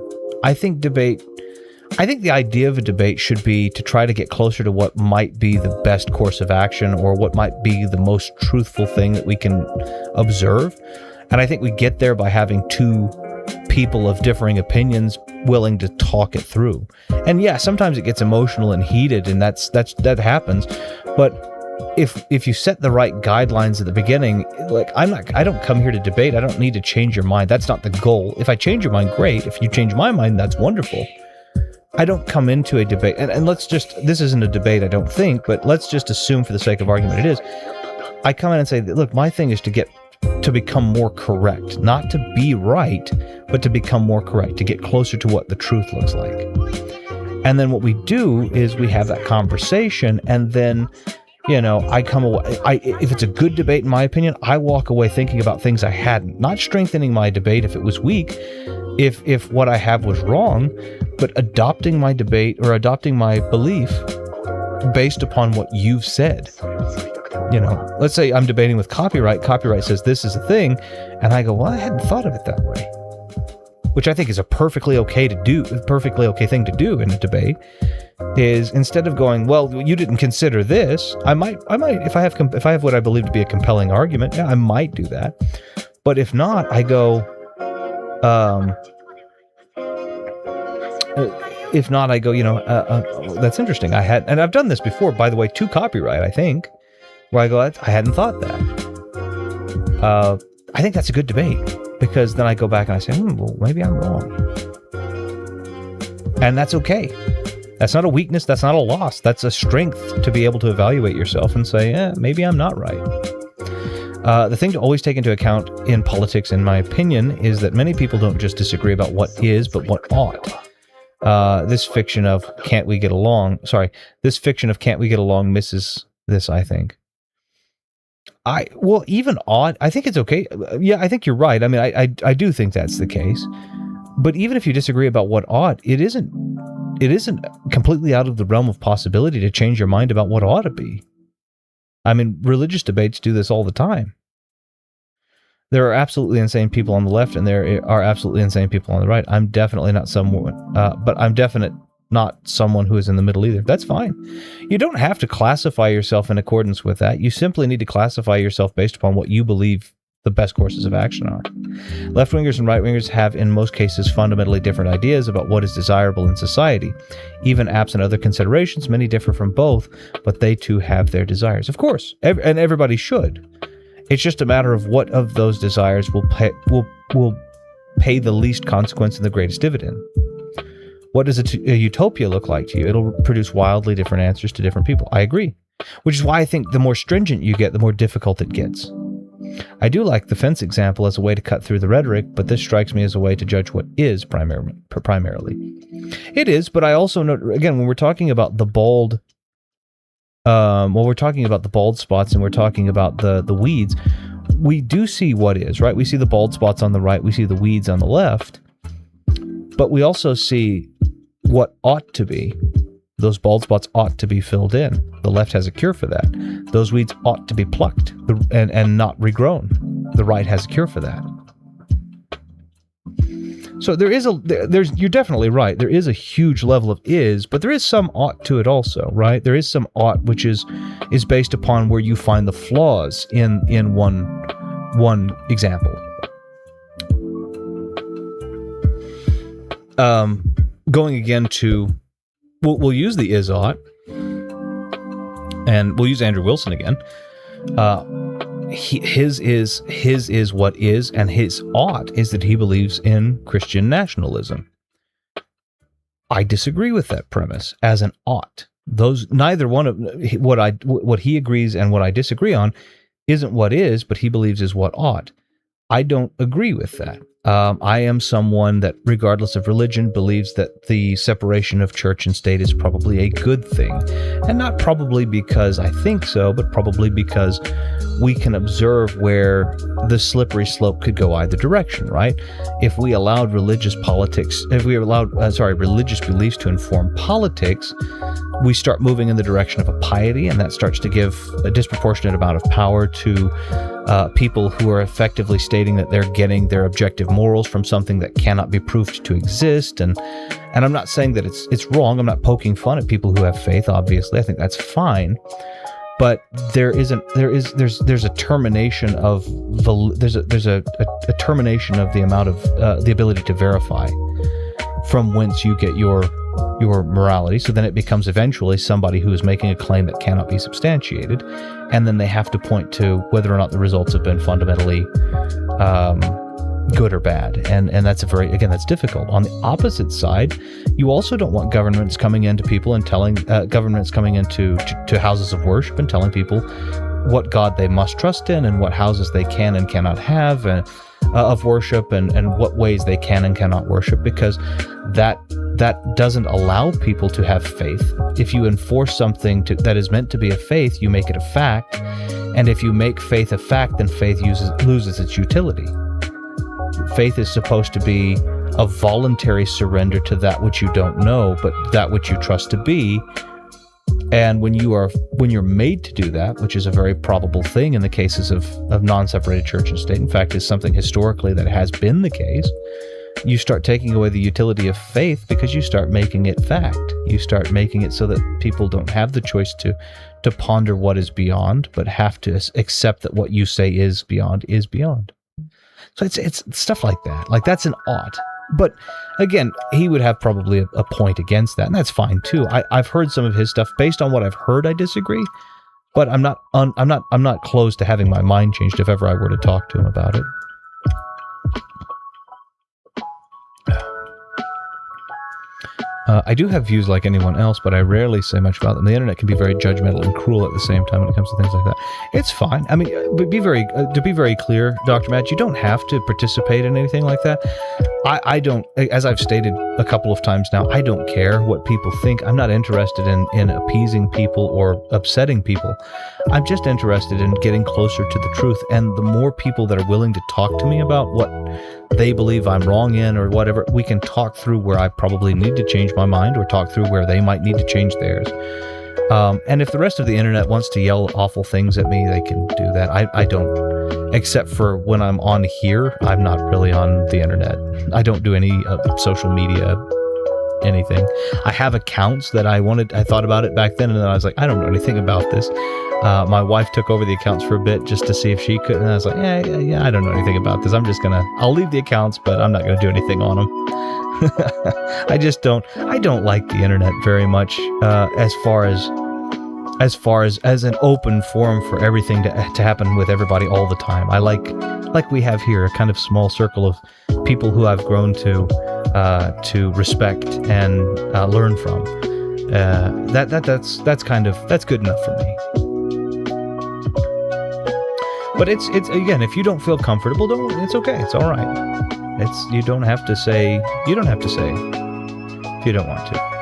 I think the idea of a debate should be to try to get closer to what might be the best course of action or what might be the most truthful thing that we can observe. And I think we get there by having two people of differing opinions willing to talk it through. And yeah, sometimes it gets emotional and heated, and that happens. But if you set the right guidelines at the beginning, like I don't come here to debate. I don't need to change your mind. That's not the goal. If I change your mind, great. If you change my mind, that's wonderful. I don't come into a debate, and this isn't a debate, I don't think, but let's just assume for the sake of argument it is. I come in and say, look, my thing is to become more correct, not to be right, but to become more correct, to get closer to what the truth looks like. And then what we do is we have that conversation, and then, I come away, if it's a good debate, in my opinion, I walk away thinking about things I hadn't, not strengthening my debate if it was weak, if what I have was wrong, but adopting my debate or adopting my belief based upon what you've said. Let's say I'm debating with copyright. Copyright says this is a thing, and I go, well, I hadn't thought of it that way. Which I think is a perfectly okay thing to do in a debate, is instead of going, well, you didn't consider this, I might, if I have what I believe to be a compelling argument, yeah, I might do that. But if not, I go, If not, I go, that's interesting. And I've done this before, by the way, to copyright, I think, where I go, I hadn't thought that. I think that's a good debate, because then I go back and I say, well, maybe I'm wrong. And that's okay. That's not a weakness. That's not a loss. That's a strength to be able to evaluate yourself and say, maybe I'm not right. The thing to always take into account in politics, in my opinion, is that many people don't just disagree about what is, but what ought. This fiction of can't we get along misses this, I think. Even ought, I think it's okay. Yeah, I think you're right. I mean, I do think that's the case. But even if you disagree about what ought, it isn't completely out of the realm of possibility to change your mind about what ought to be. I mean, religious debates do this all the time. There are absolutely insane people on the left, and there are absolutely insane people on the right. I'm definitely not someone, but I'm definitely not someone who is in the middle either. That's fine. You don't have to classify yourself in accordance with that. You simply need to classify yourself based upon what you believe the best courses of action are. Left-wingers and right-wingers have, in most cases, fundamentally different ideas about what is desirable in society. Even absent other considerations, many differ from both, but they too have their desires. Of course, and everybody should. It's just a matter of what of those desires will pay the least consequence and the greatest dividend. What does a utopia look like to you? It'll produce wildly different answers to different people. I agree. Which is why I think the more stringent you get, the more difficult it gets. I do like the fence example as a way to cut through the rhetoric, but this strikes me as a way to judge what is primarily. It is, but I also note, again, when we're talking about the bald, spots and we're talking about the weeds, we do see what is, right? We see the bald spots on the right, we see the weeds on the left, but we also see what ought to be. Those bald spots ought to be filled in. The left has a cure for that. Those weeds ought to be plucked and not regrown. The right has a cure for that. So you're definitely right. There is a huge level of is, but there is some ought to it also, right? There is some ought which is based upon where you find the flaws in one example. Going again to, we'll use the is ought, and we'll use Andrew Wilson again. His is what is, and his ought is that he believes in Christian nationalism. I disagree with that premise as an ought. Neither one of what he agrees and what I disagree on isn't what is, but he believes is what ought. I don't agree with that. I am someone that, regardless of religion, believes that the separation of church and state is probably a good thing. And not probably because I think so, but probably because we can observe where the slippery slope could go either direction, right? If we allowed religious beliefs to inform politics, we start moving in the direction of a piety, and that starts to give a disproportionate amount of power to people who are effectively stating that they're getting their objective morals from something that cannot be proved to exist. And I'm not saying that it's wrong. I'm not poking fun at people who have faith. Obviously, I think that's fine. But there's a termination of a termination of the amount of the ability to verify from whence you get your morality. So then it becomes eventually somebody who is making a claim that cannot be substantiated, and then they have to point to whether or not the results have been fundamentally good or bad, and that's that's difficult. On the opposite side, you also don't want governments coming into people and telling to houses of worship and telling people what God they must trust in and what houses they can and cannot have of worship and what ways they can and cannot worship, because that doesn't allow people to have faith. If you enforce something that is meant to be a faith, you make it a fact, and if you make faith a fact, then faith loses its utility. Faith is supposed to be a voluntary surrender to that which you don't know, but that which you trust to be. And when you're made to do that, which is a very probable thing in the cases of non-separated church and state, in fact, is something historically that has been the case, you start taking away the utility of faith because you start making it fact. You start making it so that people don't have the choice to ponder what is beyond, but have to accept that what you say is beyond is beyond. So it's stuff like that. Like, that's an ought. But again, he would have probably a point against that, and that's fine too. I've heard some of his stuff. Based on what I've heard, I disagree. But I'm not closed to having my mind changed if ever I were to talk to him about it. I do have views like anyone else, but I rarely say much about them. The internet can be very judgmental and cruel at the same time when it comes to things like that. It's fine. I mean, to be very clear, Dr. Matt, you don't have to participate in anything like that. I don't, as I've stated a couple of times now, I don't care what people think. I'm not interested in appeasing people or upsetting people. I'm just interested in getting closer to the truth. And the more people that are willing to talk to me about what they believe I'm wrong in or whatever, we can talk through where I probably need to change my mind or talk through where they might need to change theirs. And if the rest of the internet wants to yell awful things at me, they can do that. I don't, except for when I'm on here, I'm not really on the internet. I don't do any social media, anything. I have accounts that I thought about it back then, and then I was like, I don't know anything about this. My wife took over the accounts for a bit just to see if she could, and I was like, yeah, I don't know anything about this. I'll leave the accounts, but I'm not gonna do anything on them. I don't like the internet very much, as far as an open forum for everything to happen with everybody all the time. I like we have here, a kind of small circle of people who I've grown to respect and learn from. That's good enough for me. But it's again, if you don't feel comfortable, it's okay. It's all right. You don't have to say if you don't want to.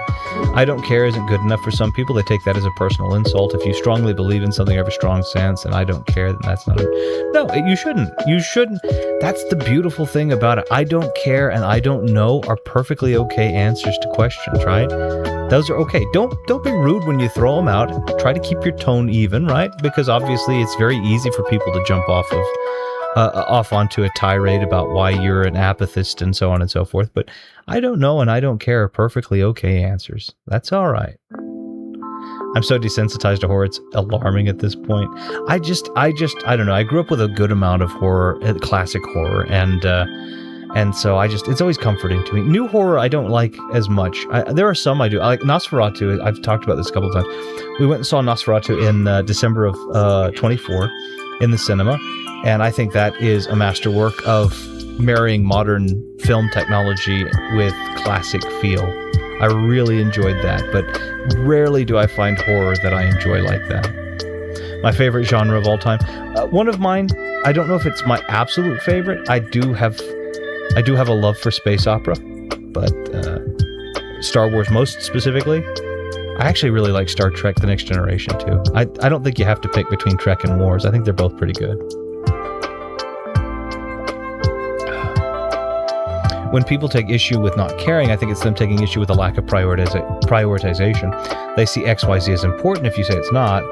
I don't care isn't good enough for some people. They take that as a personal insult. If you strongly believe in something, have a strong sense, and I don't care, then that's not no, you shouldn't. That's the beautiful thing about it. I don't care and I don't know are perfectly okay answers to questions, right? Those are okay. Don't be rude when you throw them out. Try to keep your tone even, right? Because obviously it's very easy for people to jump off onto a tirade about why you're an apathist and so on and so forth. But I don't know and I don't care are perfectly okay answers. That's all right. I'm so desensitized to horror, it's alarming at this point. I don't know. I grew up with a good amount of horror, classic horror, and so it's always comforting to me. New horror I don't like as much. There are some I do. I like Nosferatu. I've talked about this a couple of times. We went and saw Nosferatu in December of 24 in the cinema, and I think that is a masterwork of marrying modern film technology with classic feel. I really enjoyed that, but rarely do I find horror that I enjoy like that. My favorite genre of all time. One of mine, I don't know if it's my absolute favorite. I do have a love for space opera, but Star Wars most specifically. I actually really like Star Trek: The Next Generation too. I don't think you have to pick between Trek and Wars. I think they're both pretty good. When people take issue with not caring, I think it's them taking issue with a lack of prioritization. They see XYZ as important if you say it's not,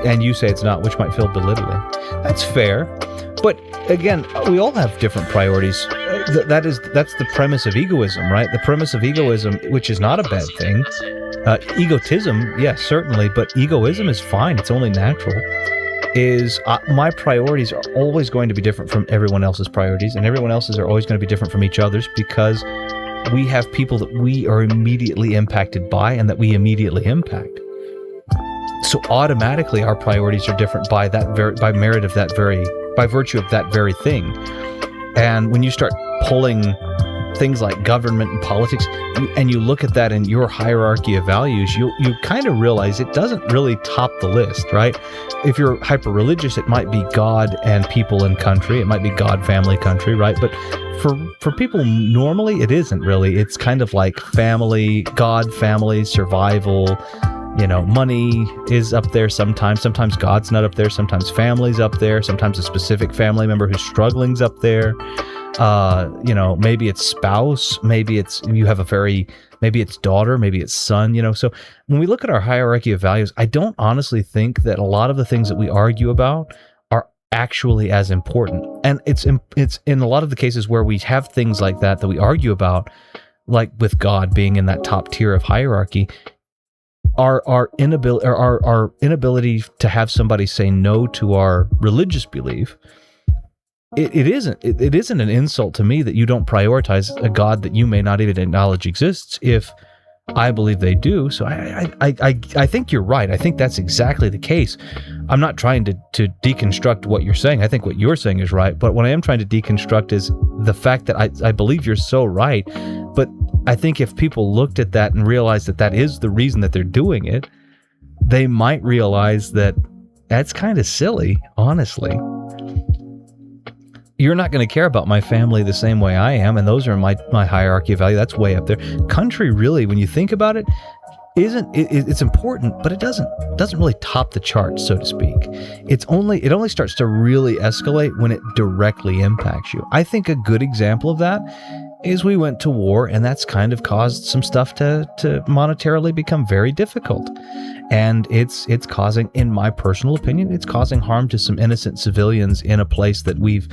and you say it's not, which might feel belittling. That's fair, but again, we all have different priorities. That's the premise of egoism, right? The premise of egoism, which is not a bad thing. Egotism, yes, certainly, but egoism is fine. It's only natural. My priorities are always going to be different from everyone else's priorities, and everyone else's are always going to be different from each other's, because we have people that we are immediately impacted by and that we immediately impact. So automatically our priorities are different by virtue of that very thing. And when you start pulling things like government and politics, and you look at that in your hierarchy of values, you kind of realize it doesn't really top the list, right? If you're hyper-religious, it might be God and people and country. It might be God, family, country, right? But for people normally, it isn't really. It's kind of like family, God, family, survival. Money is up there sometimes. Sometimes God's not up there. Sometimes family's up there. Sometimes a specific family member who's struggling's up there. Maybe it's spouse, maybe it's daughter, maybe it's son, so when we look at our hierarchy of values, I don't honestly think that a lot of the things that we argue about are actually as important. And it's in a lot of the cases where we have things like that we argue about, like with God being in that top tier of hierarchy, our inability to have somebody say no to our religious belief it isn't an insult to me that you don't prioritize a God that you may not even acknowledge exists if I believe they do. So I think you're right. I think that's exactly the case. I'm not trying to deconstruct what you're saying. I think what you're saying is right. But what I am trying to deconstruct is the fact that I believe you're so right. But I think if people looked at that and realized that that is the reason that they're doing it, they might realize that that's kind of silly, honestly. You're not going to care about my family the same way I am, and those are my hierarchy of value. That's way up there. Country, really, when you think about it, it's important, but it doesn't really top the charts, so to speak. It only starts to really escalate when it directly impacts you. I think a good example of that is we went to war, and that's kind of caused some stuff to monetarily become very difficult. And it's causing, in my personal opinion, it's causing harm to some innocent civilians in a place that we've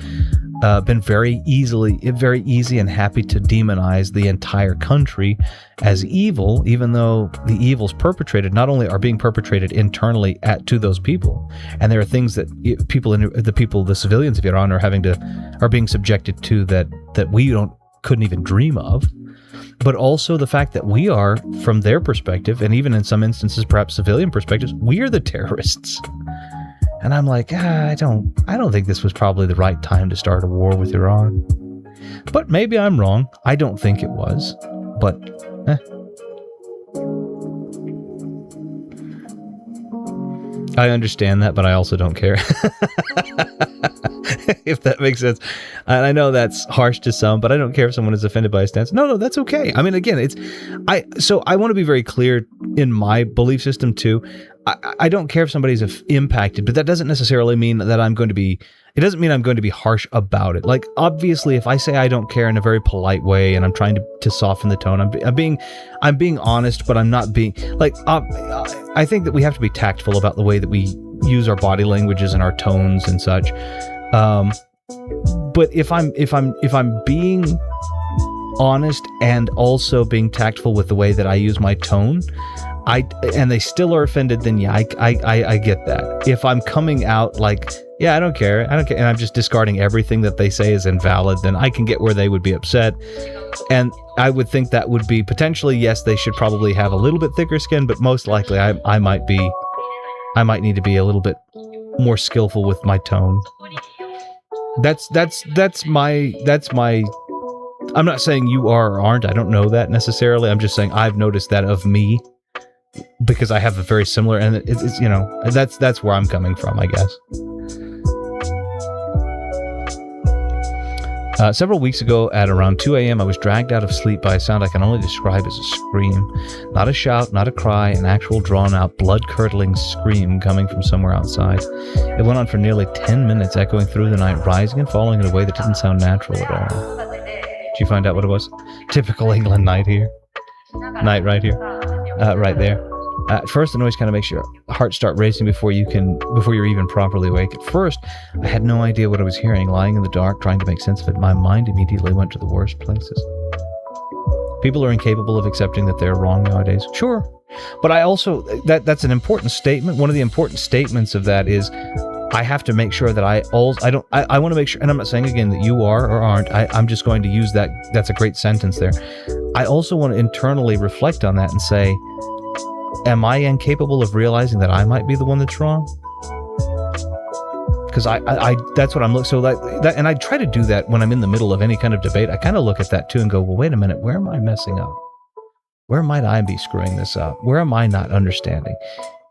been very easy and happy to demonize the entire country as evil, even though the evils perpetrated not only are being perpetrated internally to those people, and there are things that the civilians of Iran are being subjected to that we couldn't even dream of. But also the fact that we are, from their perspective, and even in some instances, perhaps civilian perspectives, we are the terrorists. And I'm like, I don't think this was probably the right time to start a war with Iran. But maybe I'm wrong. I don't think it was. But, I understand that, but I also don't care. If that makes sense. And I know that's harsh to some, but I don't care if someone is offended by a stance. No, that's okay. I mean, again, so I want to be very clear in my belief system too. I don't care if somebody's impacted, but that doesn't necessarily mean that it doesn't mean I'm going to be harsh about it. Like, obviously, if I say I don't care in a very polite way and I'm trying to soften the tone, I'm being honest, but I'm not being like, I think that we have to be tactful about the way that we use our body languages and our tones and such. But if I'm being honest and also being tactful with the way that I use my tone, and they still are offended, then yeah, I get that. If I'm coming out like, yeah, I don't care, and I'm just discarding everything that they say is invalid, then I can get where they would be upset. And I would think that would be potentially, yes, they should probably have a little bit thicker skin, but most likely I might need to be a little bit more skillful with my tone. That's my I'm not saying you are or aren't. I don't know that necessarily. I'm just saying I've noticed that of me because I have a very similar, and it's that's where I'm coming from, I guess. Several weeks ago at around 2 a.m., I was dragged out of sleep by a sound I can only describe as a scream. Not a shout, not a cry, an actual drawn-out, blood-curdling scream coming from somewhere outside. It went on for nearly 10 minutes, echoing through the night, rising and falling in a way that didn't sound natural at all. Did you find out what it was? Typical England night here. Night right here. Right there. At first, the noise kind of makes your heart start racing before you're even properly awake. At first, I had no idea what I was hearing. Lying in the dark, trying to make sense of it, my mind immediately went to the worst places. People are incapable of accepting that they're wrong nowadays. Sure. But I also, that's an important statement. One of the important statements of that is, I have to make sure that I want to make sure, and I'm not saying again that you are or aren't, I'm just going to use that. That's a great sentence there. I also want to internally reflect on that and say, am I incapable of realizing that I might be the one that's wrong? Because I that's what I'm looking. So that, and I try to do that when I'm in the middle of any kind of debate. I kind of look at that too and go, well, wait a minute, where am I messing up? Where might I be screwing this up? Where am I not understanding?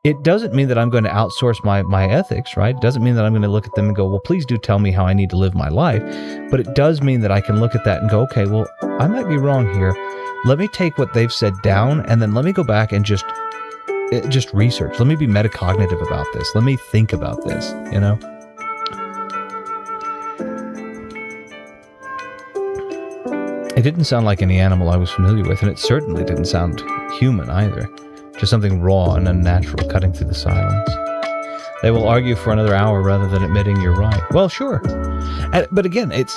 It doesn't mean that I'm going to outsource my ethics, right? It doesn't mean that I'm going to look at them and go, well, please do tell me how I need to live my life. But it does mean that I can look at that and go, okay, well, I might be wrong here. Let me take what they've said down, and then let me go back and just research. Let me be metacognitive about this. Let me think about this, you know? It didn't sound like any animal I was familiar with, and it certainly didn't sound human either. Just something raw and unnatural cutting through the silence. They will argue for another hour rather than admitting you're right. Well, sure. But again, it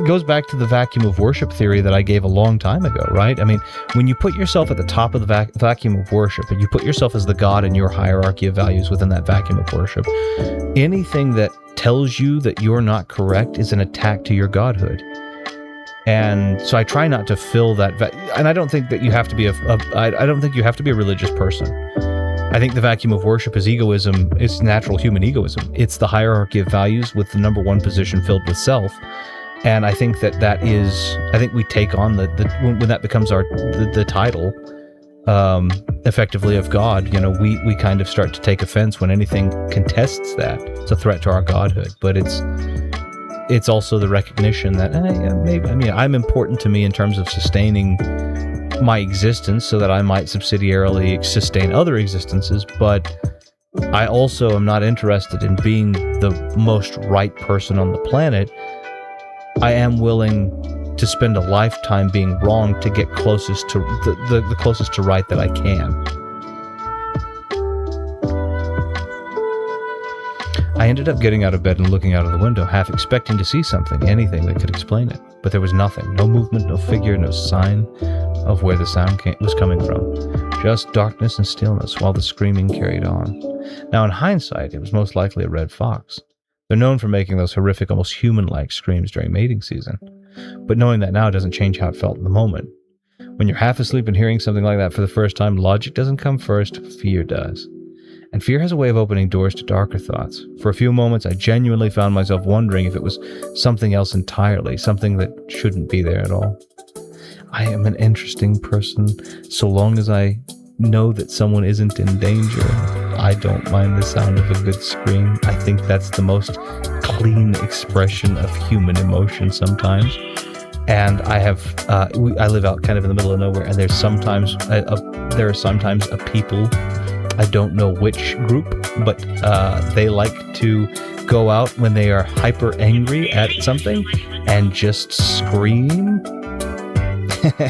goes back to the vacuum of worship theory that I gave a long time ago, right? I mean, when you put yourself at the top of the vacuum of worship, and you put yourself as the God in your hierarchy of values within that vacuum of worship, anything that tells you that you're not correct is an attack to your godhood. And so I try not to fill that, and I don't think that you have to be I don't think you have to be a religious person. I think the vacuum of worship is egoism. It's natural human egoism. It's the hierarchy of values with the number one position filled with self. And I think that is, I think we take on when that becomes the title, effectively, of God. You know, we kind of start to take offense when anything contests that. It's a threat to our godhood, but it's also the recognition that maybe, I mean, I'm important to me in terms of sustaining my existence so that I might subsidiarily sustain other existences, but I also am not interested in being the most right person on the planet. I am willing to spend a lifetime being wrong to get closest to the closest to right that I can. I ended up getting out of bed and looking out of the window, half expecting to see something, anything that could explain it. But there was nothing. No movement, no figure, no sign of where the sound was coming from. Just darkness and stillness while the screaming carried on. Now, in hindsight, it was most likely a red fox. They're known for making those horrific, almost human-like screams during mating season. But knowing that now doesn't change how it felt in the moment. When you're half asleep and hearing something like that for the first time, logic doesn't come first, fear does. And fear has a way of opening doors to darker thoughts. For a few moments, I genuinely found myself wondering if it was something else entirely, something that shouldn't be there at all. I am an interesting person. So long as I know that someone isn't in danger, I don't mind the sound of a good scream. I think that's the most clean expression of human emotion sometimes. And I live out kind of in the middle of nowhere, and there are sometimes a people, I don't know which group, but they like to go out when they are hyper angry at something and just scream.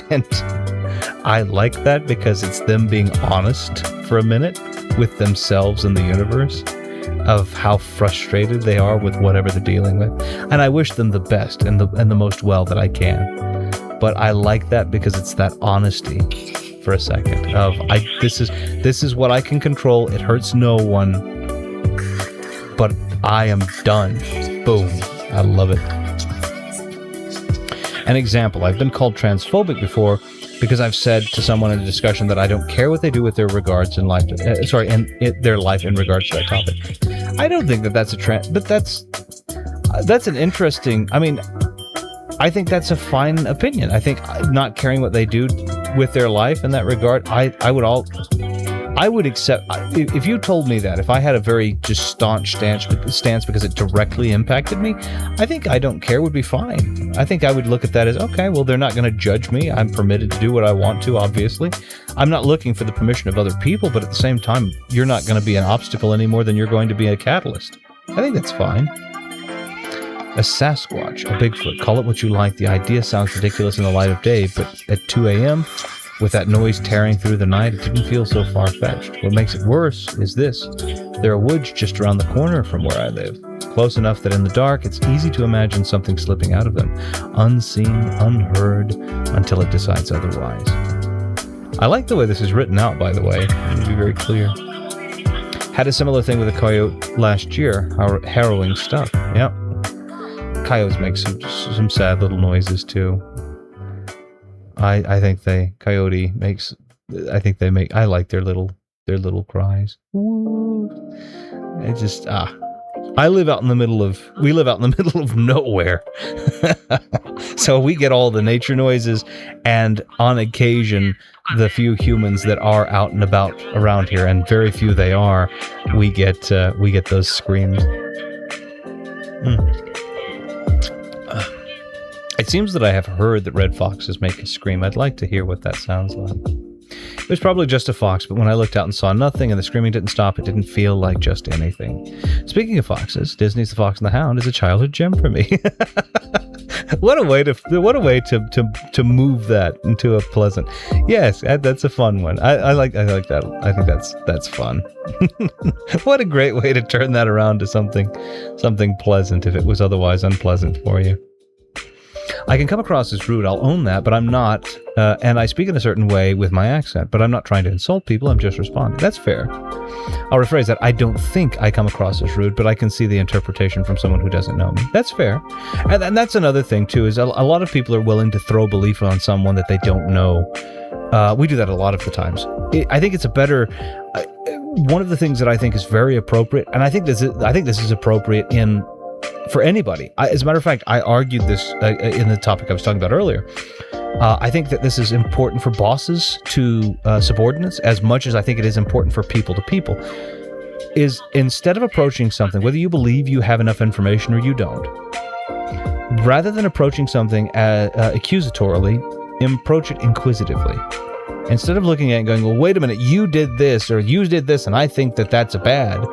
And I like that because it's them being honest for a minute with themselves and the universe of how frustrated they are with whatever they're dealing with. And I wish them the best and the most well that I can. But I like that because it's that honesty for a second of this is what I can control. It hurts no one, but I am done. Boom. I love it. An example, I've been called transphobic before because I've said to someone in a discussion that I don't care what they do with their regards in life, their life in regards to that topic. I don't think that that's a trend, but that's an interesting, I mean, I think that's a fine opinion. I think not caring what they do with their life in that regard, I would accept, if you told me that, if I had a very just staunch stance because it directly impacted me, I think I don't care would be fine. I think I would look at that as, okay, well, they're not going to judge me. I'm permitted to do what I want to, obviously. I'm not looking for the permission of other people, but at the same time, you're not going to be an obstacle any more than you're going to be a catalyst. I think that's fine. A Sasquatch, a Bigfoot, call it what you like. The idea sounds ridiculous in the light of day, but at 2 a.m., with that noise tearing through the night, it didn't feel so far-fetched. What makes it worse is this. There are woods just around the corner from where I live, close enough that in the dark, it's easy to imagine something slipping out of them, unseen, unheard, until it decides otherwise. I like the way this is written out, by the way. To be very clear. Had a similar thing with a coyote last year. Harrowing stuff. Yep. Coyotes make some sad little noises, too. I think I like their little cries. It just, we live out in the middle of nowhere. So we get all the nature noises, and on occasion, the few humans that are out and about around here, and very few they are, we get those screams. It seems that I have heard that red foxes make a scream. I'd like to hear what that sounds like. It was probably just a fox, but when I looked out and saw nothing and the screaming didn't stop, it didn't feel like just anything. Speaking of foxes, Disney's The Fox and the Hound is a childhood gem for me. What a way to move that into a pleasant. Yes, that's a fun one. I like that. I think that's fun. What a great way to turn that around to something pleasant if it was otherwise unpleasant for you. I can come across as rude, I'll own that, but I'm not, and I speak in a certain way with my accent, but I'm not trying to insult people, I'm just responding. That's fair. I'll rephrase that. I don't think I come across as rude, but I can see the interpretation from someone who doesn't know me. That's fair. And that's another thing, too, is a lot of people are willing to throw belief on someone that they don't know. We do that a lot of the times. I think it's a better... one of the things that I think is very appropriate, and I think this is appropriate for anybody. As a matter of fact, I argued this in the topic I was talking about earlier. I think that this is important for bosses to subordinates as much as I think it is important for people to people. Is instead of approaching something, whether you believe you have enough information or you don't, rather than approaching something accusatorily, approach it inquisitively. Instead of looking at it and going, well, wait a minute, you did this, or you did this, and I think that that's bad,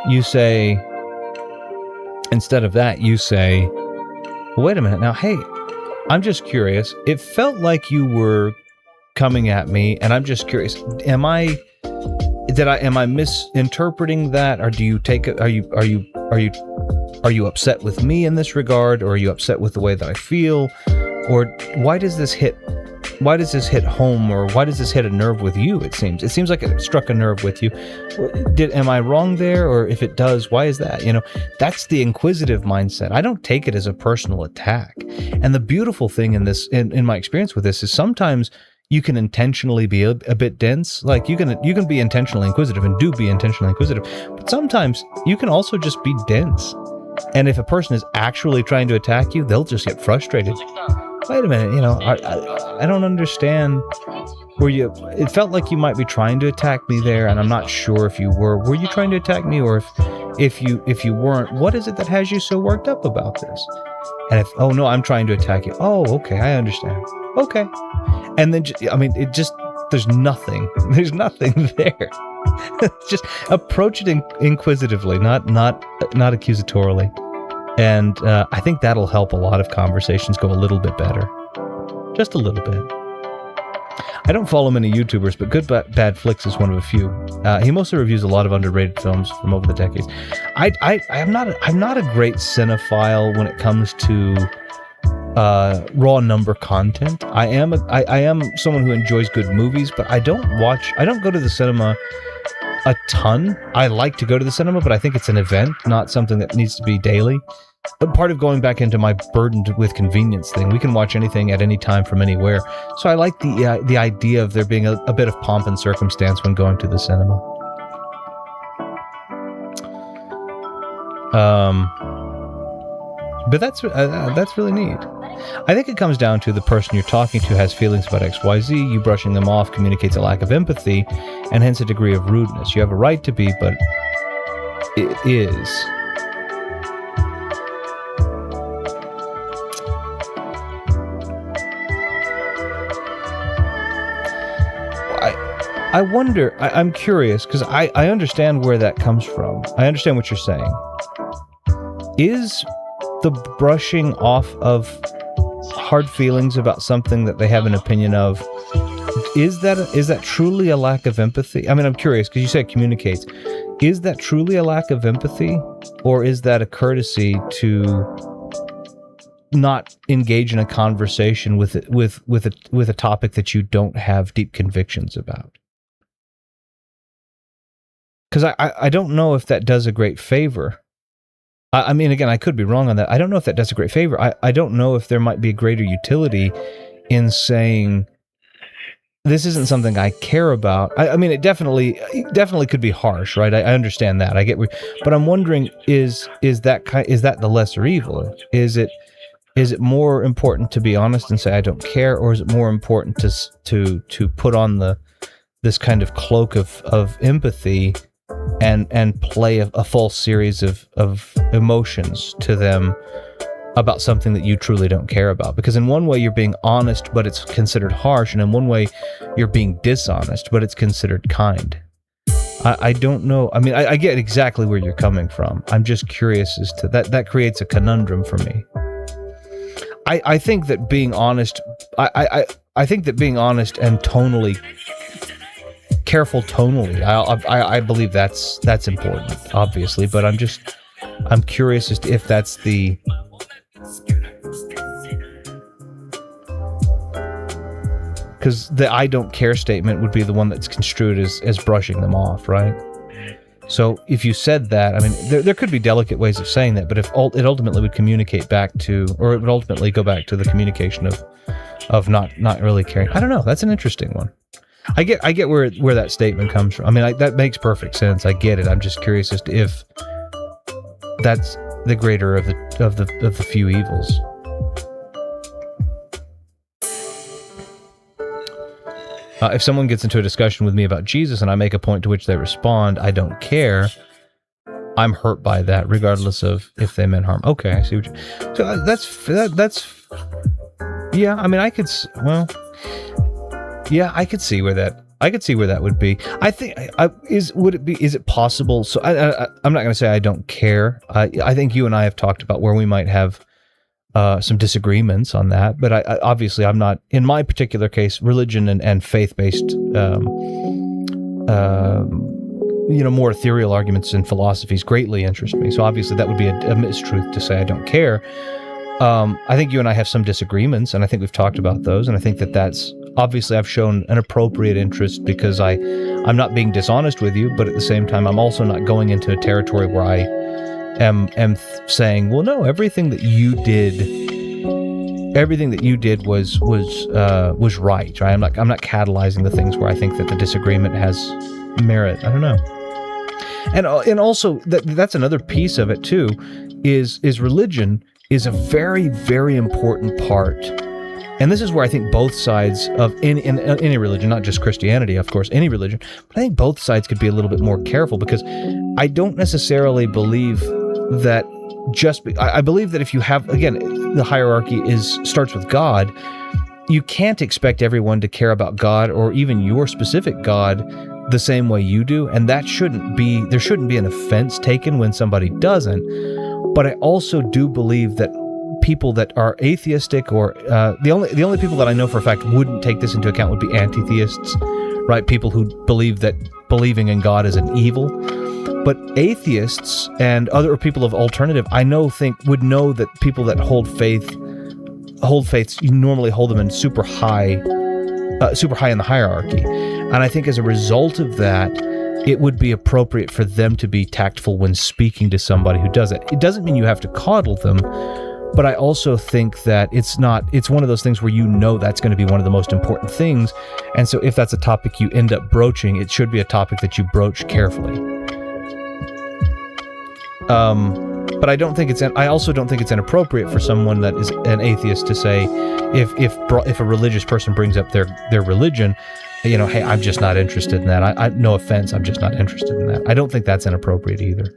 you say, instead of that, you say, well, wait a minute, now, hey, I'm just curious. It felt like you were coming at me, and I'm just curious. Am I misinterpreting that, or do you take it? Are you upset with me in this regard, or are you upset with the way that I feel, or why does this hit home, or why does this hit a nerve with you? It seems like it struck a nerve with you. Am I wrong there? Or if it does, why is that? That's the inquisitive mindset. I don't take it as a personal attack. And the beautiful thing in my experience with this is sometimes you can intentionally be a bit dense. Like you can be intentionally inquisitive and do be intentionally inquisitive, but sometimes you can also just be dense. And if a person is actually trying to attack you, they'll just get frustrated. Wait a minute, I don't understand. It felt like you might be trying to attack me there, and I'm not sure if you were. Were you trying to attack me, or if you weren't, what is it that has you so worked up about this? And oh no, I'm trying to attack you. Oh, okay, I understand. Okay. And then, there's nothing there. Just approach it inquisitively, not accusatorily. And I think that'll help a lot of conversations go a little bit better. Just a little bit. I don't follow many YouTubers, but Good Bad Flicks is one of a few. He mostly reviews a lot of underrated films from over the decades. I'm not a great cinephile when it comes to raw number content. I am someone who enjoys good movies, but I don't go to the cinema a ton. I like to go to the cinema, but I think it's an event, not something that needs to be daily. Part of going back into my burdened with convenience thing, we can watch anything at any time from anywhere. So I like the idea of there being a bit of pomp and circumstance when going to the cinema. But that's really neat. I think it comes down to the person you're talking to has feelings about XYZ, you brushing them off communicates a lack of empathy, and hence a degree of rudeness. You have a right to be, but it is. I wonder, I'm curious, because I understand where that comes from. I understand what you're saying. Is the brushing off of hard feelings about something that they have an opinion of, is that truly a lack of empathy? I mean, I'm curious, because you said communicates. Is that truly a lack of empathy, or is that a courtesy to not engage in a conversation with a topic that you don't have deep convictions about? Because I don't know if that does a great favor. I mean, again, I could be wrong on that. I don't know if that does a great favor. I don't know if there might be a greater utility in saying, this isn't something I care about. I mean, it definitely could be harsh, right? I understand that. I get, but I'm wondering, is that the lesser evil? Is it more important to be honest and say I don't care, or is it more important to put on this kind of cloak of empathy and play a full series of emotions to them about something that you truly don't care about? Because in one way you're being honest, but it's considered harsh, and in one way you're being dishonest, but it's considered kind. I don't know. I mean, I get exactly where you're coming from. I'm just curious as to that creates a conundrum for me. I think that being honest, I think that being honest and careful tonally, I believe that's important, obviously, but I'm curious as to if that's the because the "I don't care" statement would be the one that's construed as brushing them off, right? So if you said that, I mean, there could be delicate ways of saying that, but if it ultimately would communicate back to, or it would ultimately go back to the communication of not really caring. I don't know. That's an interesting one. I get where that statement comes from. I mean, that makes perfect sense. I get it. I'm just curious as to if that's the greater of the few evils. If someone gets into a discussion with me about Jesus and I make a point to which they respond, "I don't care," I'm hurt by that, regardless of if they meant harm. Okay, I see what you... So that's... Yeah, I mean, I could see where that would be. I think, is it possible? So I'm not going to say I don't care. I think you and I have talked about where we might have some disagreements on that, but I obviously I'm not, in my particular case, religion and faith-based, more ethereal arguments and philosophies greatly interest me. So obviously that would be a mistruth to say I don't care. I think you and I have some disagreements, and I think we've talked about those, and I think that's obviously I've shown an appropriate interest because I'm not being dishonest with you, but at the same time I'm also not going into a territory where I am saying, well, no, everything that you did was right. I'm not catalyzing the things where I think that the disagreement has merit. I don't know. And also that's another piece of it too, is religion is a very, very important part. And this is where I think both sides of any religion, not just Christianity, of course, any religion, but I think both sides could be a little bit more careful, because I don't necessarily believe that I believe that if you have, again, the hierarchy starts with God, you can't expect everyone to care about God or even your specific God the same way you do, and there shouldn't be an offense taken when somebody doesn't. But I also do believe that people that are atheistic, or the only people that I know for a fact wouldn't take this into account would be anti-theists, right? People who believe that believing in God is an evil. But atheists and other people of alternative, would know that people that hold faiths, you normally hold them in super high in the hierarchy. And I think as a result of that, it would be appropriate for them to be tactful when speaking to somebody who does it. It doesn't mean you have to coddle them, but I also think that it's one of those things where that's going to be one of the most important things. And so if that's a topic you end up broaching, it should be a topic that you broach carefully. But I also don't think it's inappropriate for someone that is an atheist to say, if a religious person brings up their religion, hey, I'm just not interested in that. No offense, I'm just not interested in that. I don't think that's inappropriate either.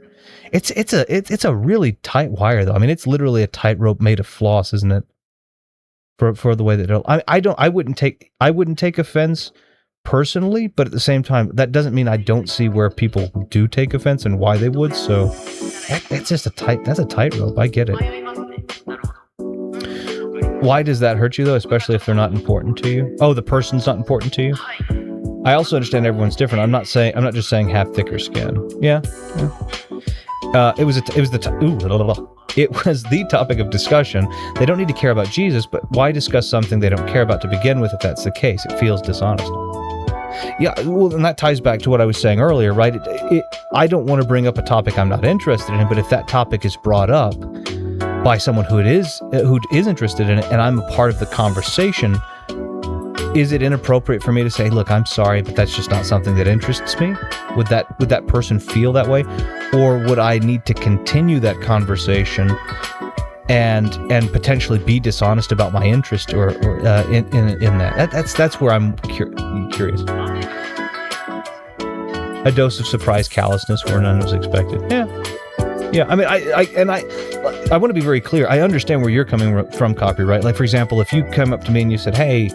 It's a really tight wire, though. I mean, it's literally a tightrope made of floss, isn't it? For the way that I wouldn't take offense personally, but at the same time, that doesn't mean I don't see where people do take offense and why they would. So that's a tightrope. I get it. Why does that hurt you, though, especially if they're not important to you? Oh, the person's not important to you? I also understand everyone's different. I'm not just saying have thicker skin. Yeah. It was the topic of discussion. They don't need to care about Jesus, but why discuss something they don't care about to begin with if that's the case? It feels dishonest. Yeah, well, and that ties back to what I was saying earlier, right? I don't want to bring up a topic I'm not interested in, but if that topic is brought up by someone who is interested in it, and I'm a part of the conversation, is it inappropriate for me to say, look, I'm sorry, but that's just not something that interests me? Would that person feel that way? Or would I need to continue that conversation and potentially be dishonest about my interest or in that? That's where I'm curious. A dose of surprise callousness where none was expected. Yeah. I mean, I want to be very clear. I understand where you're coming from, Copyright. Like, for example, if you come up to me and you said, hey,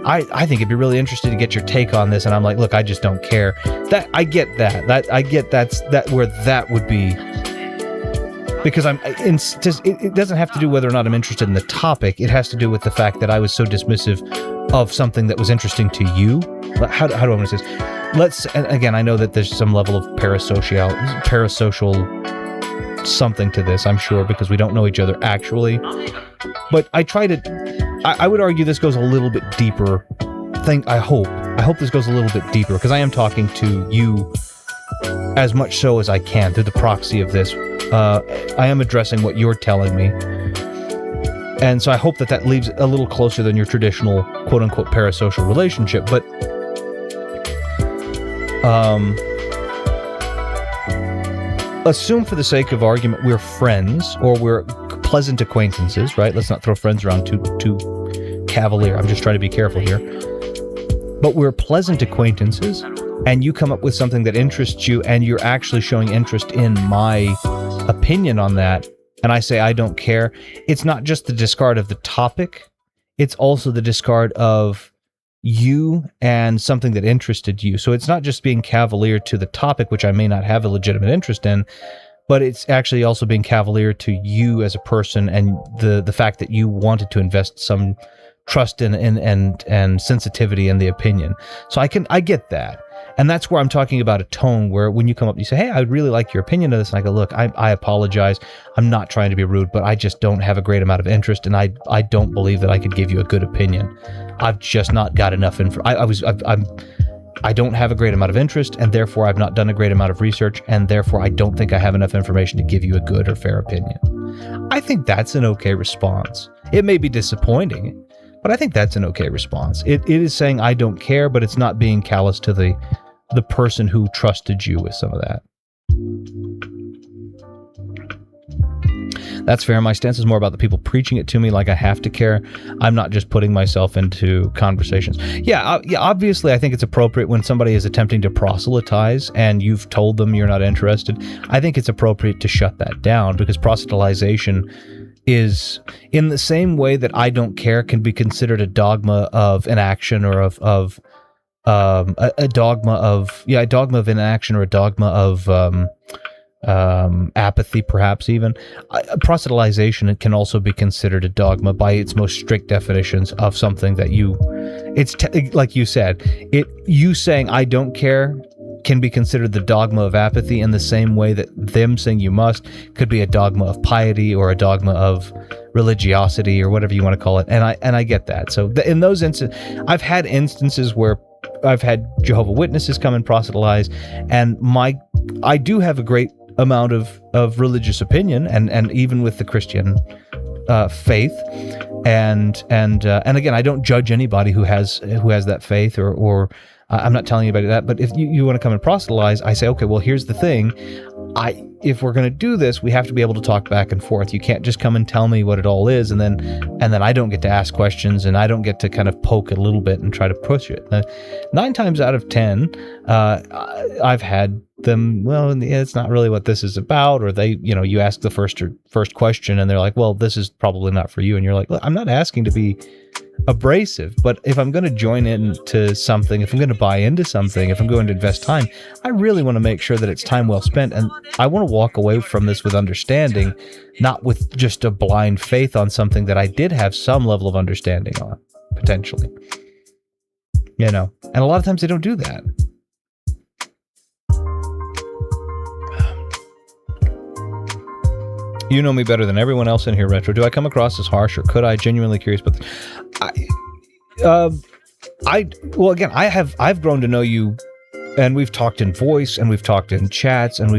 I think it'd be really interesting to get your take on this, and I'm like, look, I just don't care. I get that. I get that's where that would be, because it doesn't have to do whether or not I'm interested in the topic. It has to do with the fact that I was so dismissive of something that was interesting to you. How do I want to say this? And again, I know that there's some level of parasocial something to this, I'm sure, because we don't know each other actually. But I would argue this goes a little bit deeper hope this goes a little bit deeper, because I am talking to you as much so as I can through the proxy of this. I am addressing what you're telling me. And so I hope that leaves a little closer than your traditional quote-unquote parasocial relationship. But assume for the sake of argument we're friends, or we're pleasant acquaintances, right? Let's not throw friends around too cavalier. I'm just trying to be careful here. But we're pleasant acquaintances, and you come up with something that interests you, and you're actually showing interest in my opinion on that, and I say I don't care. It's not just the discard of the topic, it's also the discard of you and something that interested you. So it's not just being cavalier to the topic, which I may not have a legitimate interest in, but it's actually also being cavalier to you as a person, and the fact that you wanted to invest some trust and sensitivity in the opinion. So I get that. And that's where I'm talking about a tone where when you come up and you say, hey, I would really like your opinion of this. And I go, look, I apologize. I'm not trying to be rude, but I just don't have a great amount of interest. And I don't believe that I could give you a good opinion. I've just not got enough info. I don't have a great amount of interest, and therefore I've not done a great amount of research, and therefore I don't think I have enough information to give you a good or fair opinion. I think that's an okay response. It may be disappointing, but I think that's an okay response. It is saying I don't care, but it's not being callous to the person who trusted you with some of that. That's fair. My stance is more about the people preaching it to me like I have to care. I'm not just putting myself into conversations. Yeah, obviously I think it's appropriate when somebody is attempting to proselytize and you've told them you're not interested. I think it's appropriate to shut that down, because proselytization is, in the same way that I don't care can be considered a dogma of inaction, or a dogma of inaction, or a dogma of apathy, perhaps even. Proselytization can also be considered a dogma by its most strict definitions of something that like you said, you saying I don't care can be considered the dogma of apathy, in the same way that them saying you must could be a dogma of piety, or a dogma of religiosity, or whatever you want to call it. And I get that. So in those instances, I've had instances where I've had Jehovah's Witnesses come and proselytize, and I do have a great amount of religious opinion, and even with the Christian faith, and again, I don't judge anybody who has that faith, or I'm not telling anybody that. But if you want to come and proselytize, I say, okay, well, here's the thing. If we're going to do this, we have to be able to talk back and forth. You can't just come and tell me what it all is, and then I don't get to ask questions, and I don't get to kind of poke a little bit and try to push it. 9 times out of 10, I've had them, well, it's not really what this is about, or they, you ask the first question, and they're like, well, this is probably not for you, and you're like, look, I'm not asking to be abrasive, but if I'm going to join into something, if I'm going to buy into something, if I'm going to invest time, I really want to make sure that it's time well spent, and I want to walk away from this with understanding, not with just a blind faith on something that I did have some level of understanding on, potentially. And a lot of times they don't do that. You know me better than everyone else in here, Retro. Do I come across as harsh, or could I? Genuinely curious, but I've grown to know you, and we've talked in voice, and we've talked in chats, and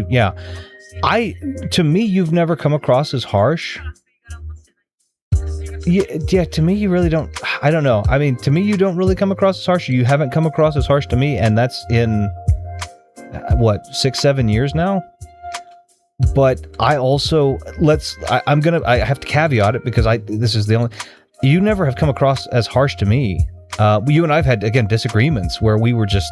to me, you've never come across as harsh. Yeah, to me, you really don't. I don't know. I mean, to me, you don't really come across as harsh. You haven't come across as harsh to me, and that's in 6-7 years now. But I also I have to caveat it, because this is the only. You never have come across as harsh to me. You and I've had, again, disagreements where we were just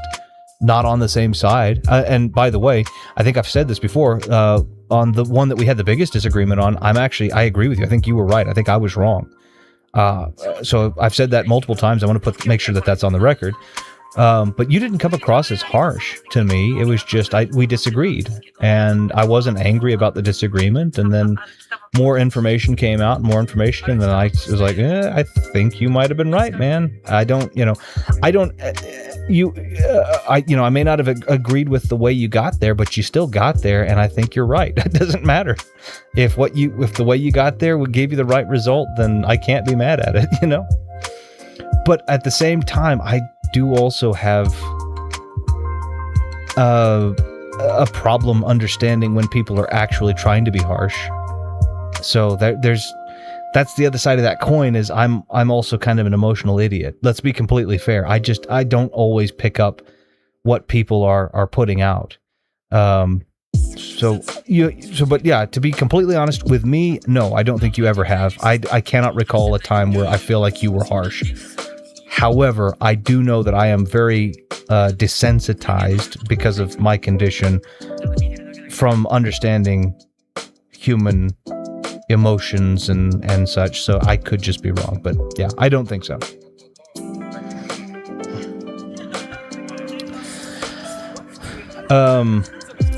not on the same side. And by the way, I think I've said this before. On the one that we had the biggest disagreement on, I agree with you. I think you were right. I think I was wrong. So I've said that multiple times. I want to make sure that that's on the record. But you didn't come across as harsh to me. It was just we disagreed, and I wasn't angry about the disagreement. And then more information came out, and then I was like, I think you might have been right, man. I may not have agreed with the way you got there, but you still got there, and I think you're right. It doesn't matter if the way you got there gave you the right result, then I can't be mad at it, But at the same time, do also have a problem understanding when people are actually trying to be harsh. So that's the other side of that coin. Is I'm also kind of an emotional idiot. Let's be completely fair. I don't always pick up what people are putting out. But yeah, to be completely honest with me, no, I don't think you ever have. I cannot recall a time where I feel like you were harsh. However, I do know that I am very desensitized because of my condition from understanding human emotions and such, so I could just be wrong. But yeah, I don't think so.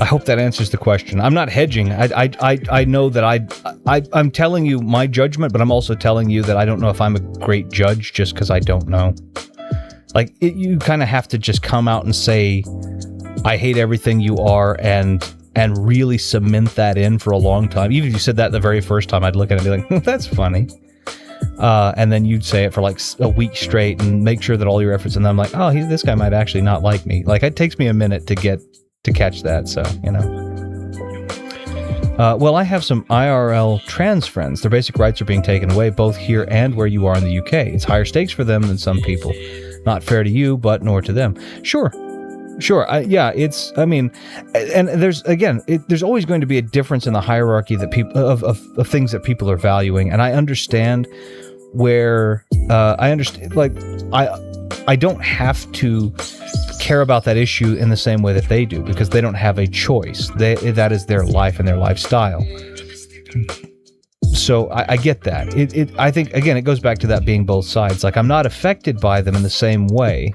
I hope that answers the question. I'm not hedging. I know that I'm telling you my judgment, but I'm also telling you that I don't know if I'm a great judge just because I don't know. Like, you kind of have to just come out and say, I hate everything you are, and really cement that in for a long time. Even if you said that the very first time, I'd look at it and be like, that's funny. And then you'd say it for like a week straight and make sure that all your efforts, and then I'm like, oh, this guy might actually not like me. Like, it takes me a minute to catch that, so, you know. Well, I have some IRL trans friends. Their basic rights are being taken away, both here and where you are in the UK. It's higher stakes for them than some people. Not fair to you, but nor to them. Sure. Yeah, it's, I mean, and there's, again, there's always going to be a difference in the hierarchy that people, of things that people are valuing. And I understand where, like, I don't have to care about that issue in the same way that they do, because they don't have a choice. That is their life and their lifestyle. So I get that. I think, again, it goes back to that being both sides. Like, I'm not affected by them in the same way.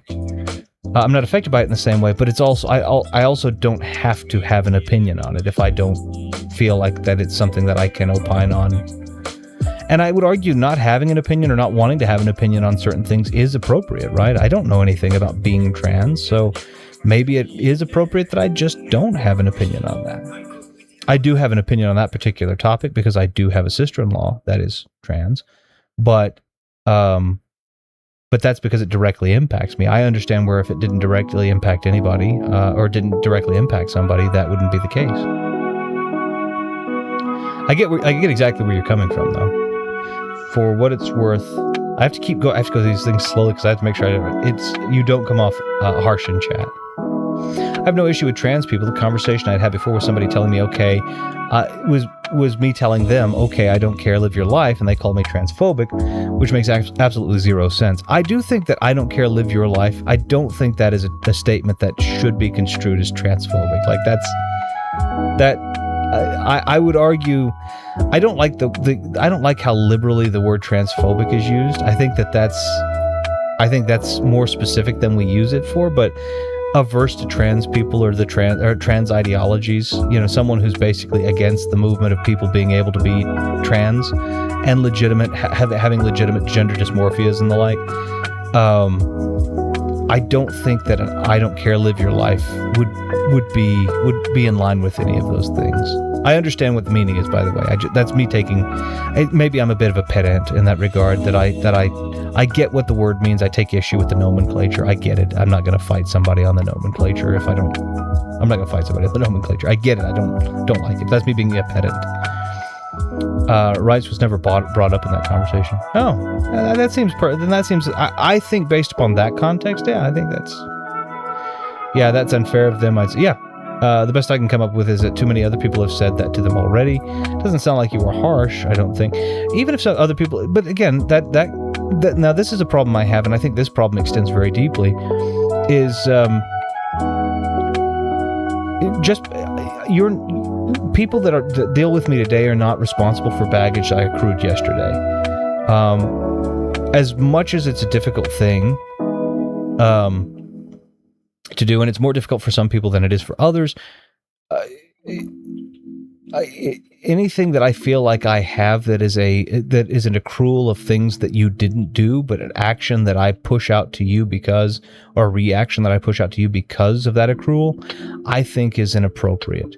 I'm not affected by it in the same way, but it's also, I also don't have to have an opinion on it if I don't feel like that it's something that I can opine on. And I would argue not having an opinion or not wanting to have an opinion on certain things is appropriate, right? I don't know anything about being trans, so maybe it is appropriate that I just don't have an opinion on that. I do have an opinion on that particular topic because I do have a sister-in-law that is trans, but that's because it directly impacts me. I understand where if it didn't directly impact anybody, or didn't directly impact somebody, that wouldn't be the case. I get exactly where you're coming from, though. For what it's worth, I have to go through these things slowly because I have to make sure you don't come off harsh in chat. I have no issue with trans people. The conversation I'd had before was somebody telling me, okay, was me telling them, okay, I don't care, live your life, and they called me transphobic, which makes absolutely zero sense. I do think that I don't care, live your life. I don't think that is a statement that should be construed as transphobic. Like, I would argue, I don't like I don't like how liberally the word transphobic is used. I think that's more specific than we use it for, but averse to trans people or trans ideologies, you know, someone who's basically against the movement of people being able to be trans and having legitimate gender dysmorphias and the like. I don't think that an I don't care, live your life would be in line with any of those things. I understand what the meaning is, by the way. That's me taking. Maybe I'm a bit of a pedant in that regard. That I get what the word means. I take issue with the nomenclature. I get it. I'm not going to fight somebody on the nomenclature if I don't. I'm not going to fight somebody on the nomenclature. I get it. I don't like it. That's me being a pedant. Rights was never brought up in that conversation. Oh, that seems. I think based upon that context, yeah, I think that's unfair of them. The best I can come up with is that too many other people have said that to them already. It doesn't sound like you were harsh, I don't think. Even if some other people, but again, that now this is a problem I have, and I think this problem extends very deeply. Is people that deal with me today are not responsible for baggage I accrued yesterday. As much as it's a difficult thing to do, and it's more difficult for some people than it is for others, anything that I feel like I have that is an accrual of things that you didn't do, but an action that I push out to you because, or a reaction that I push out to you because of that accrual, I think is inappropriate.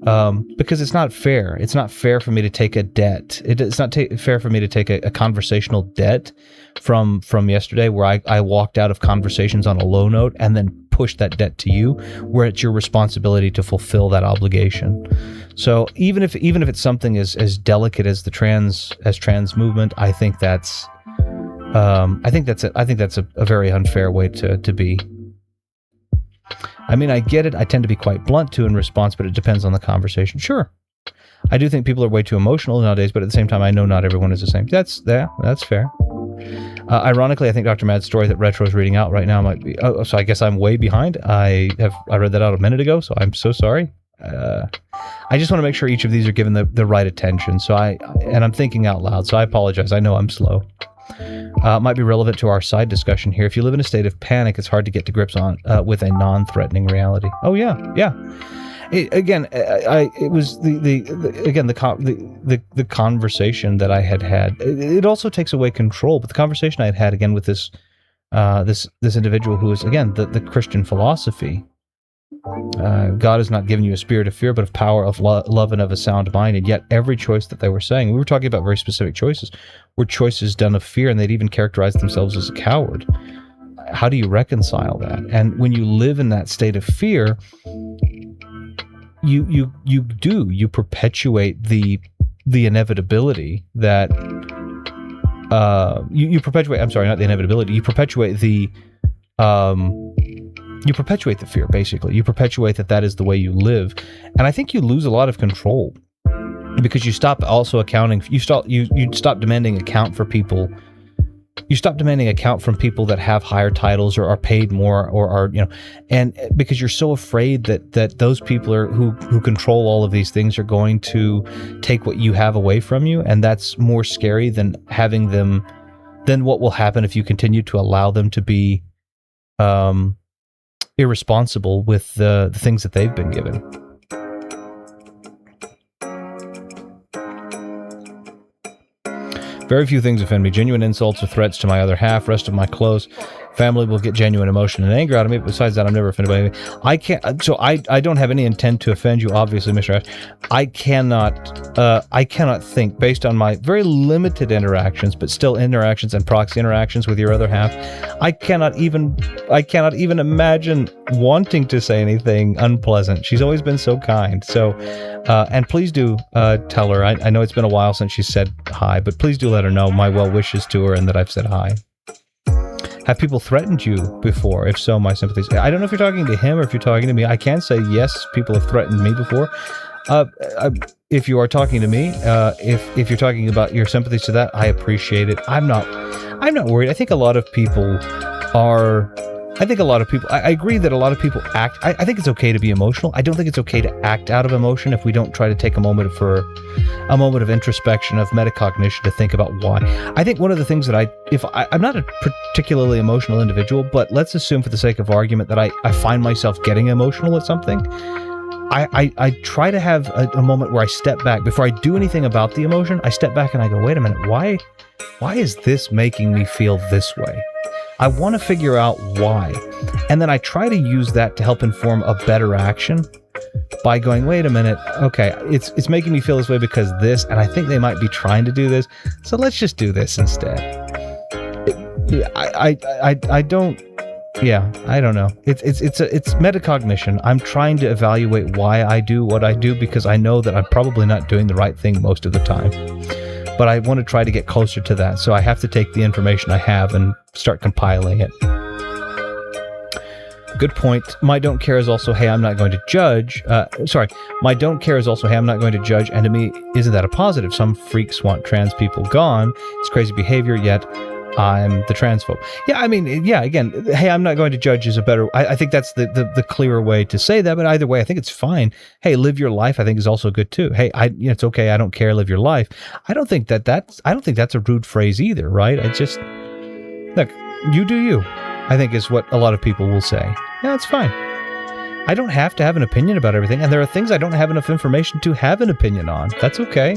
because it's not fair. It's not fair for me to take a debt. It's not fair for me to take a conversational debt from yesterday, where I walked out of conversations on a low note and then pushed that debt to you, where it's your responsibility to fulfill that obligation. So even if it's something as delicate as the trans movement, I think that's a very unfair way to be. I mean, I get it. I tend to be quite blunt too in response, but it depends on the conversation. Sure. I do think people are way too emotional nowadays, but at the same time, I know not everyone is the same. That's fair. Ironically, I think Dr. Mad's story that Retro is reading out right now might be... Oh, so I guess I'm way behind. I read that out a minute ago, so I'm so sorry. I just want to make sure each of these are given the right attention. And I'm thinking out loud, so I apologize. I know I'm slow. Might be relevant to our side discussion here. If you live in a state of panic, it's hard to get to grips with a non-threatening reality. Oh yeah. It was the conversation that I had. It also takes away control, but the conversation I had again with this individual who is again the Christian philosophy. God has not given you a spirit of fear, but of power, of love, and of a sound mind. And yet every choice that they were saying, we were talking about very specific choices, were choices done of fear, and they'd even characterized themselves as a coward. How do you reconcile that? And when you live in that state of fear, you perpetuate the inevitability that you perpetuate. I'm sorry, not the inevitability. You perpetuate the fear, basically. You perpetuate that is the way you live. And I think you lose a lot of control because you stop also accounting. You stop demanding account for people. You stop demanding account from people that have higher titles or are paid more or are, and because you're so afraid that those people who control all of these things are going to take what you have away from you. And that's more scary than having them, than what will happen if you continue to allow them to be, irresponsible with the things that they've been given. Very few things offend me. Genuine insults or threats to my other half. Rest of my close family will get genuine emotion and anger out of me. But besides that, I'm never offended by anything. I can't. So I don't have any intent to offend you, obviously, Mr. Ash. I cannot think, based on my very limited interactions, but still interactions and proxy interactions with your other half. I cannot even imagine wanting to say anything unpleasant. She's always been so kind. So, and please do tell her. I know it's been a while since she said hi, but please do let her know my well wishes to her and that I've said hi. Have people threatened you before? If so, my sympathies. I don't know if you're talking to him or if you're talking to me. I can say yes, people have threatened me before. If you are talking to me, if you're talking about your sympathies to that, I appreciate it. I'm not worried. I think a lot of people are. I agree that a lot of people act. I think it's okay to be emotional. I don't think it's okay to act out of emotion if we don't try to take a moment of introspection, of metacognition to think about why. I think one of the things that I'm not a particularly emotional individual, but let's assume for the sake of argument that I find myself getting emotional at something. I try to have a moment where I step back before I do anything about the emotion. I step back and I go, wait a minute, why is this making me feel this way? I want to figure out why. And then I try to use that to help inform a better action by going, wait a minute, okay, it's making me feel this way because this, and I think they might be trying to do this, so let's just do this instead. I don't know. It's metacognition. I'm trying to evaluate why I do what I do because I know that I'm probably not doing the right thing most of the time. But I want to try to get closer to that, so I have to take the information I have and start compiling it. Good point. My don't care is also, hey, I'm not going to judge. My don't care is also, hey, I'm not going to judge, and to me, isn't that a positive? Some freaks want trans people gone. It's crazy behavior, yet I'm the transphobe. Yeah, I mean, yeah, again, hey, I'm not going to judge is a better... I think that's the clearer way to say that, but either way, I think it's fine. Hey, live your life, I think is also good too. Hey, it's okay, I don't care, live your life. I don't think that's a rude phrase either, right? I just... Look, you do you, I think is what a lot of people will say. Yeah, it's fine. I don't have to have an opinion about everything, and there are things I don't have enough information to have an opinion on. That's okay.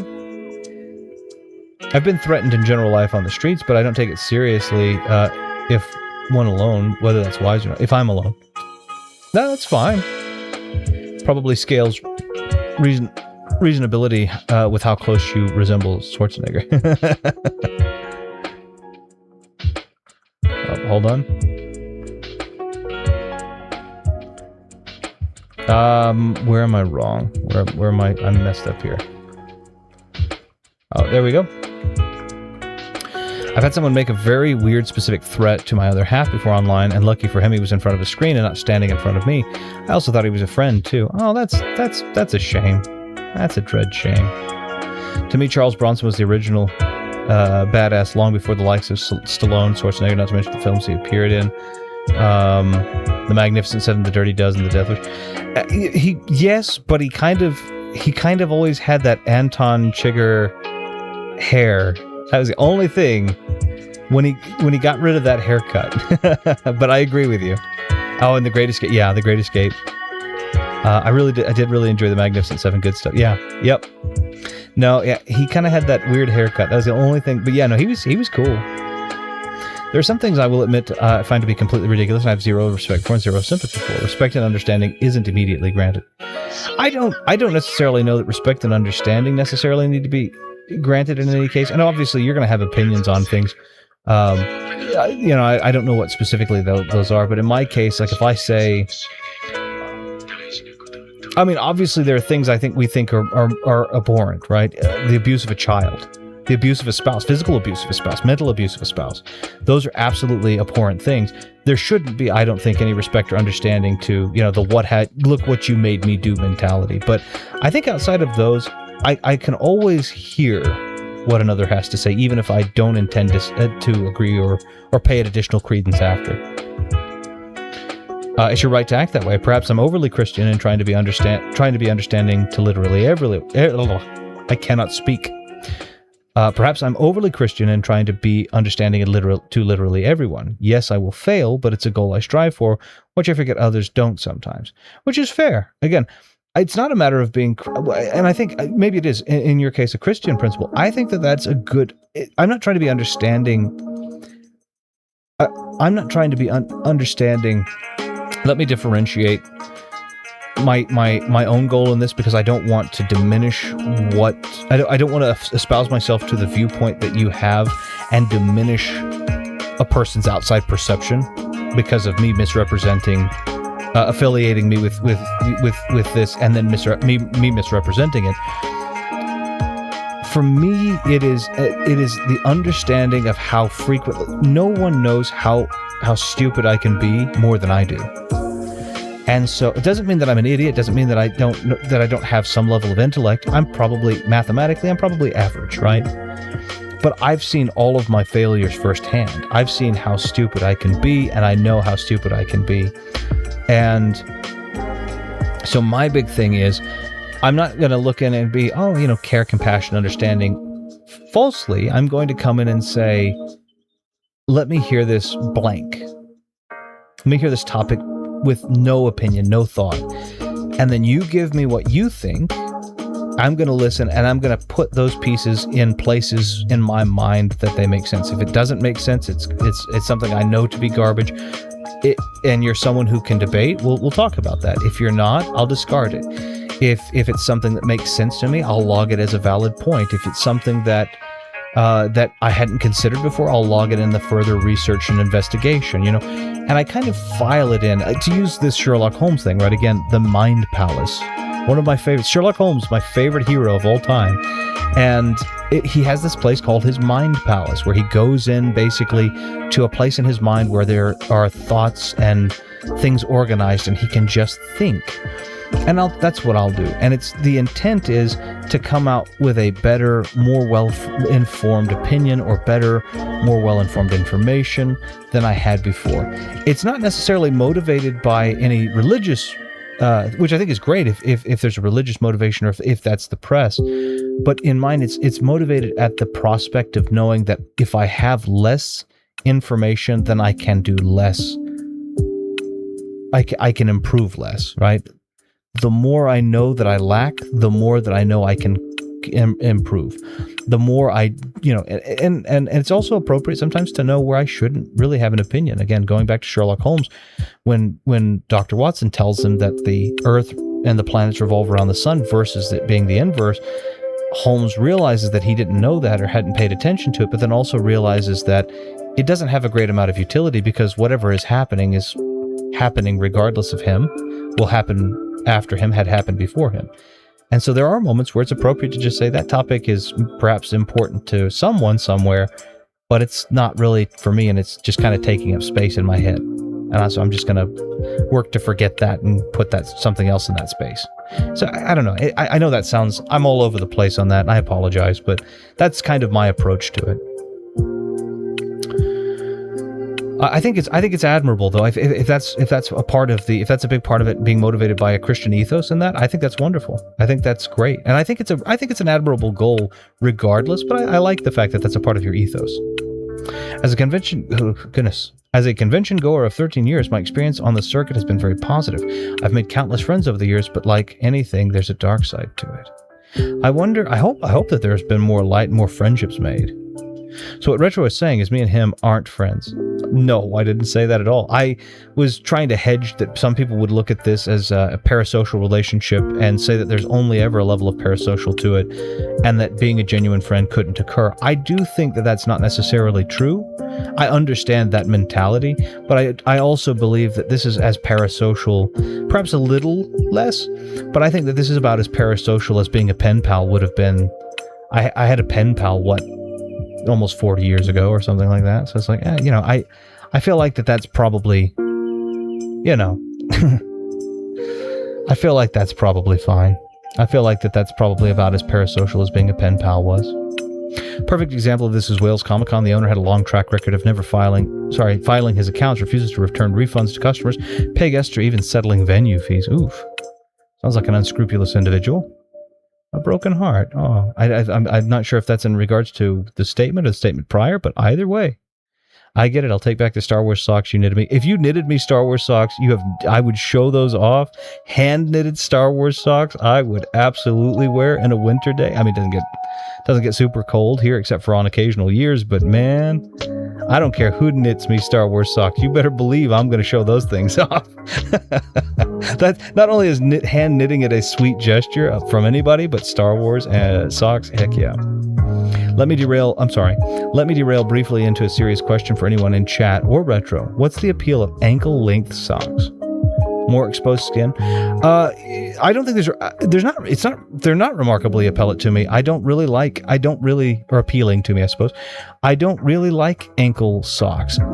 I've been threatened in general life on the streets, but I don't take it seriously if one alone, whether that's wise or not. If I'm alone. No, that's fine. Probably scales reasonability with how close you resemble Schwarzenegger. Oh, hold on. Where am I wrong? Where am I? I'm messed up here. Oh, there we go. I've had someone make a very weird specific threat to my other half before online, and lucky for him he was in front of a screen and not standing in front of me. I also thought he was a friend too. Oh, that's a shame. That's a dread shame. To me, Charles Bronson was the original badass long before the likes of Stallone, Schwarzenegger, not to mention the films he appeared in. The Magnificent Seven, The Dirty Dozen, The Death Wish. Yes, but he kind of always had that Anton Chigurh hair. That was the only thing when he got rid of that haircut. But I agree with you. Oh, and The Great Escape. Yeah, The Great Escape. I did really enjoy The Magnificent Seven. Good stuff. Yeah. Yep. No, yeah, he kind of had that weird haircut. That was the only thing. But yeah, no, he was cool. There are some things I will admit I find to be completely ridiculous, and I have zero respect for and zero sympathy for. Respect and understanding isn't immediately granted. I don't necessarily know that respect and understanding necessarily need to be granted in any case. And obviously you're going to have opinions on things. I don't know what specifically those are, but in my case, like if I say, I mean, obviously there are things we think are abhorrent, right? The abuse of a child, the abuse of a spouse, physical abuse of a spouse, mental abuse of a spouse. Those are absolutely abhorrent things. There shouldn't be, I don't think, any respect or understanding to, look what you made me do mentality. But I think outside of those, I can always hear what another has to say, even if I don't intend to agree or pay it additional credence after. It's your right to act that way. Perhaps I'm overly Christian and trying to be understanding to literally I cannot speak. Perhaps I'm overly Christian and trying to be understanding to literally everyone. Yes, I will fail, but it's a goal I strive for, which I forget others don't sometimes. Which is fair. Again, it's not a matter of being, and I think maybe it is, in your case, a Christian principle. I think that's a good, I'm not trying to be understanding. I'm not trying to be understanding. Let me differentiate my own goal in this, because I don't want to diminish I don't want to espouse myself to the viewpoint that you have and diminish a person's outside perception because of me misrepresenting, affiliating me with this, and then me misrepresenting it. For me, it is the understanding of how frequently no one knows how stupid I can be more than I do. And so it doesn't mean that I'm an idiot. It doesn't mean that I don't have some level of intellect. I'm probably average, right? But I've seen all of my failures firsthand. I've seen how stupid I can be, and I know how stupid I can be. And so my big thing is, I'm not going to look in and be, care, compassion, understanding. Falsely, I'm going to come in and say, let me hear this blank. Let me hear this topic with no opinion, no thought. And then you give me what you think. I'm going to listen, and I'm going to put those pieces in places in my mind that they make sense. If it doesn't make sense, it's something I know to be garbage. And you're someone who can debate, we'll talk about that. If you're not, I'll discard it. If it's something that makes sense to me, I'll log it as a valid point. If it's something that I hadn't considered before, I'll log it in the further research and investigation, and I kind of file it in, to use this Sherlock Holmes thing, right? Again, the Mind Palace, one of my favorites. Sherlock Holmes, my favorite hero of all time. And he has this place called his Mind Palace, where he goes in basically to a place in his mind where there are thoughts and things organized, and he can just think. And that's what I'll do. And the intent is to come out with a better, more well-informed opinion, or better, more well-informed information than I had before. It's not necessarily motivated by any religious, which I think is great if there's a religious motivation, or if that's the press. But in mine, it's motivated at the prospect of knowing that if I have less information, then I can do less. I can improve less, right? The more I know that I lack, the more that I know I can improve. The more and it's also appropriate sometimes to know where I shouldn't really have an opinion. Again, going back to Sherlock Holmes, when Dr. Watson tells him that the Earth and the planets revolve around the sun versus it being the inverse, Holmes realizes that he didn't know that or hadn't paid attention to it, but then also realizes that it doesn't have a great amount of utility because whatever is happening regardless of him, will happen after him, had happened before him. And so there are moments where it's appropriate to just say that topic is perhaps important to someone somewhere, but it's not really for me, and it's just kind of taking up space in my head. And so I'm just going to work to forget that and put that something else in that space. So I don't know. I know that sounds, I'm all over the place on that, and I apologize, but that's kind of my approach to it. I think it's admirable though. If that's a part of if that's a big part of it, being motivated by a Christian ethos in that, I think that's wonderful. I think that's great, and I think it's an admirable goal regardless. But I like the fact that that's a part of your ethos. As a convention goer of 13 years, my experience on the circuit has been very positive. I've made countless friends over the years, but like anything, there's a dark side to it. I hope that there's been more light and more friendships made. So what Retro is saying is me and him aren't friends. No, I didn't say that at all. I was trying to hedge that some people would look at this as a parasocial relationship and say that there's only ever a level of parasocial to it and that being a genuine friend couldn't occur. I do think that that's not necessarily true. I understand that mentality, but I also believe that this is as parasocial, perhaps a little less, but I think that this is about as parasocial as being a pen pal would have been. I had a pen pal, almost 40 years ago or something like that. So it's like, I feel like that's probably, I feel like that's probably fine. I feel like that's probably about as parasocial as being a pen pal was. Perfect example of this is Wales Comic Con. The owner had a long track record of never filing his accounts, refuses to return refunds to customers, pay guests, or even settling venue fees. Oof. Sounds like an unscrupulous individual. A broken heart. Oh, I'm not sure if that's in regards to the statement or the statement prior, but either way, I get it. I'll take back the Star Wars socks you knitted me. If you knitted me Star Wars socks, I would show those off. Hand knitted Star Wars socks, I would absolutely wear in a winter day. I mean, it doesn't get super cold here, except for on occasional years. But man, I don't care who knits me Star Wars socks. You better believe I'm going to show those things off. That not only is hand knitting it a sweet gesture from anybody, but Star Wars socks, heck yeah. Let me derail briefly into a serious question for anyone in chat or Retro. What's the appeal of ankle-length socks? More exposed skin? I don't think they're not remarkably appealing to me. Or appealing to me, I suppose. I don't really like ankle socks. I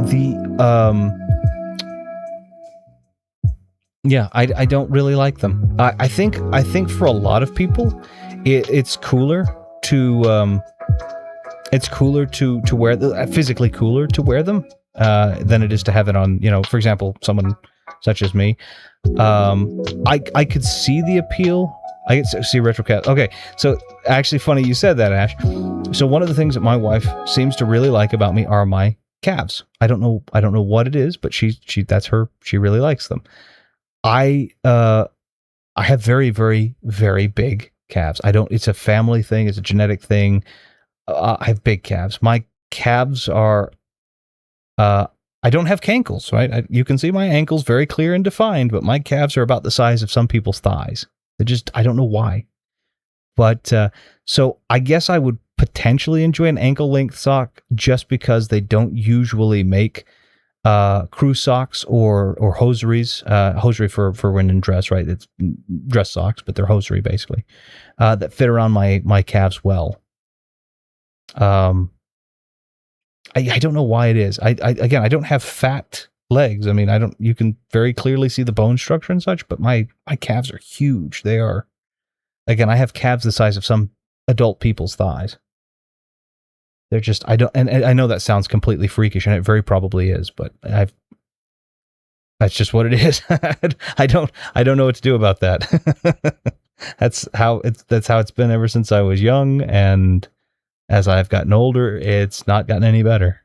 don't really like them. I think for a lot of people, it's cooler to wear them, physically cooler to wear them than it is to have it on. For example, someone such as me. I could see the appeal. I could see RetroCat. Okay, so actually, funny you said that, Ash. So one of the things that my wife seems to really like about me are my calves. I don't know what it is, but she really likes them. I have very, very, very big calves. It's a family thing. It's a genetic thing. I have big calves. My calves are, I don't have cankles, right? You can see my ankles very clear and defined, but my calves are about the size of some people's thighs. I don't know why. But, so I guess I would potentially enjoy an ankle length sock just because they don't usually make crew socks or hosieries, hosiery for when in dress, right? It's dress socks, but they're hosiery basically, that fit around my calves well. I don't know why it is. I don't have fat legs. I mean, you can very clearly see the bone structure and such, but my calves are huge. They are, again, I have calves the size of some adult people's thighs. They're just, and I know that sounds completely freakish, and it very probably is, but that's just what it is. I don't know what to do about that. That's how it's been ever since I was young, and as I've gotten older, it's not gotten any better.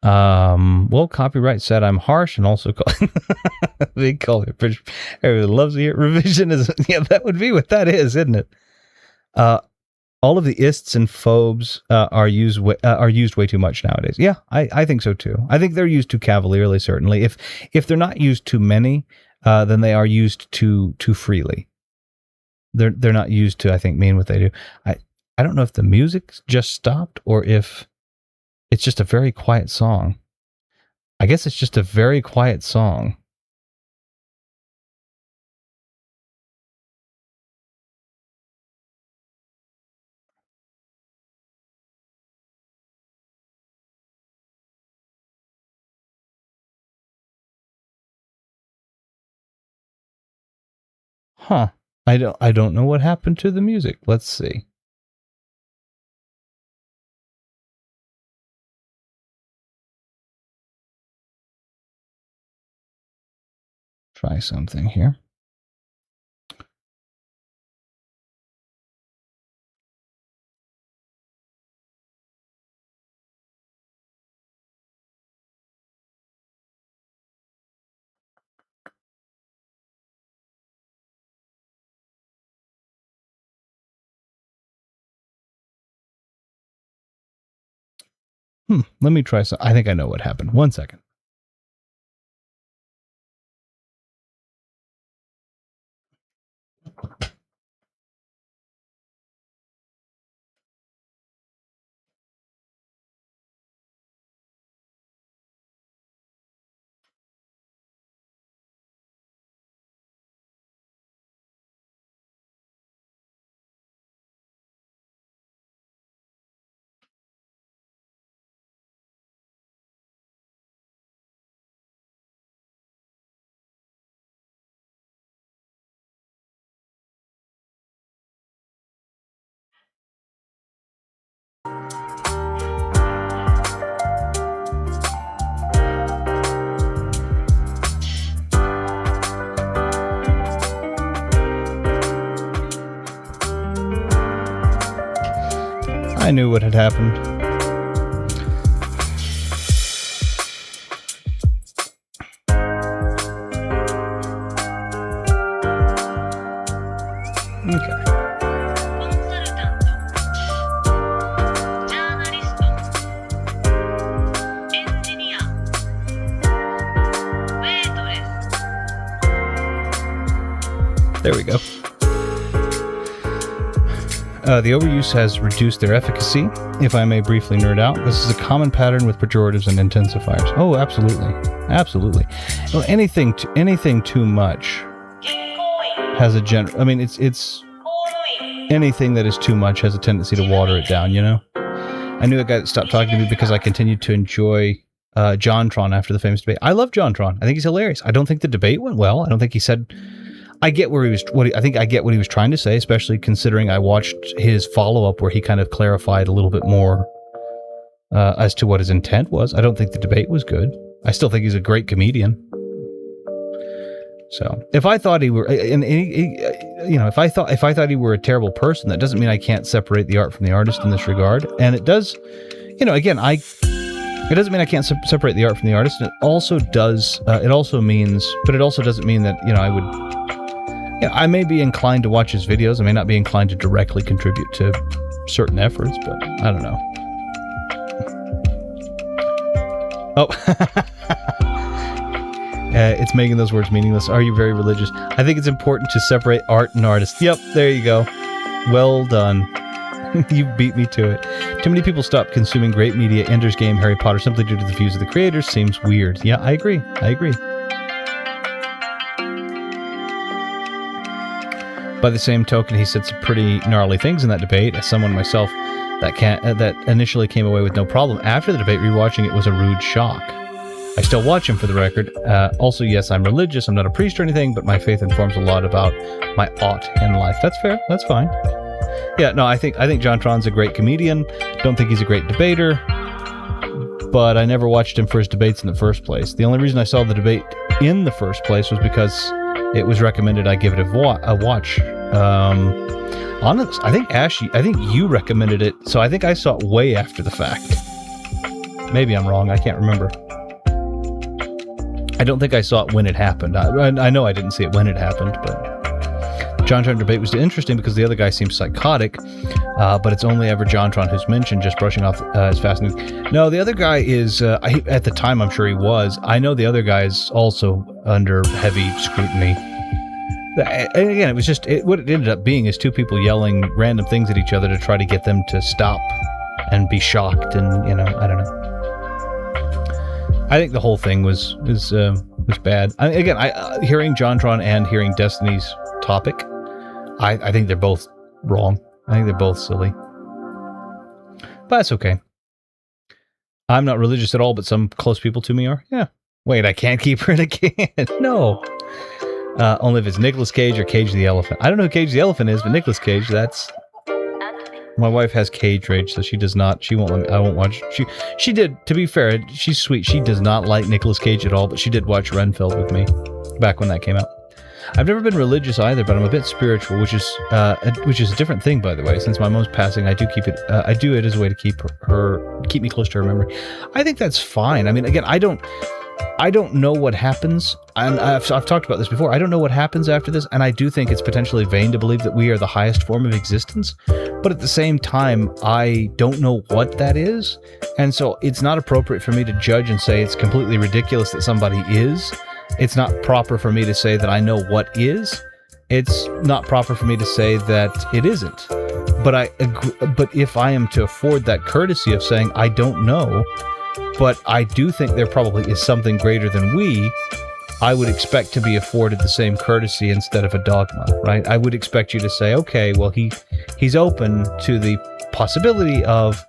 Well, copyright said I'm harsh and also they call it British. Everyone loves to hear revisionism. Yeah, that would be what that is, isn't it? All of the ists and phobes are used way too much nowadays. Yeah, I think so too. I think they're used too cavalierly. Certainly, if they're not used too many, than they are used too freely. They're not used to, I think, mean what they do. I don't know if the music just stopped or if it's just a very quiet song. I guess it's just a very quiet song. Huh. I don't know what happened to the music. Let's see. Try something here. Let me try some. I think I know what happened. 1 second. I knew what had happened. Okay. There we go. The overuse has reduced their efficacy, if I may briefly nerd out. This is a common pattern with pejoratives and intensifiers. Oh, absolutely. Absolutely. Well, anything too much has a it's anything that is too much has a tendency to water it down, you know? I knew a guy that stopped talking to me because I continued to enjoy JonTron after the famous debate. I love JonTron. I think he's hilarious. I don't think the debate went well. I don't think he said... I get where he was. I think I get what he was trying to say, especially considering I watched his follow-up where he kind of clarified a little bit more as to what his intent was. I don't think the debate was good. I still think he's a great comedian. So if I thought he were, if I thought he were a terrible person, that doesn't mean I can't separate the art from the artist in this regard. And it does, again, it doesn't mean I can't separate the art from the artist. And it also does. It also doesn't mean that I would. I may be inclined to watch his videos. I may not be inclined to directly contribute to certain efforts, but I don't know. Oh, it's making those words meaningless. Are you very religious? I think it's important to separate art and artist. Yep, there you go. Well done. You beat me to it. Too many people stop consuming great media, Ender's Game, Harry Potter, simply due to the views of the creators. Seems weird. Yeah, I agree. By the same token, he said some pretty gnarly things in that debate. As someone myself that initially came away with no problem, after the debate, rewatching it was a rude shock. I still watch him for the record. Also, yes, I'm religious. I'm not a priest or anything, but my faith informs a lot about my ought in life. That's fair. That's fine. Yeah, no, I think JonTron's a great comedian. Don't think he's a great debater, but I never watched him for his debates in the first place. The only reason I saw the debate in the first place was because it was recommended I give it a watch. Honest, I think you recommended it, so I think I saw it way after the fact. Maybe I'm wrong. I can't remember. I don't think I saw it when it happened. I know I didn't see it when it happened, but JonTron debate was interesting because the other guy seems psychotic, but it's only ever JonTron who's mentioned, just brushing off as fascinating. No, the other guy is, at the time I'm sure he was. I know the other guy is also under heavy scrutiny. And again, it was just, what it ended up being is two people yelling random things at each other to try to get them to stop and be shocked, and, you know, I don't know. I think the whole thing was bad. Hearing JonTron and hearing Destiny's topic, I think they're both wrong. I think they're both silly. But that's okay. I'm not religious at all, but some close people to me are. Yeah. Wait, I can't keep her in a can. No. Only if it's Nicolas Cage or Cage the Elephant. I don't know who Cage the Elephant is, but Nicolas Cage, that's... My wife has cage rage, so she does not. She won't let me. I won't watch. She did. To be fair, she's sweet. She does not like Nicolas Cage at all, but she did watch Renfield with me back when that came out. I've never been religious either, but I'm a bit spiritual, which is a different thing, by the way. Since my mom's passing, I do keep it. I do it as a way to keep me close to her memory. I think that's fine. I mean, again, I don't know what happens. And I've talked about this before. I don't know what happens after this, and I do think it's potentially vain to believe that we are the highest form of existence. But at the same time, I don't know what that is, and so it's not appropriate for me to judge and say it's completely ridiculous that somebody is. It's not proper for me to say that I know what is. It's not proper for me to say that it isn't. But but if I am to afford that courtesy of saying I don't know, but I do think there probably is something greater than we, I would expect to be afforded the same courtesy instead of a dogma, right? I would expect you to say, okay, well, he's open to the possibility of,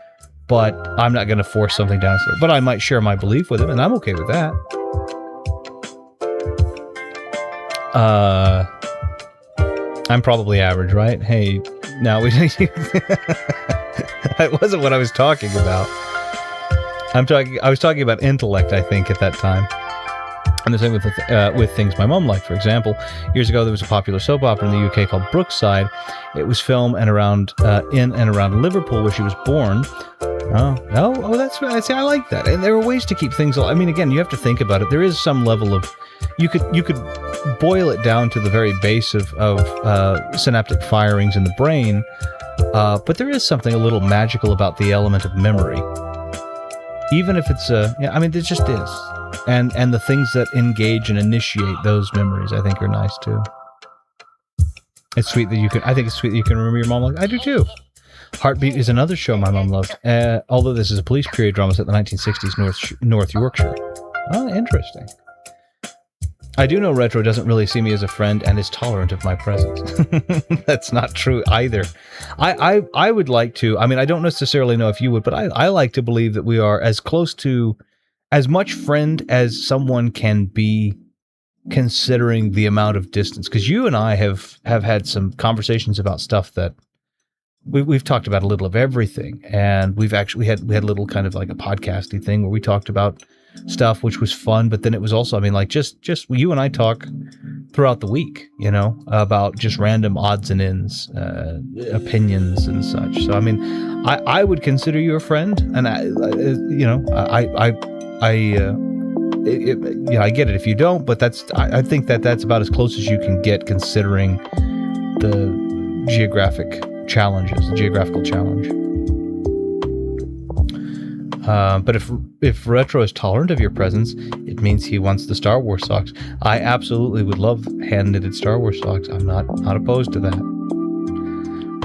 but I'm not going to force something down his throat. But I might share my belief with him, and I'm okay with that. I'm probably average, right? Hey, now that wasn't what I was talking about. I was talking about intellect, I think, at that time. And the same with things my mom liked. For example, years ago there was a popular soap opera in the UK called Brookside. It was filmed in and around Liverpool, where she was born. Oh, that's right. See, I like that. And there are ways to keep things. I mean, again, you have to think about it. There is some level of you could boil it down to the very base of synaptic firings in the brain, but there is something a little magical about the element of memory. Even if it's there just is. And the things that engage and initiate those memories, I think, are nice too. It's sweet that you can. I think it's sweet that you can remember your mom. Like I do too. Heartbeat is another show my mom loved. Although this is a police period drama set in the 1960s, North Yorkshire. Oh, interesting. I do know Retro doesn't really see me as a friend and is tolerant of my presence. That's not true either. I would like to. I mean, I don't necessarily know if you would, but I like to believe that we are as close to, as much friend as someone can be, considering the amount of distance. Because you and I have had some conversations about stuff that we've talked about a little of everything, and we had a little kind of like a podcasty thing where we talked about stuff, which was fun. But then it was also, I mean, like just you and I talk throughout the week, you know, about just random odds and ends, opinions and such. So I mean, I would consider you a friend, and I get it if you don't, but I think that's about as close as you can get, considering the geographical challenge. But if Retro is tolerant of your presence, it means he wants the Star Wars socks. I absolutely would love hand-knitted Star Wars socks. I'm not opposed to that.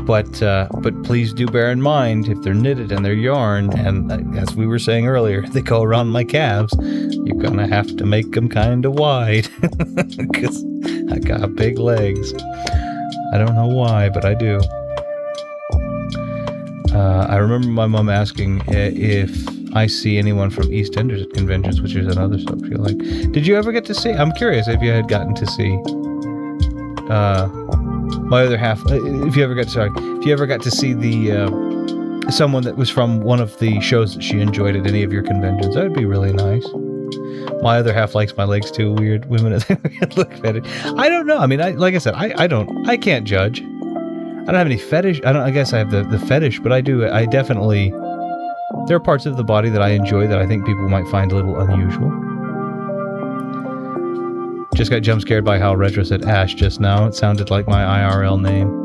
But please do bear in mind, if they're knitted and they're yarn, and as we were saying earlier, they go around my calves, you're gonna have to make them kind of wide, because I got big legs. I don't know why, but I do. I remember my mom asking if I see anyone from EastEnders at conventions, which is another soap you like. Did you ever get to see? I'm curious if you had gotten to see my other half. If you ever got to see the someone that was from one of the shows that she enjoyed at any of your conventions, that would be really nice. My other half likes my legs too. Weird women look fetish. I don't know. I mean, like I said, I can't judge. I don't have any fetish. I guess I have the fetish, but I definitely, there are parts of the body that I enjoy that I think people might find a little unusual. Just got jump scared by how Retro said Ash just now. It sounded like my IRL name.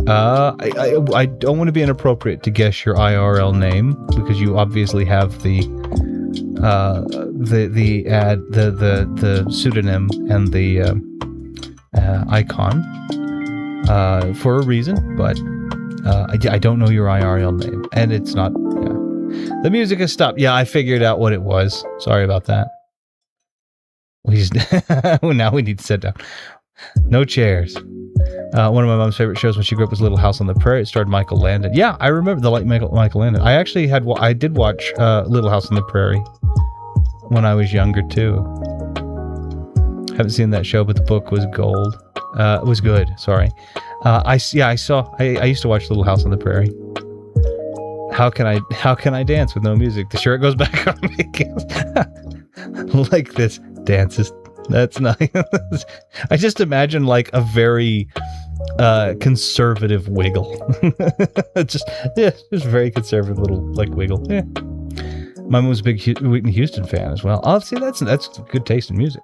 I don't want to be inappropriate to guess your IRL name because you obviously have the pseudonym and the icon for a reason, but I don't know your IRL name, and it's not. Yeah, the music has stopped. Yeah, I figured out what it was. Sorry about that. Now we need to sit down. No chairs. One of my mom's favorite shows when she grew up was Little House on the Prairie. It starred Michael Landon. Yeah, I remember the late Michael Landon. I actually did watch Little House on the Prairie when I was younger too. Haven't seen that show, but the book was gold. It was good. Sorry. I used to watch Little House on the Prairie. How can I dance with no music? The shirt goes back on me. Like this dances. That's nice. I just imagine like a very conservative wiggle. just very conservative little like wiggle. Yeah. My mom was a big Whitney Houston fan as well. Oh, see, that's good taste in music.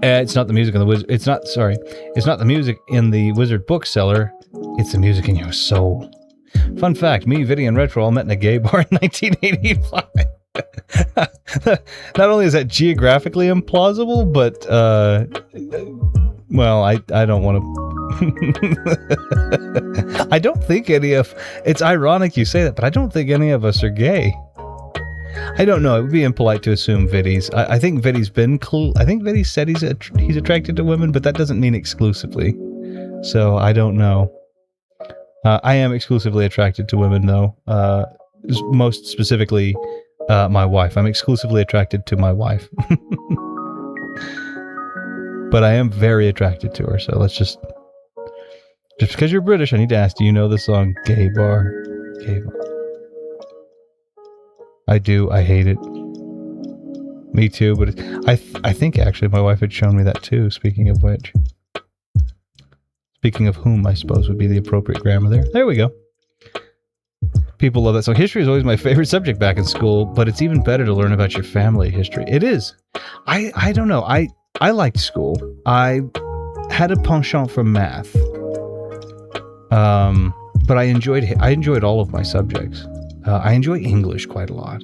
It's not the music in the Wizard. It's not the music in the Wizard bookseller. It's the music in your soul. Fun fact: me, Viddy, and Retro all met in a gay bar in 1985. Not only is that geographically implausible, but well, I don't want to. I don't think any of it's ironic you say that, but I don't think any of us are gay. I don't know. It would be impolite to assume Viddy's. I think Viddy's been cool. I think Viddy said he's attracted to women, but that doesn't mean exclusively. So I don't know. I am exclusively attracted to women, though. Most specifically, my wife. I'm exclusively attracted to my wife. But I am very attracted to her, so let's just because you're British, I need to ask, do you know the song Gay Bar? Gay Bar. I do. I hate it. Me too, but I think actually my wife had shown me that too, speaking of which. Speaking of whom, I suppose, would be the appropriate grammar there. There we go. People love that song. History is always my favorite subject back in school, but it's even better to learn about your family history. It is. I don't know. I liked school. I had a penchant for math. But I enjoyed all of my subjects. I enjoy English quite a lot.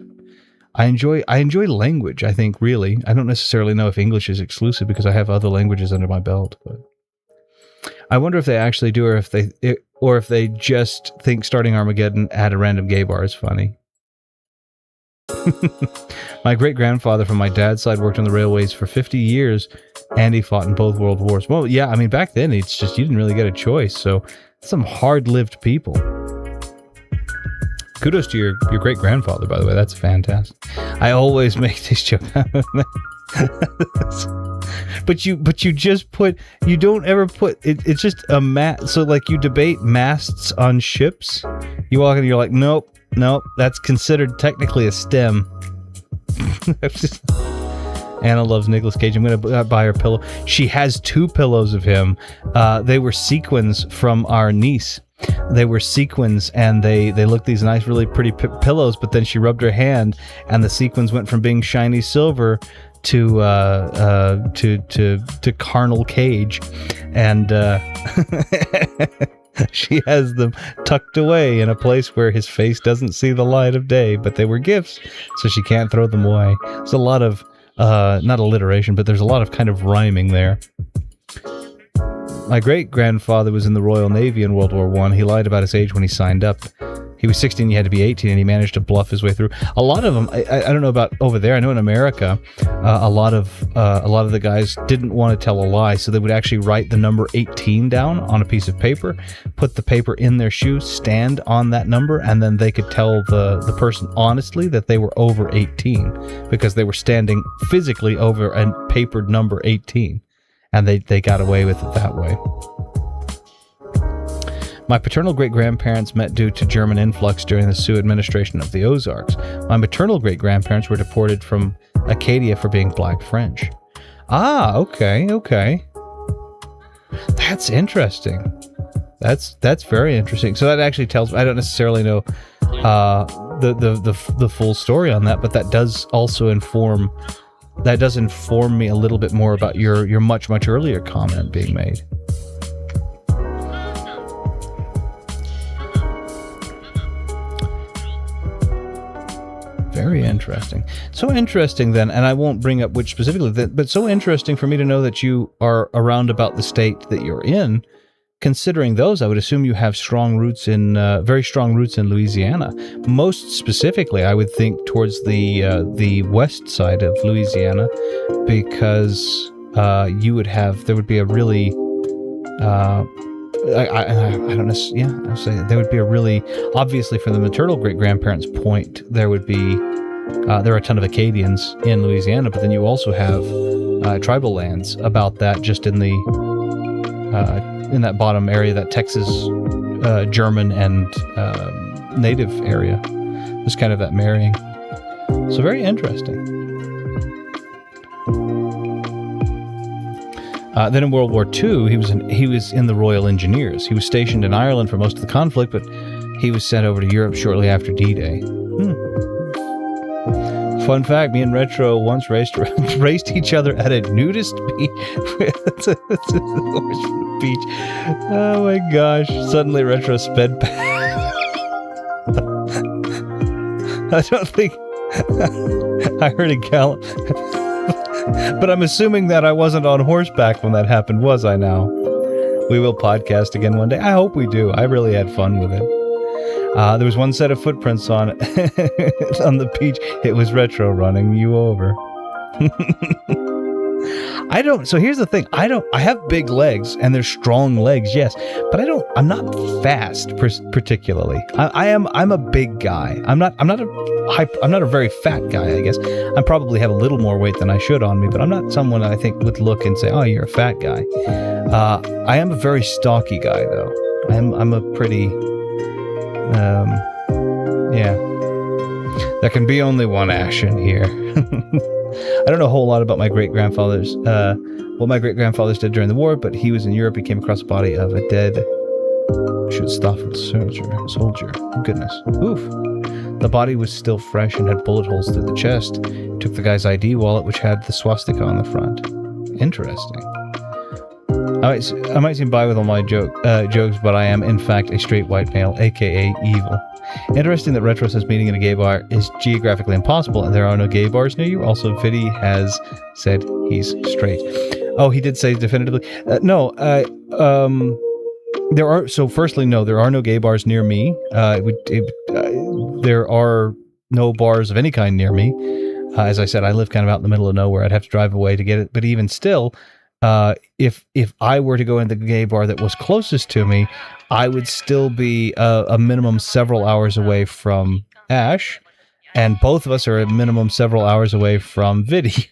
I enjoy language, I think, really. I don't necessarily know if English is exclusive because I have other languages under my belt, but I wonder if they actually do, or if they just think starting Armageddon at a random gay bar is funny. My great-grandfather from my dad's side worked on the railways for 50 years, and he fought in both world wars. Well, yeah, I mean, back then, it's just, you didn't really get a choice, so some hard-lived people. Kudos to your great-grandfather, by the way. That's fantastic. I always make this joke. But you just put, you don't ever put, it's just a mast. So like you debate masts on ships. You walk in and you're like, nope, that's considered technically a stem. Anna loves Nicolas Cage. I'm going to buy her pillow. She has 2 pillows of him. They were sequins from our niece. They were sequins, and they looked these nice, really pretty pillows. But then she rubbed her hand, and the sequins went from being shiny silver to carnal cage, and she has them tucked away in a place where his face doesn't see the light of day. But they were gifts, so she can't throw them away. There's a lot of not alliteration, but there's a lot of kind of rhyming there. My great-grandfather was in the Royal Navy in World War I. He lied about his age when he signed up. He was 16, he had to be 18, and he managed to bluff his way through. A lot of them, I don't know about over there. I know in America, a lot of the guys didn't want to tell a lie, so they would actually write the number 18 down on a piece of paper, put the paper in their shoe, stand on that number, and then they could tell the person honestly that they were over 18 because they were standing physically over a papered number 18. And they got away with it that way. My paternal great-grandparents met due to German influx during the Sioux administration of the Ozarks. My maternal great-grandparents were deported from Acadia for being Black French. Ah, okay. That's interesting. That's very interesting. So that actually tells me, I don't necessarily know the full story on that, but that does also inform that does inform me a little bit more about your much earlier comment being made. Very interesting. So interesting then, and I won't bring up which specifically, but so interesting for me to know that you are around about the state that you're in. Considering those, I would assume you have very strong roots in Louisiana. Most specifically, I would think towards the west side of Louisiana, because there would be a really, I don't know, yeah, I'll say there would be a really, obviously from the maternal great-grandparents' point, there would be, there are a ton of Acadians in Louisiana, but then you also have tribal lands about that just in that bottom area, that Texas German and native area. There's kind of that marrying. So very interesting. Then in World War II, he was in the Royal Engineers. He was stationed in Ireland for most of the conflict, but he was sent over to Europe shortly after D-Day. Fun fact, me and Retro once raced each other at a nudist beach. Beach. Oh my gosh. Suddenly Retro sped past. I don't think I heard a gallop. But I'm assuming that I wasn't on horseback when that happened, was I now? We will podcast again one day. I hope we do. I really had fun with it. There was one set of footprints on it on the beach. It was Retro running you over. So here's the thing. I have big legs, and they're strong legs, yes, but I'm not fast particularly. I'm a big guy. I'm not a very fat guy, I guess. I probably have a little more weight than I should on me, but I'm not someone I think would look and say, oh, you're a fat guy. I am a very stocky guy, though. I'm a pretty, yeah. There can be only one Ash in here. I don't know a whole lot about my great-grandfathers, what my great-grandfathers did during the war, but he was in Europe. He came across the body of a dead Schutzstaffel soldier. Oh, goodness. Oof. The body was still fresh and had bullet holes through the chest. He took the guy's ID wallet, which had the swastika on the front. Interesting. I might seem by with all my jokes, but I am, in fact, a straight white male, a.k.a. evil. Interesting that Retro says meeting in a gay bar is geographically impossible, and there are no gay bars near you. Also, Viddy has said he's straight. Oh, he did say definitively. No, there are. So, firstly, no, there are no gay bars near me. There are no bars of any kind near me. As I said, I live kind of out in the middle of nowhere. I'd have to drive away to get it. But even still, if I were to go into the gay bar that was closest to me, I would still be a minimum several hours away from Ash, and both of us are a minimum several hours away from Viddy.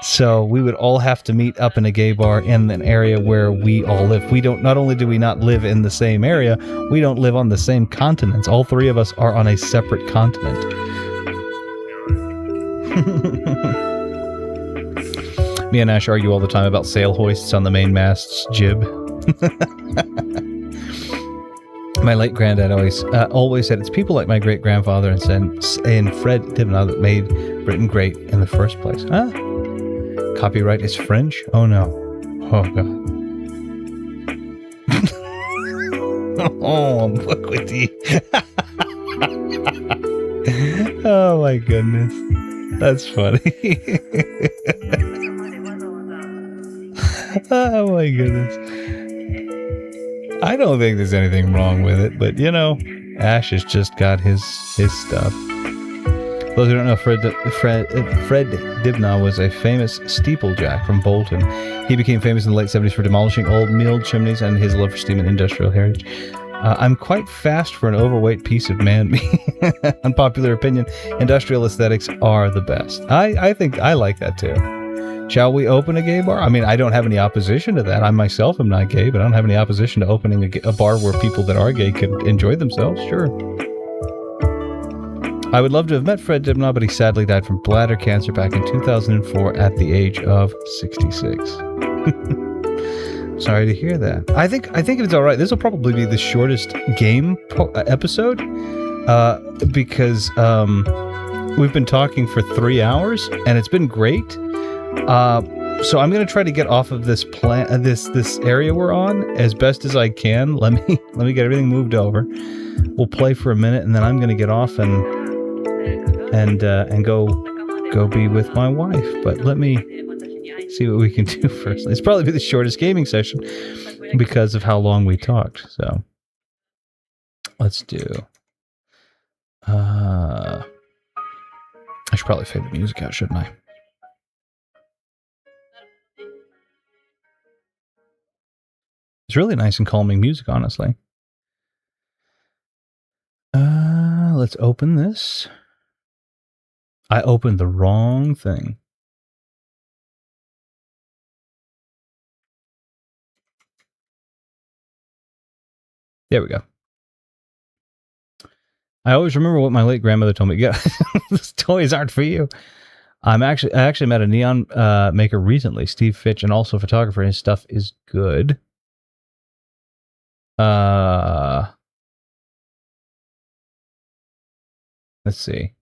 So we would all have to meet up in a gay bar in an area where we all live. Not only do we not live in the same area, we don't live on the same continents. All three of us are on a separate continent. Me and Ash argue all the time about sail hoists on the main mast's jib. My late granddad always said it's people like my great grandfather and Fred Dibnah that made Britain great in the first place. Huh? Copyright is French? Oh no. Oh god. Oh, I'm liquidy. Oh my goodness. That's funny. Oh my goodness. I don't think there's anything wrong with it, but you know, Ash has just got his stuff. Those who don't know, Fred Dibnah was a famous steeplejack from Bolton. He became famous in the late 70s for demolishing old mill chimneys and his love for steam and industrial heritage. I'm quite fast for an overweight piece of man-meat. Unpopular opinion, industrial aesthetics are the best. I think I like that too. Shall we open a gay bar? I mean, I don't have any opposition to that. I myself am not gay, but I don't have any opposition to opening a bar where people that are gay could enjoy themselves. Sure. I would love to have met Fred Dibnah, but he sadly died from bladder cancer back in 2004 at the age of 66. Sorry to hear that. I think it's all right. This will probably be the shortest game episode because We've been talking for 3 hours, and it's been great. So I'm gonna try to get off of this this area we're on as best as I can. Let me get everything moved over. We'll play for a minute, and then I'm gonna get off and go be with my wife. But let me see what we can do first. It's probably be the shortest gaming session because of how long we talked. So let's do. I should probably fade the music out, shouldn't I? It's really nice and calming music, honestly. Let's open this. I opened the wrong thing. There we go. I always remember what my late grandmother told me. Yeah, these toys aren't for you. I actually met a neon maker recently, Steve Fitch, and also a photographer. His stuff is good. Let's see.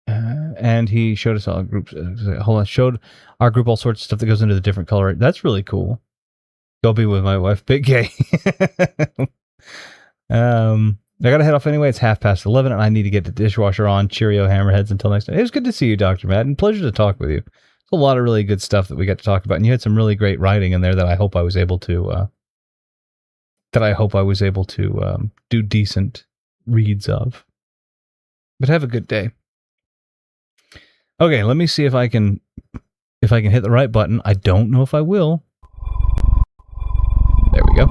And he showed us all groups. Showed our group all sorts of stuff that goes into the different color. That's really cool. Go be with my wife, Big Gay. I gotta head off anyway. It's 11:30, and I need to get the dishwasher on. Cheerio, hammerheads. Until next time. It was good to see you, Dr. Madden. Pleasure to talk with you. There's a lot of really good stuff that we got to talk about, and you had some really great writing in there that I hope I was able to. Do decent reads of. But have a good day. Okay, let me see if I can hit the right button. I don't know if I will. There we go.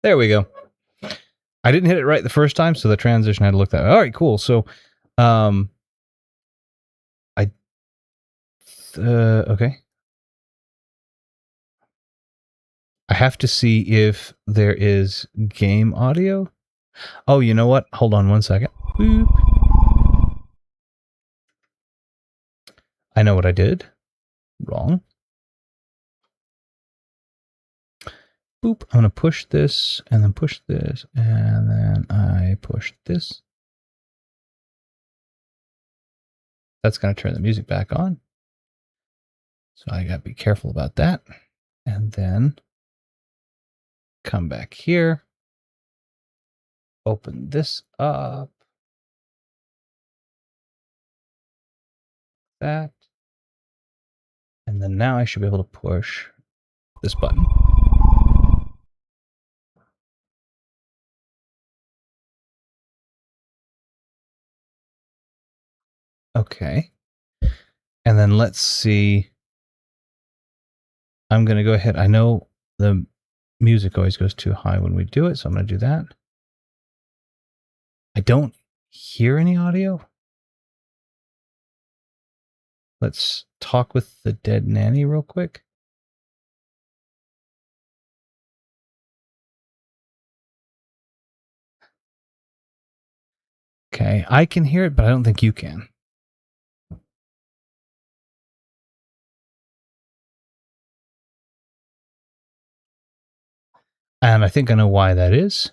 There we go. I didn't hit it right the first time, so the transition had to look that way. All right, cool. So, okay. I have to see if there is game audio. Oh, you know what? Hold on one second. Boop. I know what I did. Wrong. Boop. I'm going to push this, and then push this, and then I push this. That's going to turn the music back on. So I got to be careful about that. And then come back here. Open this up. That. And then now I should be able to push this button. Okay. And then let's see. I'm going to go ahead. I know the music always goes too high when we do it, so I'm going to do that. I don't hear any audio. Let's talk with the dead nanny real quick. Okay, I can hear it, but I don't think you can. And I think I know why that is.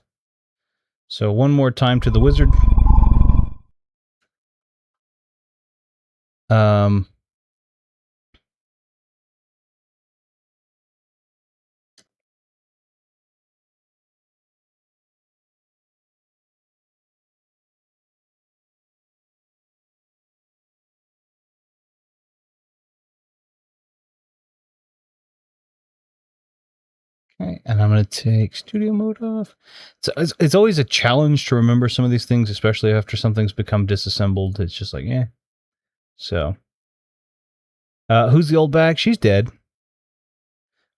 So one more time to the wizard. Okay, and I'm going to take studio mode off. So it's always a challenge to remember some of these things, especially after something's become disassembled. It's just like, yeah. So, who's the old bag? She's dead.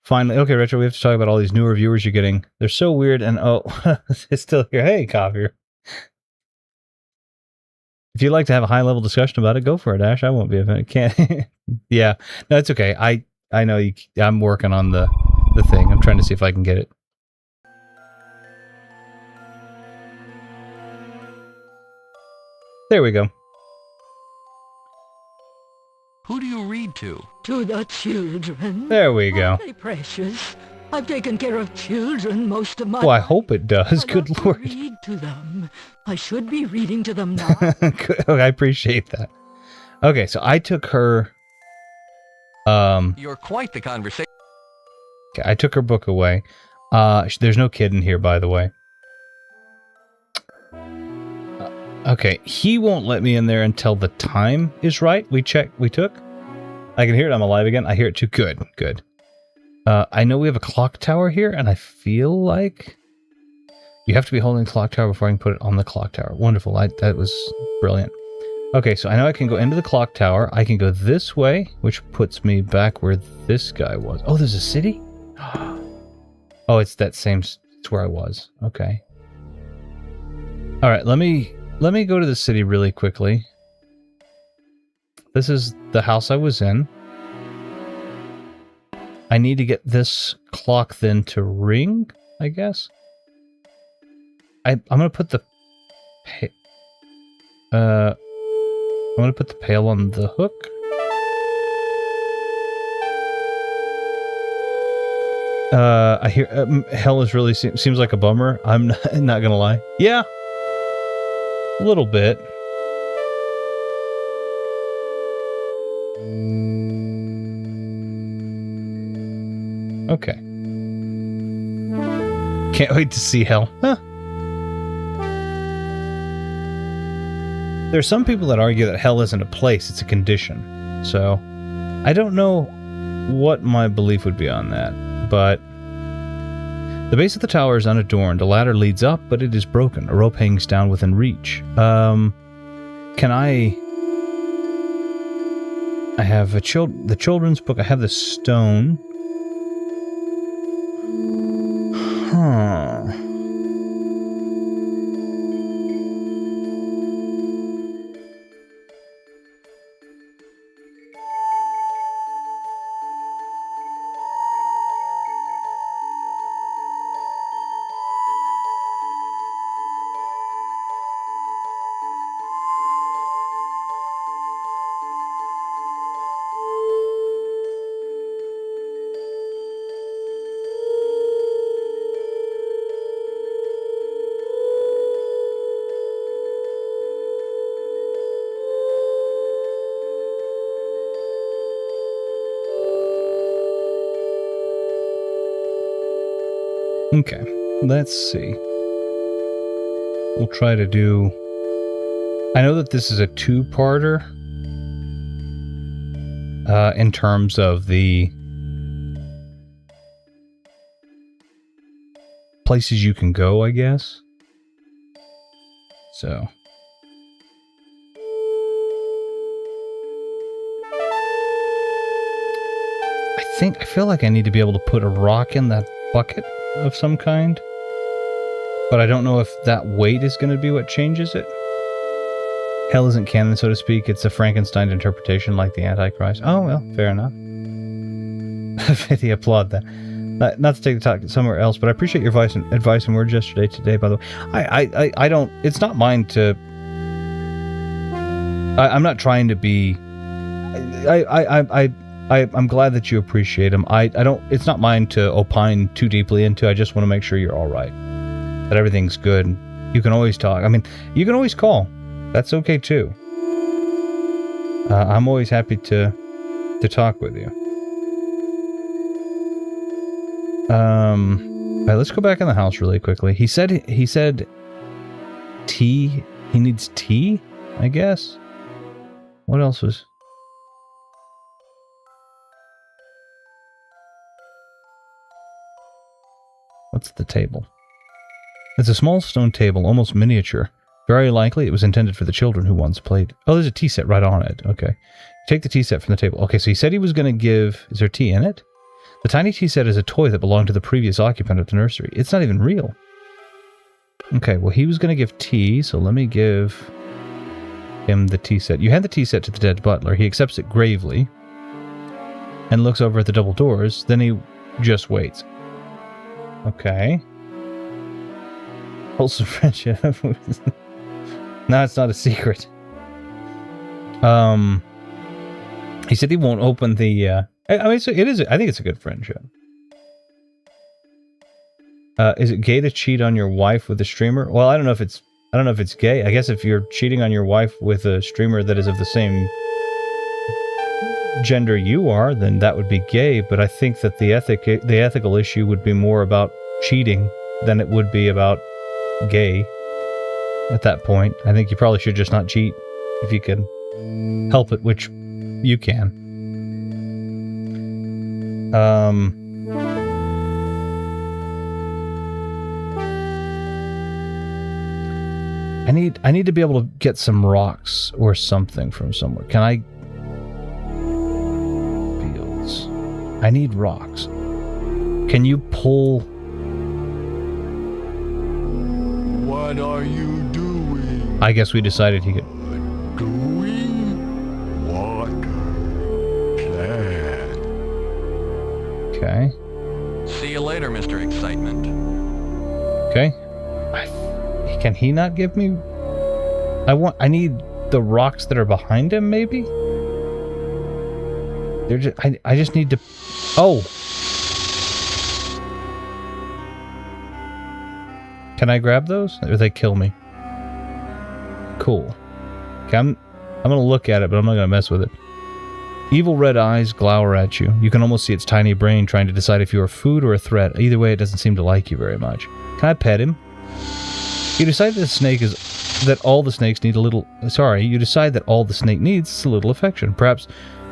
Finally, okay, Retro, we have to talk about all these newer viewers you're getting. They're so weird, and oh, it's still here. Hey, Coffee. If you'd like to have a high-level discussion about it, go for it, Ash. I won't be offended. Can't. Yeah, no, it's okay. I know you. I'm working on the thing. I'm trying to see if I can get it. There we go. Who do you read to? To the children. There we go. Aren't they precious? I've taken care of children most of my Well, I life. hope it does. I Good love to lord. read to them. I should be reading to them now. Good. I appreciate that. Okay, so I took her. You're quite the conversation. Okay, I took her book away. There's no kid in here, by the way. Okay, he won't let me in there until the time is right. We took. I can hear it. I'm alive again. I hear it too. Good, good. I know we have a clock tower here, and I feel like you have to be holding the clock tower before I can put it on the clock tower. Wonderful. That was brilliant. Okay, so I know I can go into the clock tower. I can go this way, which puts me back where this guy was. Oh, there's a city? Oh, it's that same... It's where I was. Okay. Alright, let me go to the city really quickly. This is the house I was in. I need to get this clock then to ring, I guess. I'm gonna put the... I'm gonna put the pail on the hook. I hear hell is really seems like a bummer. I'm not gonna lie. Yeah, a little bit. Okay. Can't wait to see hell. Huh. There are some people that argue that hell isn't a place, it's a condition. So, I don't know what my belief would be on that, but the base of the tower is unadorned. A ladder leads up, but it is broken. A rope hangs down within reach. Can I have the children's book. I have the stone. Huh. Okay, let's see. We'll try to do... I know that this is a two-parter in terms of the places you can go, I guess. So... I feel like I need to be able to put a rock in that bucket of some kind, but I don't know if that weight is going to be what changes it. Hell isn't canon, so to speak. It's a Frankenstein interpretation like the Antichrist. Oh, well, fair enough. I applaud that. Not to take the talk somewhere else, but I appreciate your advice and words today, by the way. I don't... It's not mine to... I'm not trying to be... I'm glad that you appreciate them. I don't... It's not mine to opine too deeply into. I just want to make sure you're all right. That everything's good. You can always talk. I mean, you can always call. That's okay, too. I'm always happy to talk with you. Alright, let's go back in the house really quickly. He said tea. He needs tea, I guess. What else was... What's the table? It's a small stone table, almost miniature. Very likely it was intended for the children who once played. Oh, there's a tea set right on it. Okay. Take the tea set from the table. Okay, so he said he was going to give... Is there tea in it? The tiny tea set is a toy that belonged to the previous occupant of the nursery. It's not even real. Okay, well, he was going to give tea, so let me give him the tea set. You hand the tea set to the dead butler. He accepts it gravely and looks over at the double doors. Then he just waits. Okay. Wholesome friendship. No, it's not a secret. He said he won't open the... I mean, it is. I think it's a good friendship. Is it gay to cheat on your wife with a streamer? Well, I don't know if it's gay. I guess if you're cheating on your wife with a streamer that is of the same gender you are, then that would be gay. But I think that the ethical issue would be more about cheating than it would be about gay. At that point, I think you probably should just not cheat if you can help it, which you can. I need to be able to get some rocks or something from somewhere. Can I? Fields. I need rocks. Can you pull? What are you doing? I guess we decided he could. Doing water plant. Okay. See you later, Mr. Excitement. Okay. Can he not give me? I need the rocks that are behind him, maybe? They're just, I just need to... Oh! Can I grab those? Or they kill me? Cool. Okay, I'm gonna look at it, but I'm not gonna mess with it. Evil red eyes glower at you. You can almost see its tiny brain trying to decide if you are food or a threat. Either way, it doesn't seem to like you very much. Can I pet him? You decide that all the snake needs is a little affection. Perhaps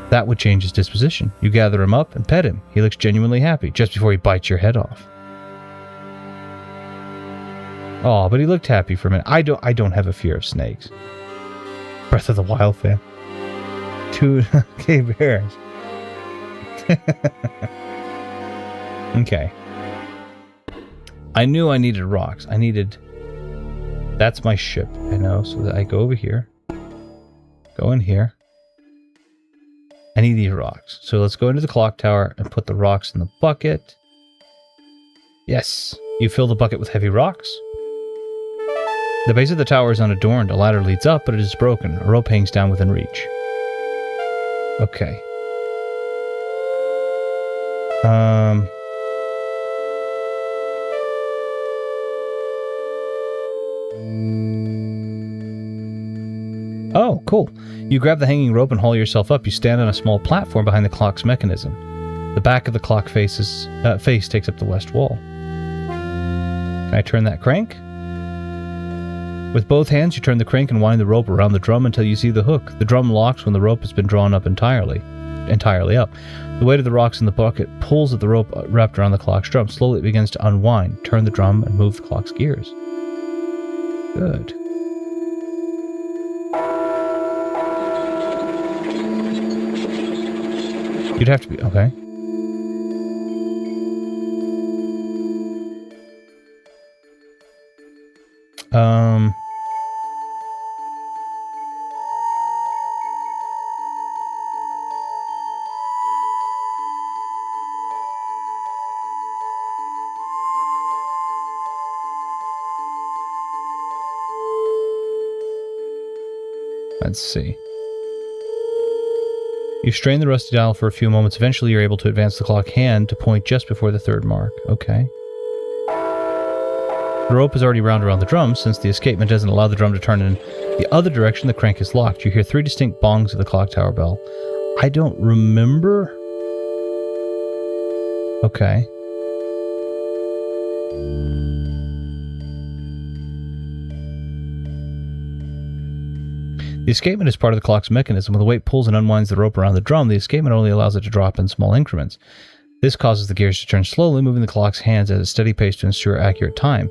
that would change his disposition. You gather him up and pet him. He looks genuinely happy, just before he bites your head off. Oh, but he looked happy for a minute. I don't have a fear of snakes. Breath of the Wild fan. 2 okay, bears. Okay. I knew I needed rocks. That's my ship, I know, so that I go over here. Go in here. I need these rocks. So let's go into the clock tower and put the rocks in the bucket. Yes. You fill the bucket with heavy rocks. The base of the tower is unadorned. A ladder leads up, but it is broken. A rope hangs down within reach. Okay. Oh, cool. You grab the hanging rope and haul yourself up. You stand on a small platform behind the clock's mechanism. The back of the clock face takes up the west wall. Can I turn that crank? With both hands, you turn the crank and wind the rope around the drum until you see the hook. The drum locks when the rope has been drawn up entirely up. The weight of the rocks in the bucket pulls at the rope wrapped around the clock's drum. Slowly it begins to unwind. Turn the drum and move the clock's gears. Good. You'd have to be... Okay. Let's see. You strain the rusty dial for a few moments. Eventually, you're able to advance the clock hand to point just before the third mark. Okay. The rope is already wound around the drum. Since the escapement doesn't allow the drum to turn in the other direction, the crank is locked. You hear 3 distinct bongs of the clock tower bell. I don't remember. Okay. The escapement is part of the clock's mechanism. When the weight pulls and unwinds the rope around the drum, the escapement only allows it to drop in small increments. This causes the gears to turn slowly, moving the clock's hands at a steady pace to ensure accurate time.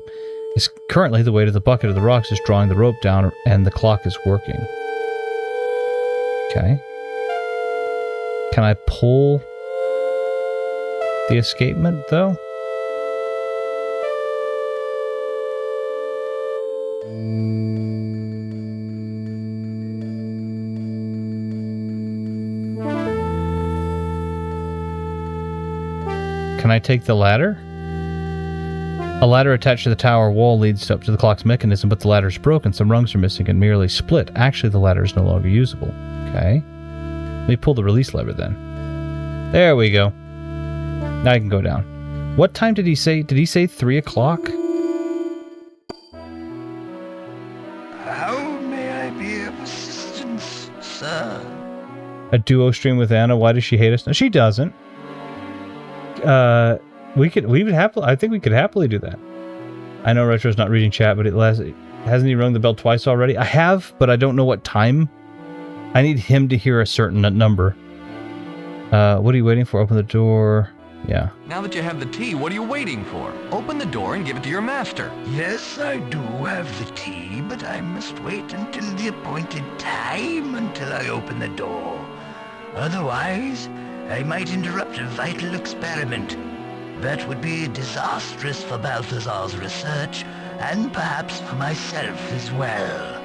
Currently, the weight of the bucket of the rocks is drawing the rope down, and the clock is working. Okay. Can I pull the escapement, though? Can I take the ladder? A ladder attached to the tower wall leads up to the clock's mechanism, but the ladder is broken. Some rungs are missing and merely split. Actually, the ladder is no longer usable. Okay. Let me pull the release lever then. There we go. Now I can go down. What time did he say? Did he say 3 o'clock? How may I be of assistance, sir? A duo stream with Anna. Why does she hate us? No, she doesn't. I think we could happily do that. I know Retro's not reading chat, but hasn't he rung the bell twice already? I have, but I don't know what time. I need him to hear a certain number. What are you waiting for? Open the door. Yeah. Now that you have the tea, what are you waiting for? Open the door and give it to your master. Yes, I do have the tea, but I must wait until the appointed time until I open the door. Otherwise, I might interrupt a vital experiment. That would be disastrous for Balthazar's research, and perhaps for myself as well.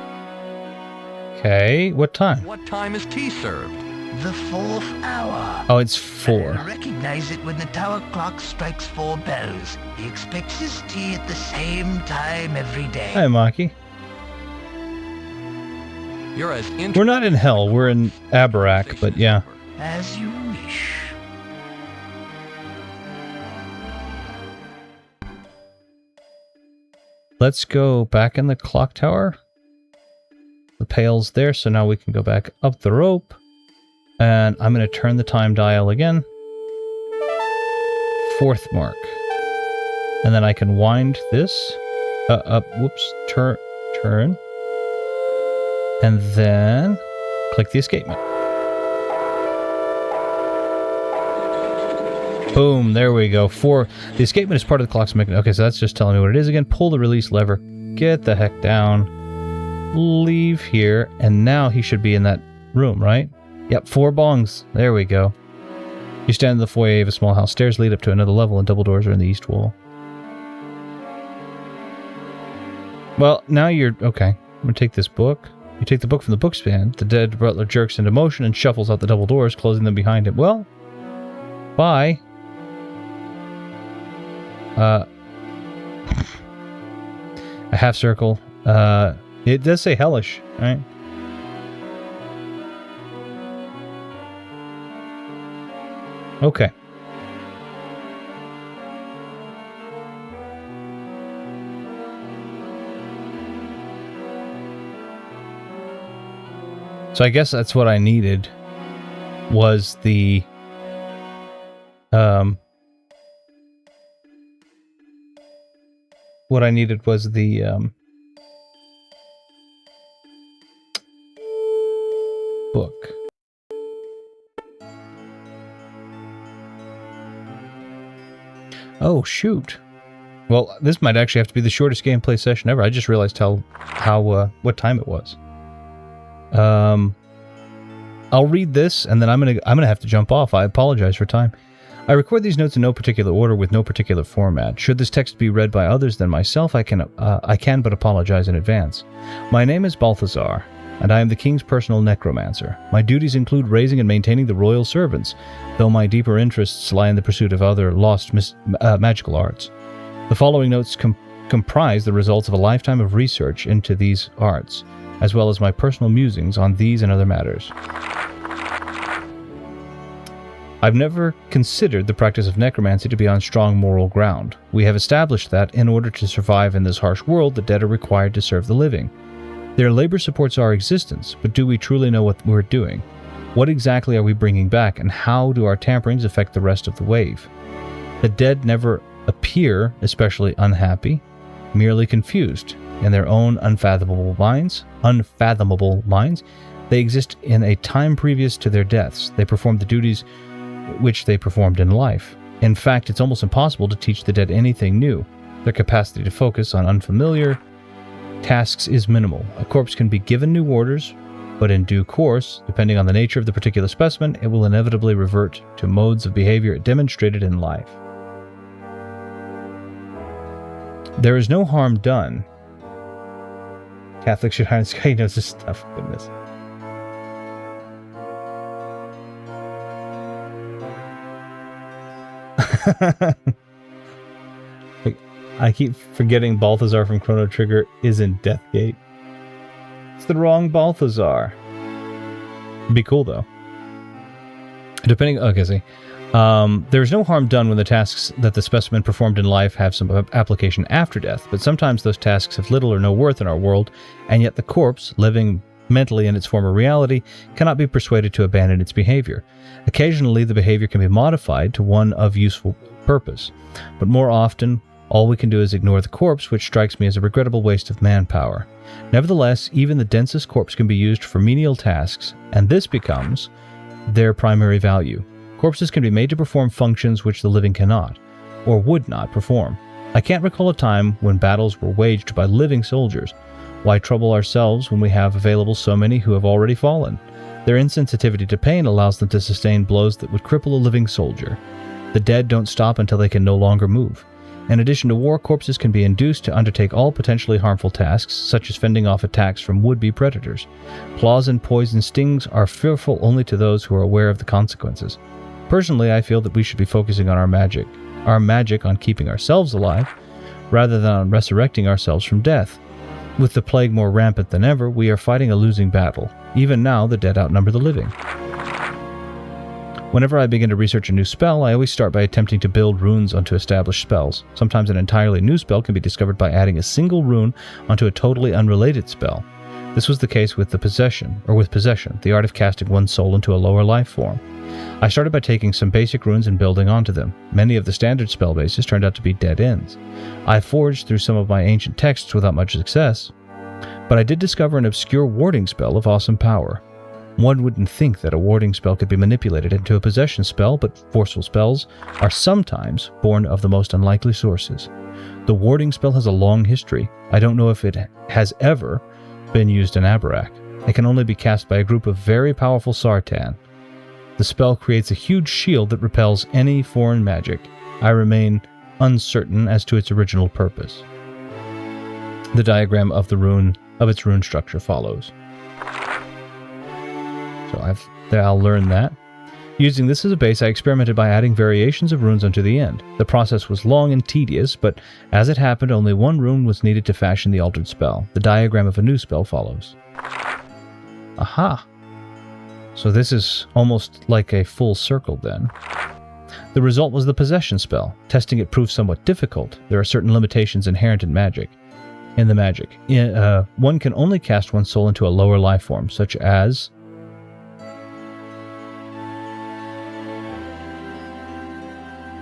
Okay, what time? What time is tea served? The 4th hour. Oh, it's 4. I recognize it when the tower clock strikes 4 bells. He expects his tea at the same time every day. Hi, Maki. You're as We're not in hell, we're in Abarak, but yeah. As you wish. Let's go back in the clock tower. The pail's there, so now we can go back up the rope. And I'm going to turn the time dial again. 4th mark. And then I can wind this up. Whoops. Turn. And then click the escapement. Boom. There we go. The escapement is part of the clock's mechanism. Okay, so that's just telling me what it is again. Pull the release lever. Get the heck down. Leave here. And now he should be in that room, right? Yep, 4 bongs. There we go. You stand in the foyer of a small house. Stairs lead up to another level, and double doors are in the east wall. Well, now you're... Okay, I'm going to take this book. You take the book from the bookstand. The dead butler jerks into motion and shuffles out the double doors, closing them behind him. Well, bye. A half circle. It does say hellish, right? Okay. So I guess that's what I needed was the what I needed was the book. Oh Oh, shoot. Well, this might actually have to be the shortest gameplay session ever. I just realized what time it was. I'll read this, and then I'm gonna have to jump off. I apologize for time. I record these notes in no particular order with no particular format. Should this text be read by others than myself, I can but apologize in advance. My name is Balthazar, and I am the king's personal necromancer. My duties include raising and maintaining the royal servants, though my deeper interests lie in the pursuit of other lost magical arts. The following notes comprise the results of a lifetime of research into these arts, as well as my personal musings on these and other matters. I've never considered the practice of necromancy to be on strong moral ground. We have established that, in order to survive in this harsh world, the dead are required to serve the living. Their labor supports our existence, but do we truly know what we're doing? What exactly are we bringing back, and how do our tamperings affect the rest of the wave? The dead never appear especially unhappy, merely confused. In their own unfathomable minds, they exist in a time previous to their deaths. They perform the duties which they performed in life. In fact, it's almost impossible to teach the dead anything new. Their capacity to focus on unfamiliar tasks is minimal. A corpse can be given new orders, but in due course, depending on the nature of the particular specimen, it will inevitably revert to modes of behavior it demonstrated in life. There is no harm done. Catholics should hide Sky. He knows this stuff. Goodness. I keep forgetting Balthazar from Chrono Trigger is in Deathgate. It's the wrong Balthazar. It'd be cool though. There is no harm done when the tasks that the specimen performed in life have some application after death, but sometimes those tasks have little or no worth in our world, and yet the corpse, living mentally in its former reality, cannot be persuaded to abandon its behavior. Occasionally, the behavior can be modified to one of useful purpose, but more often, all we can do is ignore the corpse, which strikes me as a regrettable waste of manpower. Nevertheless, even the densest corpse can be used for menial tasks, and this becomes their primary value. Corpses can be made to perform functions which the living cannot, or would not perform. I can't recall a time when battles were waged by living soldiers. Why trouble ourselves when we have available so many who have already fallen? Their insensitivity to pain allows them to sustain blows that would cripple a living soldier. The dead don't stop until they can no longer move. In addition to war, corpses can be induced to undertake all potentially harmful tasks, such as fending off attacks from would-be predators. Claws and poison stings are fearful only to those who are aware of the consequences. Personally, I feel that we should be focusing on our magic on keeping ourselves alive, rather than on resurrecting ourselves from death. With the plague more rampant than ever, we are fighting a losing battle. Even now, the dead outnumber the living. Whenever I begin to research a new spell, I always start by attempting to build runes onto established spells. Sometimes an entirely new spell can be discovered by adding a single rune onto a totally unrelated spell. This was the case with Possession, the art of casting one's soul into a lower life form. I started by taking some basic runes and building onto them. Many of the standard spell bases turned out to be dead ends. I forged through some of my ancient texts without much success, but I did discover an obscure warding spell of awesome power. One wouldn't think that a warding spell could be manipulated into a possession spell, but forceful spells are sometimes born of the most unlikely sources. The warding spell has a long history. I don't know if it has ever been used in Abarak. It can only be cast by a group of very powerful Sartan. The spell creates a huge shield that repels any foreign magic. I remain uncertain as to its original purpose. The diagram of its rune structure follows. So I'll learn that. Using this as a base, I experimented by adding variations of runes onto the end. The process was long and tedious, but as it happened, only one rune was needed to fashion the altered spell. The diagram of a new spell follows. Aha! So this is almost like a full circle then. The result was the possession spell. Testing it proved somewhat difficult. There are certain limitations inherent in magic. One can only cast one's soul into a lower life form, such as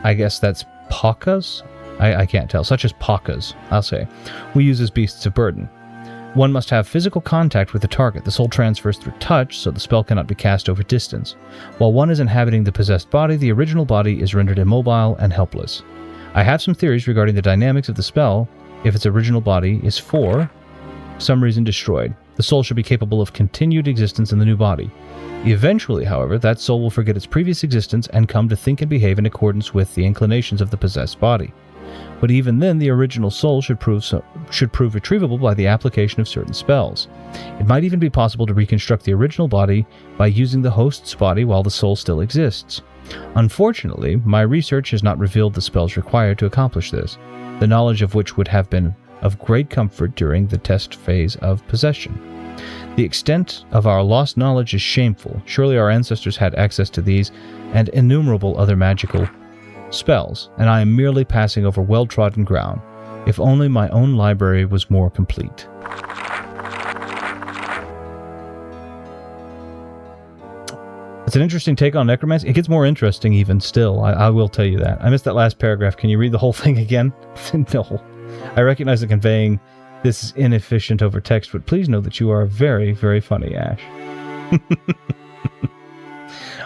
I guess that's Pakas? I can't tell. Such as Pakas, I'll say. We use as beasts of burden. One must have physical contact with the target. The soul transfers through touch, so the spell cannot be cast over distance. While one is inhabiting the possessed body, the original body is rendered immobile and helpless. I have some theories regarding the dynamics of the spell if its original body is for some reason destroyed. The soul should be capable of continued existence in the new body. Eventually, however, that soul will forget its previous existence and come to think and behave in accordance with the inclinations of the possessed body. But even then, the original soul should prove retrievable by the application of certain spells. It might even be possible to reconstruct the original body by using the host's body while the soul still exists. Unfortunately, my research has not revealed the spells required to accomplish this, the knowledge of which would have been of great comfort during the test phase of possession. The extent of our lost knowledge is shameful. Surely our ancestors had access to these and innumerable other magical spells, and I am merely passing over well-trodden ground. If only my own library was more complete. It's an interesting take on necromancy. It gets more interesting even still, I will tell you that. I missed that last paragraph. Can you read the whole thing again? No. I recognize that conveying this is inefficient over text, but please know that you are very, very funny, Ash.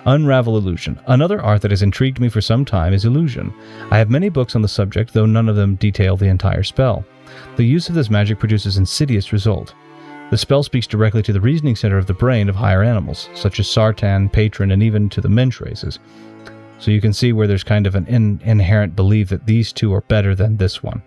Unravel illusion. Another art that has intrigued me for some time is illusion. I have many books on the subject, though none of them detail the entire spell. The use of this magic produces insidious result. The spell speaks directly to the reasoning center of the brain of higher animals, such as Sartan, Patron, and even to the mensch races. So you can see where there's kind of an inherent belief that these two are better than this one.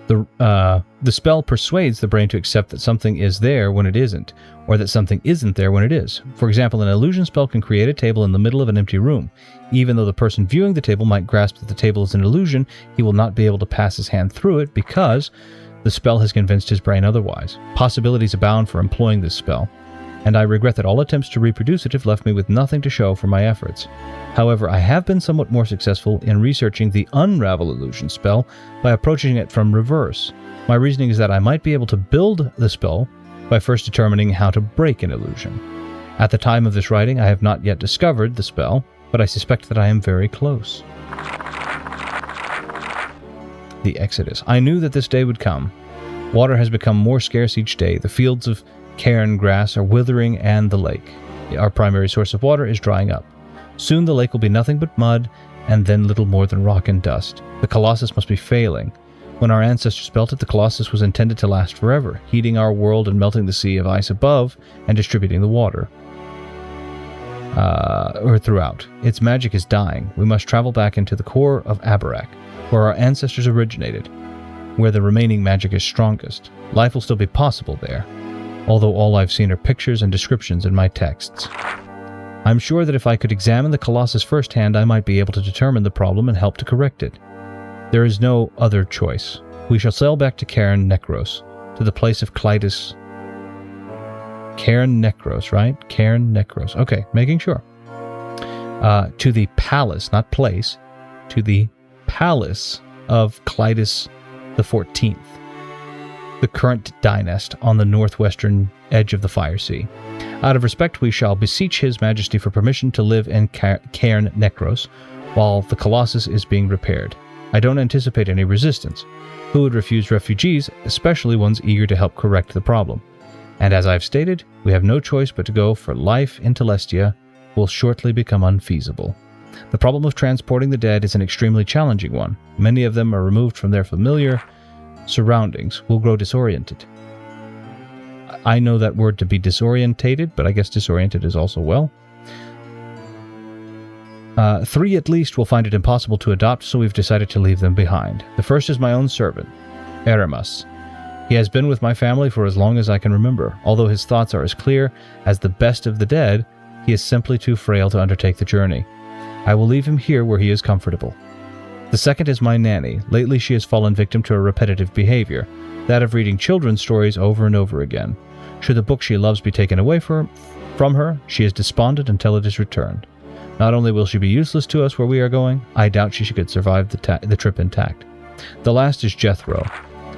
The spell persuades the brain to accept that something is there when it isn't, or that something isn't there when it is. For example, an illusion spell can create a table in the middle of an empty room. Even though the person viewing the table might grasp that the table is an illusion, he will not be able to pass his hand through it because the spell has convinced his brain otherwise. Possibilities abound for employing this spell. and I regret that all attempts to reproduce it have left me with nothing to show for my efforts. However, I have been somewhat more successful in researching the Unravel illusion spell by approaching it from reverse. My reasoning is that I might be able to build the spell by first determining how to break an illusion. At the time of this writing, I have not yet discovered the spell, but I suspect that I am very close. The Exodus. I knew that this day would come. Water has become more scarce each day. The fields of cairn grass are withering, and the lake, our primary source of water, is drying up. Soon the lake will be nothing but mud, and then little more than rock and dust. The Colossus must be failing. When our ancestors built it, the Colossus was intended to last forever, heating our world and melting the sea of ice above and distributing the water. Or throughout. Its magic is dying. We must travel back into the core of Abarak, where our ancestors originated, where the remaining magic is strongest. Life will still be possible there, although all I've seen are pictures and descriptions in my texts. I'm sure that if I could examine the Colossus firsthand, I might be able to determine the problem and help to correct it. There is no other choice. We shall sail back to Cairn Necros, to the place of Clytus. Cairn Necros, right? Cairn Necros. Okay, making sure. To the palace, not place, to the palace of Clytus the 14th, the current dynast on the northwestern edge of the Fire Sea. Out of respect, we shall beseech His Majesty for permission to live in Cairn Necros while the Colossus is being repaired. I don't anticipate any resistance. Who would refuse refugees, especially ones eager to help correct the problem? And as I've stated, we have no choice but to go, for life in Telestia will shortly become unfeasible. The problem of transporting the dead is an extremely challenging one. Many of them are removed from their familiar surroundings, will grow disoriented. I know that word to be disorientated, but I guess disoriented is also well. 3 at least will find it impossible to adopt, so we've decided to leave them behind. The first is my own servant, Eramus. He has been with my family for as long as I can remember. Although his thoughts are as clear as the best of the dead, he is simply too frail to undertake the journey. I will leave him here where he is comfortable. The second is my nanny. Lately she has fallen victim to a repetitive behavior, that of reading children's stories over and over again. Should the book she loves be taken away from her, she is despondent until it is returned. Not only will she be useless to us where we are going, I doubt she could survive the trip intact. The last is Jethro,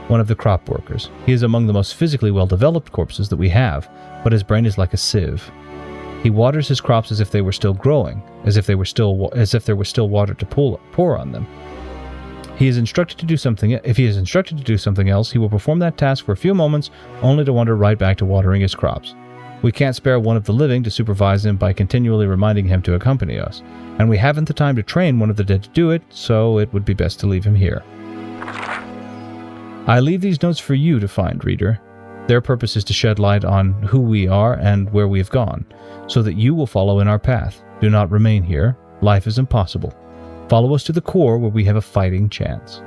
one of the crop workers. He is among the most physically well-developed corpses that we have, but his brain is like a sieve. He waters his crops as if they were still growing, as if there were still water to pour on them. If he is instructed to do something else, he will perform that task for a few moments, only to wander right back to watering his crops. We can't spare one of the living to supervise him by continually reminding him to accompany us, and we haven't the time to train one of the dead to do it, so it would be best to leave him here. I leave these notes for you to find, reader. Their purpose is to shed light on who we are and where we have gone, so that you will follow in our path. Do not remain here. Life is impossible. Follow us to the core where we have a fighting chance.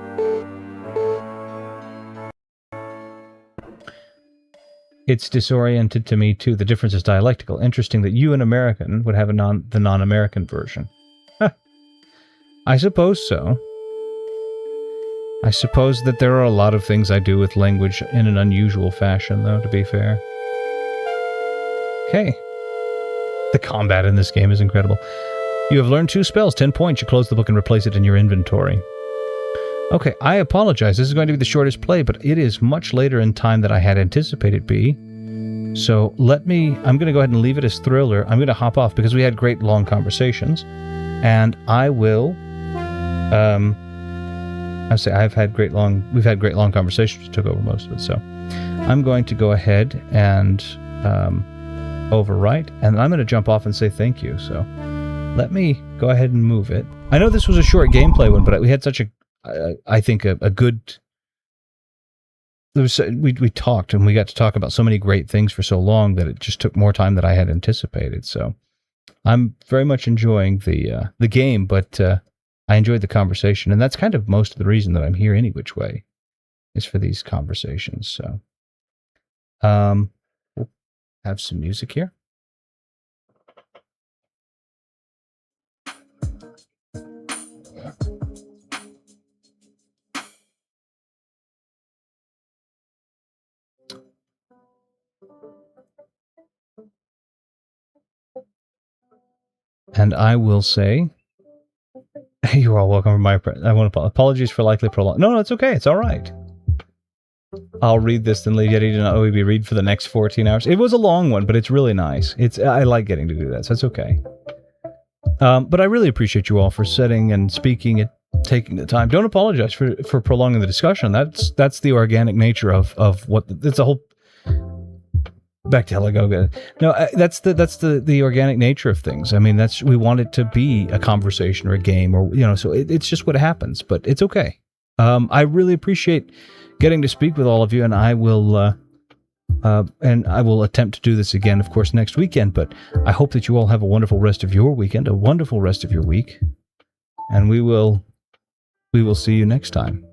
It's disoriented to me, too. The difference is dialectical. Interesting that you, an American, would have the non-American version. Huh. I suppose so. I suppose that there are a lot of things I do with language in an unusual fashion, though, to be fair. Okay. The combat in this game is incredible. You have learned 2 spells, 10 points. You close the book and replace it in your inventory. Okay, I apologize. This is going to be the shortest play, but it is much later in time than I had anticipated be. So I'm going to go ahead and leave it as thriller. I'm going to hop off because we had great long conversations. And I will, we've had great long conversations, took over most of it. So I'm going to go ahead and overwrite, and I'm going to jump off and say thank you. So let me go ahead and move it. I know this was a short gameplay one, but we had such I think a good... We talked, and we got to talk about so many great things for so long that it just took more time than I had anticipated. So I'm very much enjoying the game, but I enjoyed the conversation, and that's kind of most of the reason that I'm here any which way, is for these conversations. So we'll have some music here. And I will say, you're all welcome. I want to apologies for likely prolong. No, it's okay. It's all right. I'll read this, then leave Yeti to not only be read for the next 14 hours. It was a long one, but it's really nice. I like getting to do that, so it's okay. But I really appreciate you all for sitting and speaking and taking the time. Don't apologize for prolonging the discussion. That's the organic nature of what it's a whole. Back to Heligoga. No, that's the organic nature of things. I mean, we want it to be a conversation or a game, or so it's just what happens. But it's okay. I really appreciate getting to speak with all of you, and I will attempt to do this again, of course, next weekend. But I hope that you all have a wonderful rest of your weekend, a wonderful rest of your week, and we will see you next time.